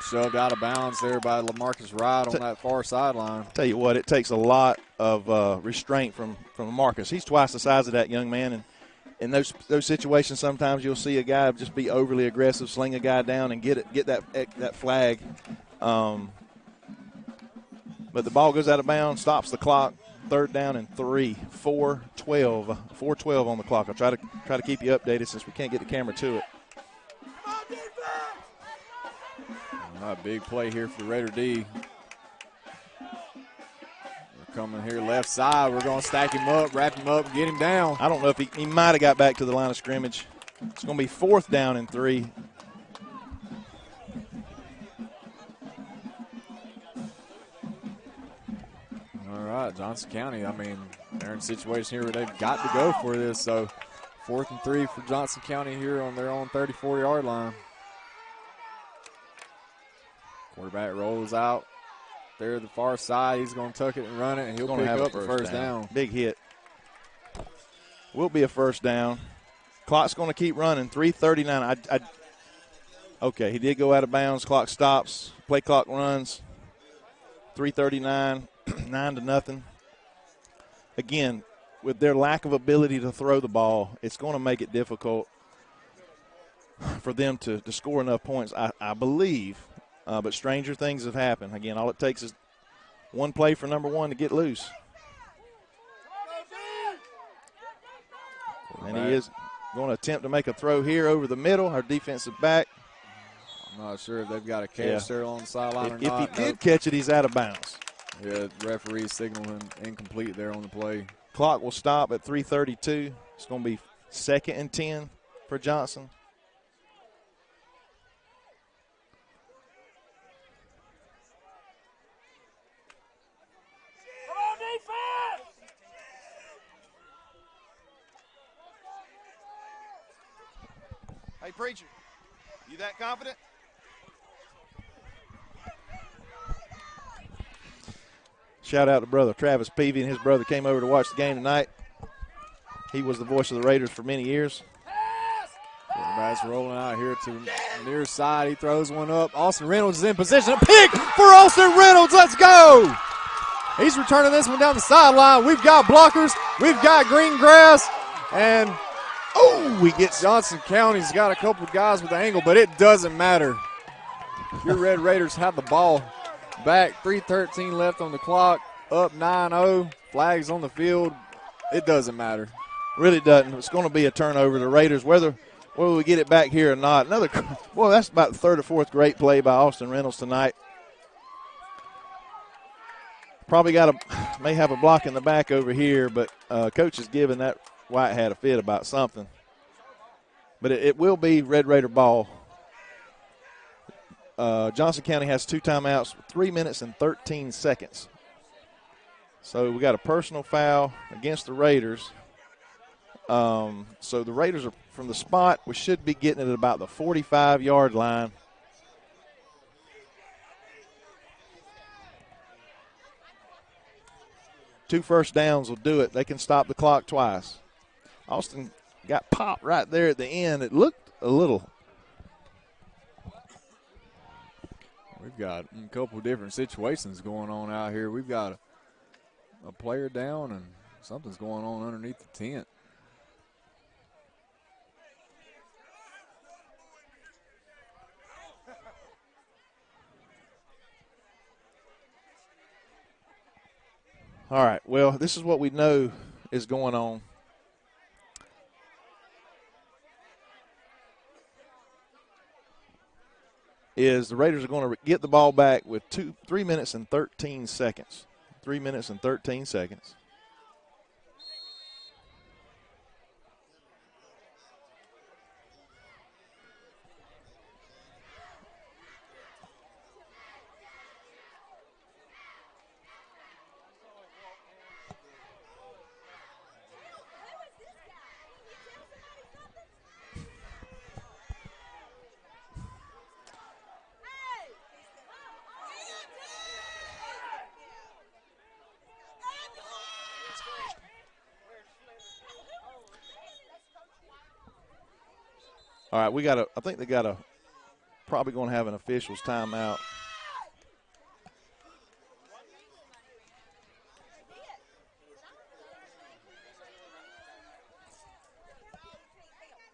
shoved out of bounds there by LaMarcus Wright on that far sideline. Tell you what, it takes a lot of restraint from Marcus. He's twice the size of that young man, and in those situations, sometimes you'll see a guy just be overly aggressive, sling a guy down, and get that flag. But the ball goes out of bounds, stops the clock. 3rd down and 3, 4:12 on the clock. I'll try to keep you updated since we can't get the camera to it. All right, big play here for the Raider D. We're coming here left side. We're going to stack him up, wrap him up, get him down. I don't know if he might have got back to the line of scrimmage. It's going to be 4th down and 3. All right, Johnson County, I mean, they're in a situation here where they've got to go for this. So 4th and 3 for Johnson County here on their own 34-yard line. Quarterback rolls out there to the far side. He's going to tuck it and run it, and he'll pick up the first down. Big hit. Will be a first down. Clock's going to keep running. 3:39. Okay, he did go out of bounds. Clock stops. Play clock runs. 3:39. 9-0. Again, with their lack of ability to throw the ball, it's going to make it difficult for them to score enough points, I believe. But stranger things have happened. Again, all it takes is one play for number one to get loose. And he is going to attempt to make a throw here over the middle, our defensive back. I'm not sure if they've got a catch there on the sideline or not. If he did catch it, he's out of bounds. Yeah, the referee signaling incomplete there on the play. Clock will stop at 3:32. It's going to be 2nd and 10 for Johnson. Hey, preacher, you that confident? Shout out to brother Travis Peavy, and his brother came over to watch the game tonight. He was the voice of the Raiders for many years. Quarterback's rolling out here to the near side. He throws one up. Austin Reynolds is in position. A pick for Austin Reynolds. Let's go. He's returning this one down the sideline. We've got blockers. We've got green grass. And we get Johnson County's got a couple of guys with the angle, but it doesn't matter. Your Red Raiders have the ball back. 3:13 left on the clock. Up 9-0. Flags on the field. It doesn't matter. Really doesn't. It's going to be a turnover. The Raiders, whether we get it back here or not. Well, that's about the 3rd or 4th great play by Austin Reynolds tonight. Probably may have a block in the back over here, but coach is giving that White hat a fit about something. But it will be Red Raider ball. Johnson County has 2 timeouts, 3 minutes and 13 seconds. So we got a personal foul against the Raiders. So the Raiders are from the spot. We should be getting it at about the 45-yard line. Two first downs will do it. They can stop the clock twice. Austin got popped right there at the end. It looked a little. We've got a couple of different situations going on out here. We've got a player down and something's going on underneath the tent. All right, well, this is what we know is going on. Is the Raiders are going to get the ball back with 3 minutes and 13 seconds. 3 minutes and 13 seconds. All right, I think they got probably going to have an official's timeout.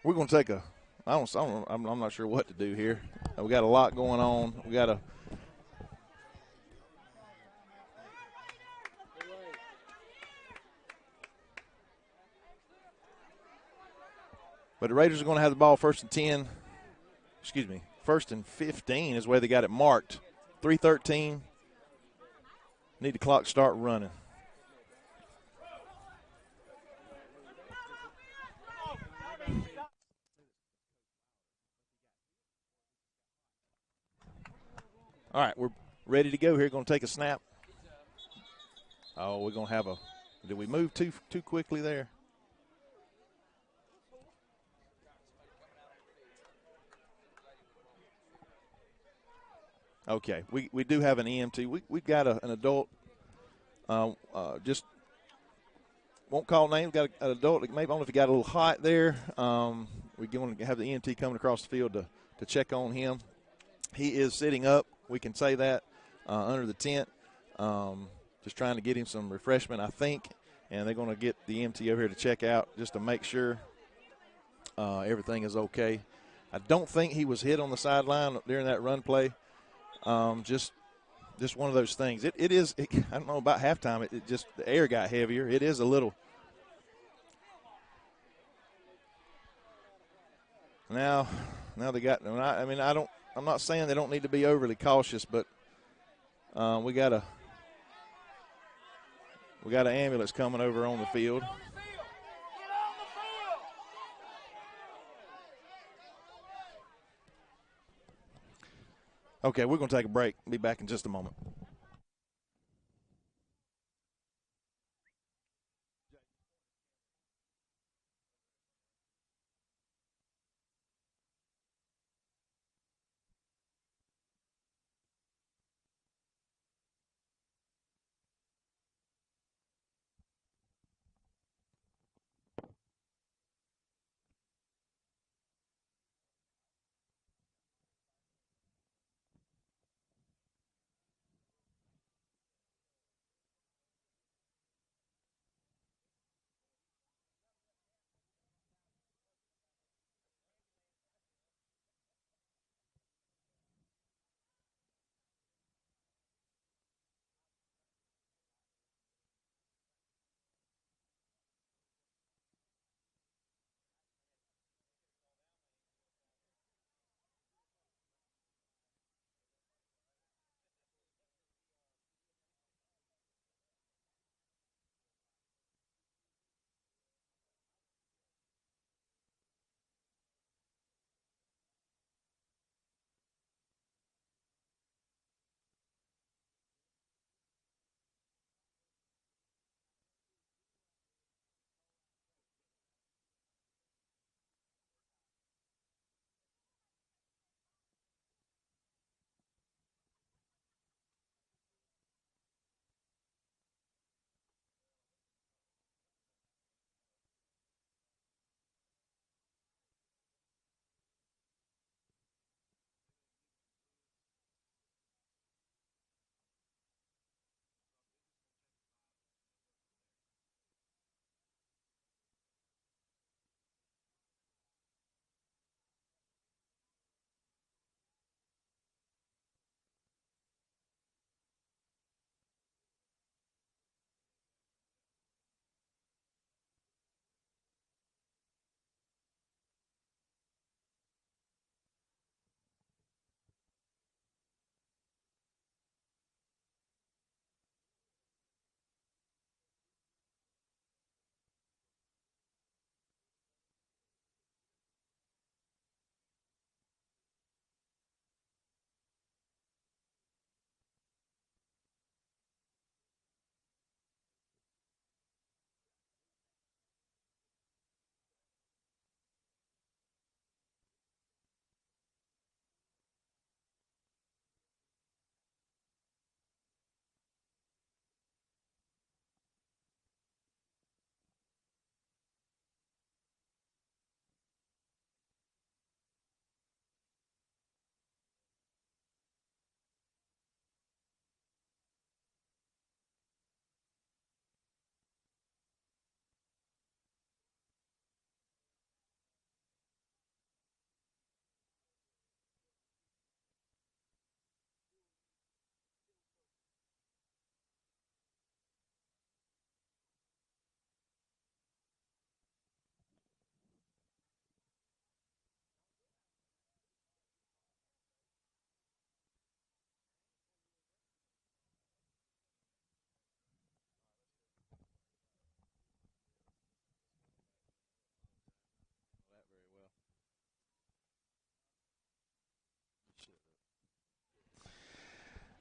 We're going to take I'm not sure what to do here. We got a lot going on. We got to. But the Raiders are going to have the ball first and 10. Excuse me, first and 15 is where they got it marked. 3:13. Need the clock to start running. All right, we're ready to go here. Going to take a snap. Oh, we're going to have a – did we move too quickly there? Okay, we do have an EMT. We've got an adult, just won't call names. Got an adult, maybe I don't know if he got a little hot there. We're going to have the EMT coming across the field to check on him. He is sitting up, we can say that, under the tent, just trying to get him some refreshment, I think, and they're going to get the EMT over here to check out just to make sure everything is okay. I don't think he was hit on the sideline during that run play. Just one of those things. I don't know, about halftime, it just, the air got heavier. It is a little. Now they got, I'm not saying they don't need to be overly cautious, but we got an ambulance coming over on the field. Okay, we're going to take a break. Be back in just a moment.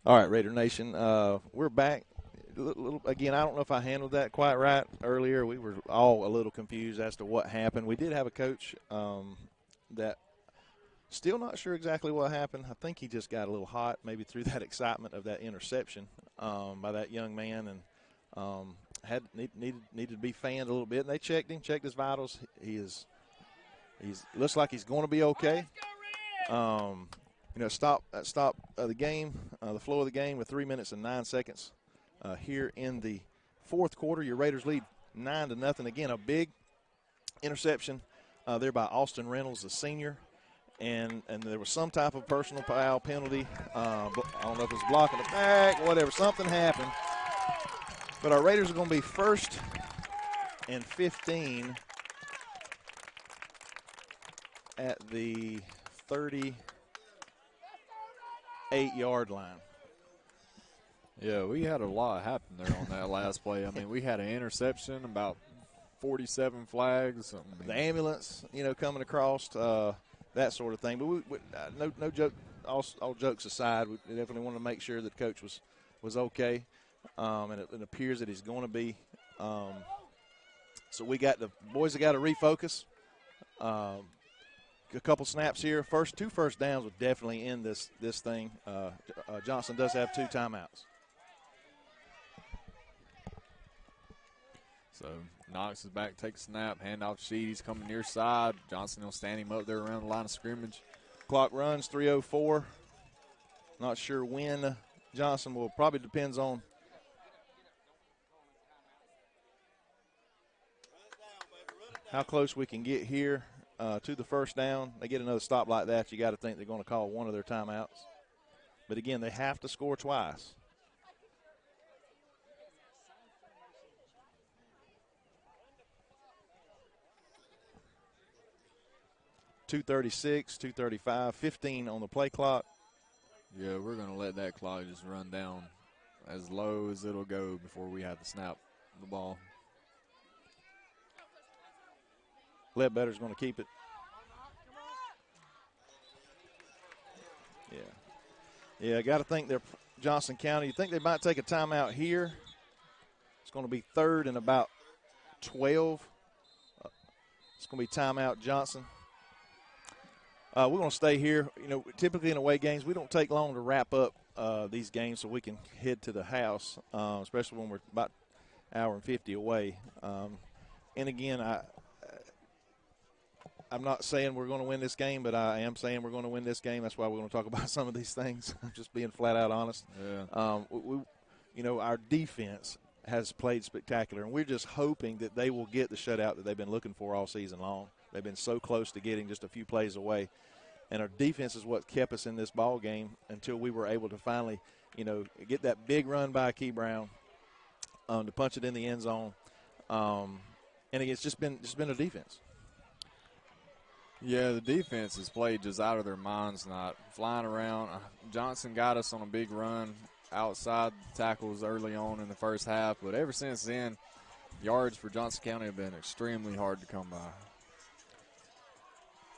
All right, Raider Nation, we're back. Again, I don't know if I handled that quite right earlier. We were all a little confused as to what happened. We did have a coach that still not sure exactly what happened. I think he just got a little hot, maybe through that excitement of that interception by that young man, and needed to be fanned a little bit. And they checked him, checked his vitals. He's looks like he's going to be okay. Stop the game, the flow of the game with 3 minutes and 9 seconds here in the fourth quarter. Your Raiders lead 9-0. Again, a big interception there by Austin Reynolds, the senior, and there was some type of personal foul penalty. I don't know if it was blocking the back, whatever. Something happened. But our Raiders are going to be 1st and 15 at the 38-yard line. Yeah, we had a lot happen there on that last play. I mean, we had an interception, about 47 flags. The ambulance, coming across, that sort of thing. But we no joke. All jokes aside, we definitely want to make sure that Coach was okay, and it appears that he's going to be. So we got the boys have got to refocus. A couple snaps here. Two first downs would definitely end this thing. Johnson does have 2 timeouts. So Knox is back, takes a snap, handoff sheet. He's coming near side. Johnson will stand him up there around the line of scrimmage. Clock runs 3:04. Not sure when Johnson will. Probably depends on how close we can get here to the first down. They get another stop like that, you got to think they're going to call one of their timeouts. But again, they have to score twice. .236, 2:35, 15 on the play clock. Yeah, we're going to let that clock just run down as low as it'll go before we have to snap the ball. Ledbetter's going to keep it. Yeah, I got to think they're Johnson County. You think they might take a timeout here? It's going to be 3rd and about 12. It's going to be timeout Johnson. We're going to stay here. Typically in away games, we don't take long to wrap up these games so we can head to the house, especially when we're about an hour and 50 away. And again, I'm not saying we're going to win this game, but I am saying we're going to win this game. That's why we're going to talk about some of these things. I'm just being flat out honest. Yeah. Our defense has played spectacular, and we're just hoping that they will get the shutout that they've been looking for all season long. They've been so close to getting just a few plays away. And our defense is what kept us in this ball game until we were able to finally, get that big run by Key Brown to punch it in the end zone. And it's just been a defense. Yeah, the defense has played just out of their minds, not flying around. Johnson got us on a big run outside the tackles early on in the first half, but ever since then, yards for Johnson County have been extremely hard to come by.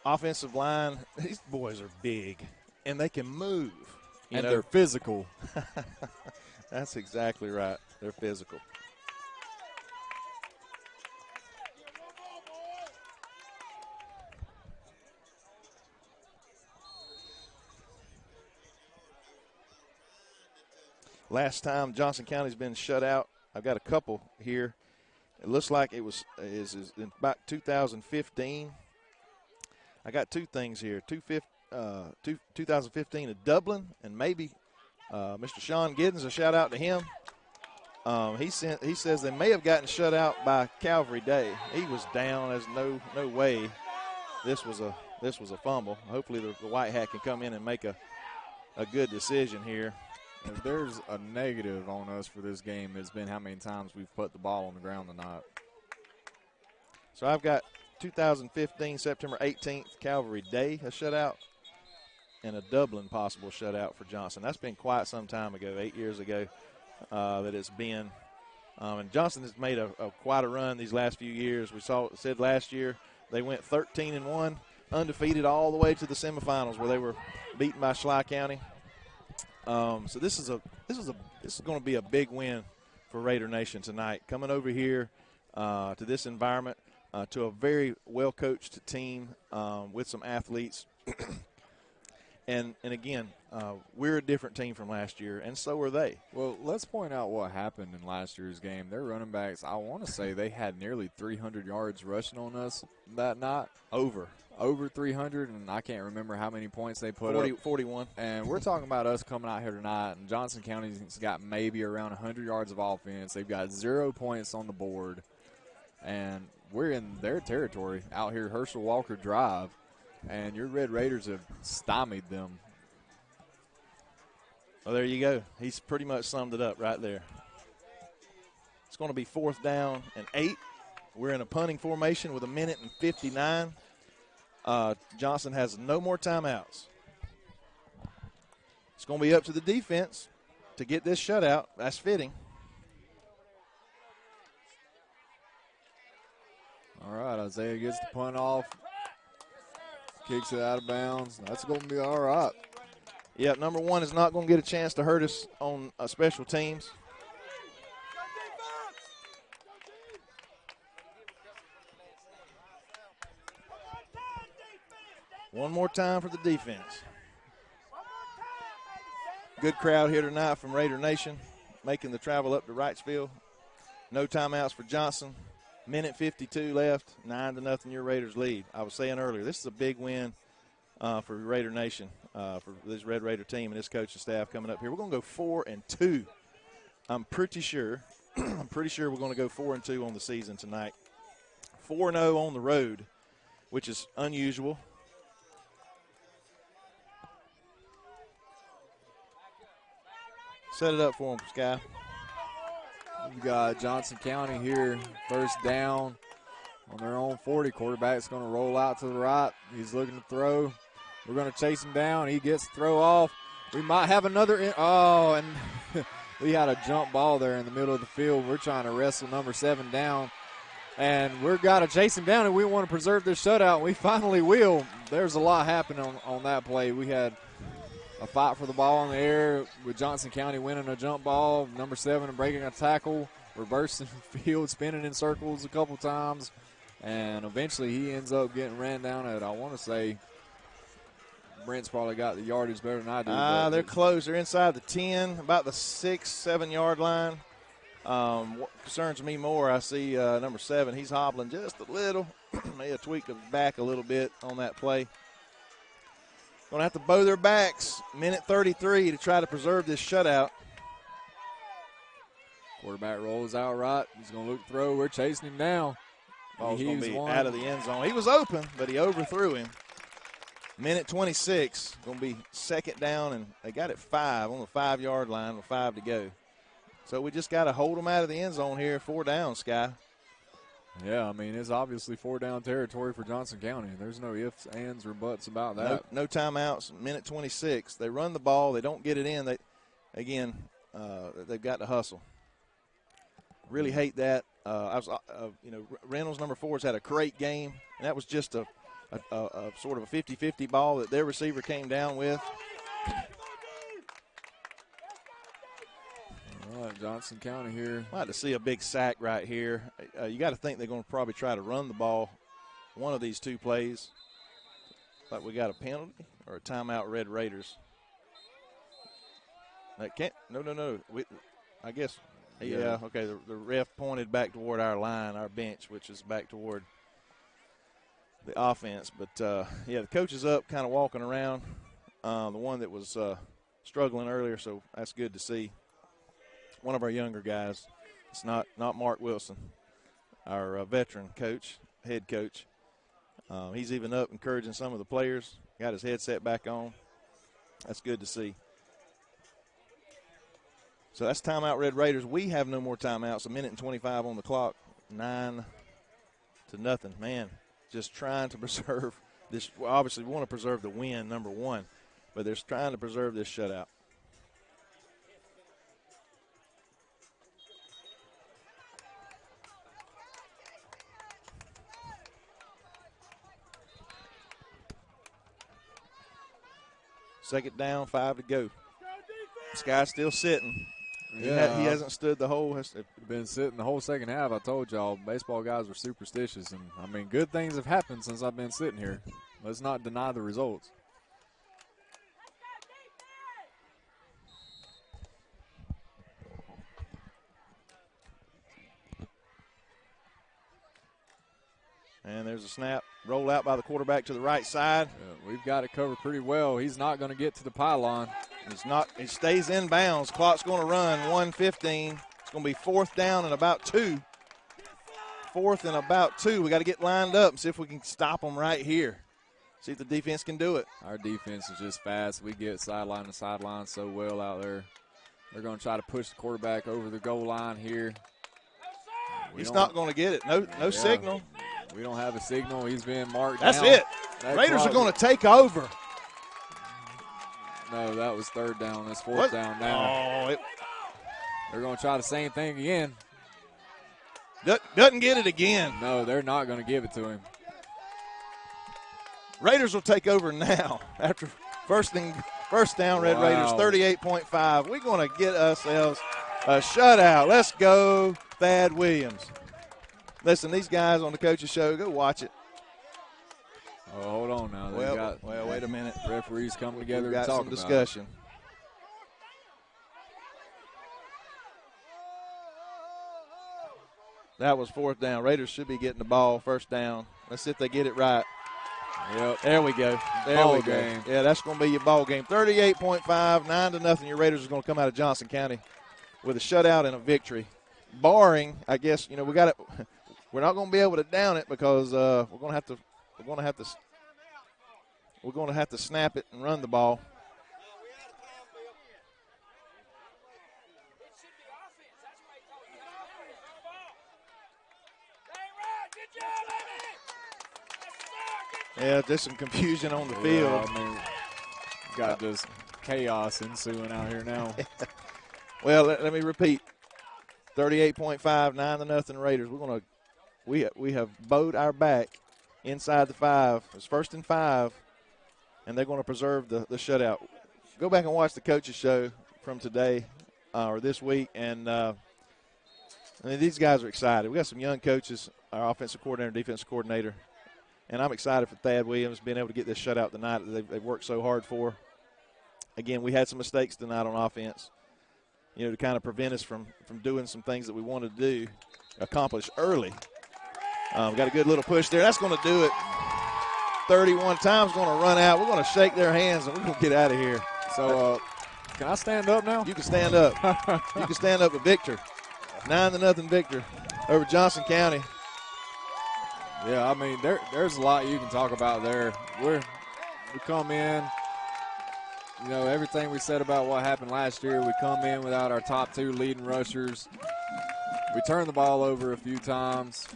Offensive line, these boys are big, and they can move. And they're physical. That's exactly right. They're physical. Last time Johnson County's been shut out, I've got a couple here. It looks like it is in about 2015. I got 2 things here. 2015 at Dublin, and maybe Mr. Sean Giddens, a shout out to him. He says they may have gotten shut out by Calvary Day. He was down. There's no way this was a fumble. Hopefully the White Hat can come in and make a good decision here. If there's a negative on us for this game, it's been how many times we've put the ball on the ground tonight. So I've got 2015, September 18th, Calvary Day, a shutout, and a Dublin possible shutout for Johnson. That's been quite some time ago, 8 years ago, that it's been. And Johnson has made quite a run these last few years. We said last year they went 13-1, undefeated all the way to the semifinals where they were beaten by Schley County. So this is going to be a big win for Raider Nation tonight. Coming over here to this environment, to a very well coached team with some athletes, and again, we're a different team from last year, and so are they. Well, let's point out what happened in last year's game. Their running backs, I want to say they had nearly 300 yards rushing on us that night. Over 300, and I can't remember how many points they put up. 41. And we're talking about us coming out here tonight, and Johnson County's got maybe around 100 yards of offense. They've got 0 points on the board, and we're in their territory out here, Herschel Walker Drive, and your Red Raiders have stymied them. Well, there you go. He's pretty much summed it up right there. It's going to be 4th down and 8. We're in a punting formation with 1:59. Johnson has no more timeouts. It's going to be up to the defense to get this shutout. That's fitting. All right, Isaiah gets the punt off. Kicks it out of bounds. That's going to be all right. Yep, number 1 is not going to get a chance to hurt us on special teams. One more time for the defense. Good crowd here tonight from Raider Nation, making the travel up to Wrightsville. No timeouts for Johnson. 1:52 left, 9-0 your Raiders lead. I was saying earlier, this is a big win for Raider Nation, for this Red Raider team and this coaching staff coming up here. We're going to go 4-2. I'm pretty sure we're going to go 4-2 on the season tonight. 4-0 on the road, which is unusual. Set it up for him, Sky. You got Johnson County here, first down on their own 40. Quarterback's going to roll out to the right. He's looking to throw. We're going to chase him down. He gets the throw off. We might have another. And we had a jump ball there in the middle of the field. We're trying to wrestle number 7 down. And we've got to chase him down, and we want to preserve this shutout. We finally will. There's a lot happening on that play. We had a fight for the ball in the air with Johnson County winning a jump ball, number 7 breaking a tackle, reversing the field, spinning in circles a couple times, and eventually he ends up getting ran down at, I want to say, Brent's probably got the yardage better than I do. They're close. They're inside the 10, about the 6-7 yard line. What concerns me more, I see number 7. He's hobbling just a little. May have tweaked his back a little bit on that play. Going to have to bow their backs. 1:33 to try to preserve this shutout. Quarterback rolls out right. He's going to look throw. We're chasing him down. Ball's going to be out of the end zone. He was open, but he overthrew him. 1:26. Going to be 2nd down, and they got it 5 on the 5 yard line with 5 to go. So we just got to hold them out of the end zone here. 4 down, Sky. Yeah, I mean, it's obviously 4 down territory for Johnson County. There's no ifs, ands, or buts about that. No timeouts. 1:26. They run the ball. They don't get it in. They've got to hustle. Really hate that. Reynolds, number 4, has had a great game, and that was just a sort of a 50-50 ball that their receiver came down with. All right, Johnson County here. I'd like to see a big sack right here. You got to think they're going to probably try to run the ball one of these 2 plays. Like we got a penalty or a timeout, Red Raiders. That can't. No. I guess. Yeah. Okay. The ref pointed back toward our line, our bench, which is back toward the offense. But the coach is up, kind of walking around. The one that was struggling earlier, so that's good to see. One of our younger guys. It's not Mark Wilson, our veteran coach, head coach. He's even up encouraging some of the players. Got his headset back on. That's good to see. So that's timeout, Red Raiders. We have no more timeouts. 1:25 on the clock. 9-0. Man, just trying to preserve this. Well, obviously, we want to preserve the win, number 1, but they're trying to preserve this shutout. Second down, 5 to go. This guy's still sitting. Yeah, He hasn't stood the whole. Been sitting the whole second half. I told y'all, baseball guys were superstitious, and I mean, good things have happened since I've been sitting here. Let's not deny the results. And there's a snap, roll out by the quarterback to the right side. Yeah, we've got it covered pretty well. He's not going to get to the pylon. He's not. He stays in bounds. Clock's going to run. 1:15. It's going to be 4th down and about 2. 4th and about 2. We got to get lined up and see if we can stop them right here. See if the defense can do it. Our defense is just fast. We get sideline to sideline so well out there. They're going to try to push the quarterback over the goal line here. He's not going to get it. No signal. We don't have a signal. He's being marked That's down. it. Raiders are going to take over. No, that was 3rd down. That's 4th down now. Oh, They're going to try the same thing again. Doesn't get it again. No, they're not going to give it to him. Raiders will take over now after first down. Red Raiders 38.5. We're going to get ourselves a shutout. Let's go, Thad Williams. Listen, these guys on the coach's show, go watch it. Oh, hold on now. Well, wait a minute. Referees coming together We've to got talk some about discussion. That was 4th down. Raiders should be getting the ball, 1st down. Let's see if they get it right. Yep. There we go. Ball game. Yeah, that's going to be your ball game. 38.5, 9-0. Your Raiders are going to come out of Johnson County with a shutout and a victory. Barring, I guess, we got it. We're not going to be able to down it because we're going to have to snap it and run the ball. Yeah, there's some confusion on the field. I mean, got this chaos ensuing out here now. Well, let me repeat. 38.5, 9-0 Raiders. We have bowed our back inside the 5. It's 1st and 5, and they're going to preserve the shutout. Go back and watch the coach's show from today or this week, and these guys are excited. We got some young coaches, our offensive coordinator, defensive coordinator, and I'm excited for Thad Williams being able to get this shutout tonight that they've worked so hard for. Again, we had some mistakes tonight on offense, to kind of prevent us from doing some things that we wanted to do, accomplish early. We got a good little push there. That's going to do it. 31 times going to run out. We're going to shake their hands, and we're going to get out of here. So, can I stand up now? You can stand up. You can stand up with Victor. 9-0 Victor over Johnson County. Yeah, I mean, there's a lot you can talk about there. We come in, everything we said about what happened last year, we come in without our top 2 leading rushers. We turned the ball over a few times,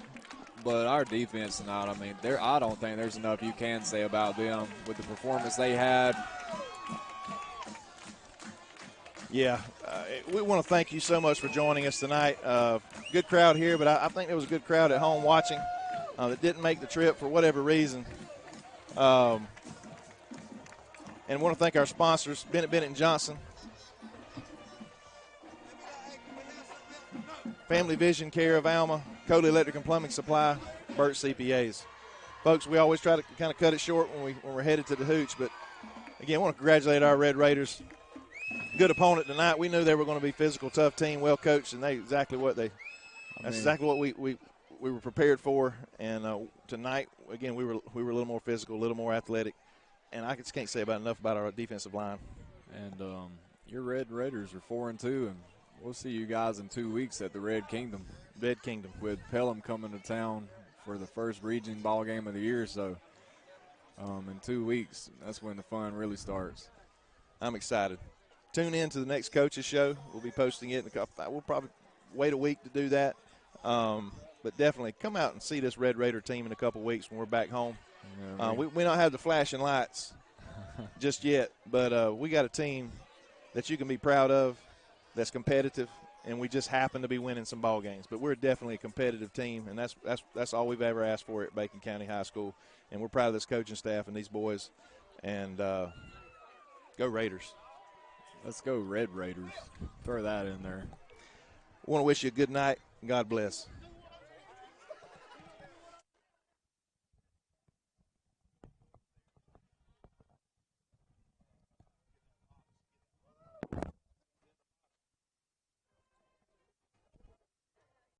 but our defense tonight, I mean, I don't think there's enough you can say about them with the performance they had. Yeah, we want to thank you so much for joining us tonight. Good crowd here, but I think there was a good crowd at home watching that didn't make the trip for whatever reason. And want to thank our sponsors, Bennett & Johnson, Family Vision Care of Alma, Coley Electric and Plumbing Supply, Burt CPAs. Folks, we always try to kind of cut it short when we're headed to the hooch, but again, I want to congratulate our Red Raiders. Good opponent tonight. We knew they were going to be physical, tough team, well coached, and that's exactly what we were prepared for. And tonight, again, we were a little more physical, a little more athletic, and I just can't say enough about our defensive line. And your Red Raiders are 4-2, and we'll see you guys in 2 weeks at the Red Kingdom. Red Kingdom with Pelham coming to town for the first region ball game of the year. So in 2 weeks, that's when the fun really starts. I'm excited. Tune in to the next coach's show. We'll be posting it. We'll probably wait a week to do that. But definitely come out and see this Red Raider team in a couple weeks when we're back home. Yeah, we don't have the flashing lights just yet, but we got a team that you can be proud of, that's competitive, and we just happen to be winning some ball games. But we're definitely a competitive team, and that's all we've ever asked for at Bacon County High School. And we're proud of this coaching staff and these boys. And go Raiders. Let's go Red Raiders. Throw that in there. I want to wish you a good night. God bless.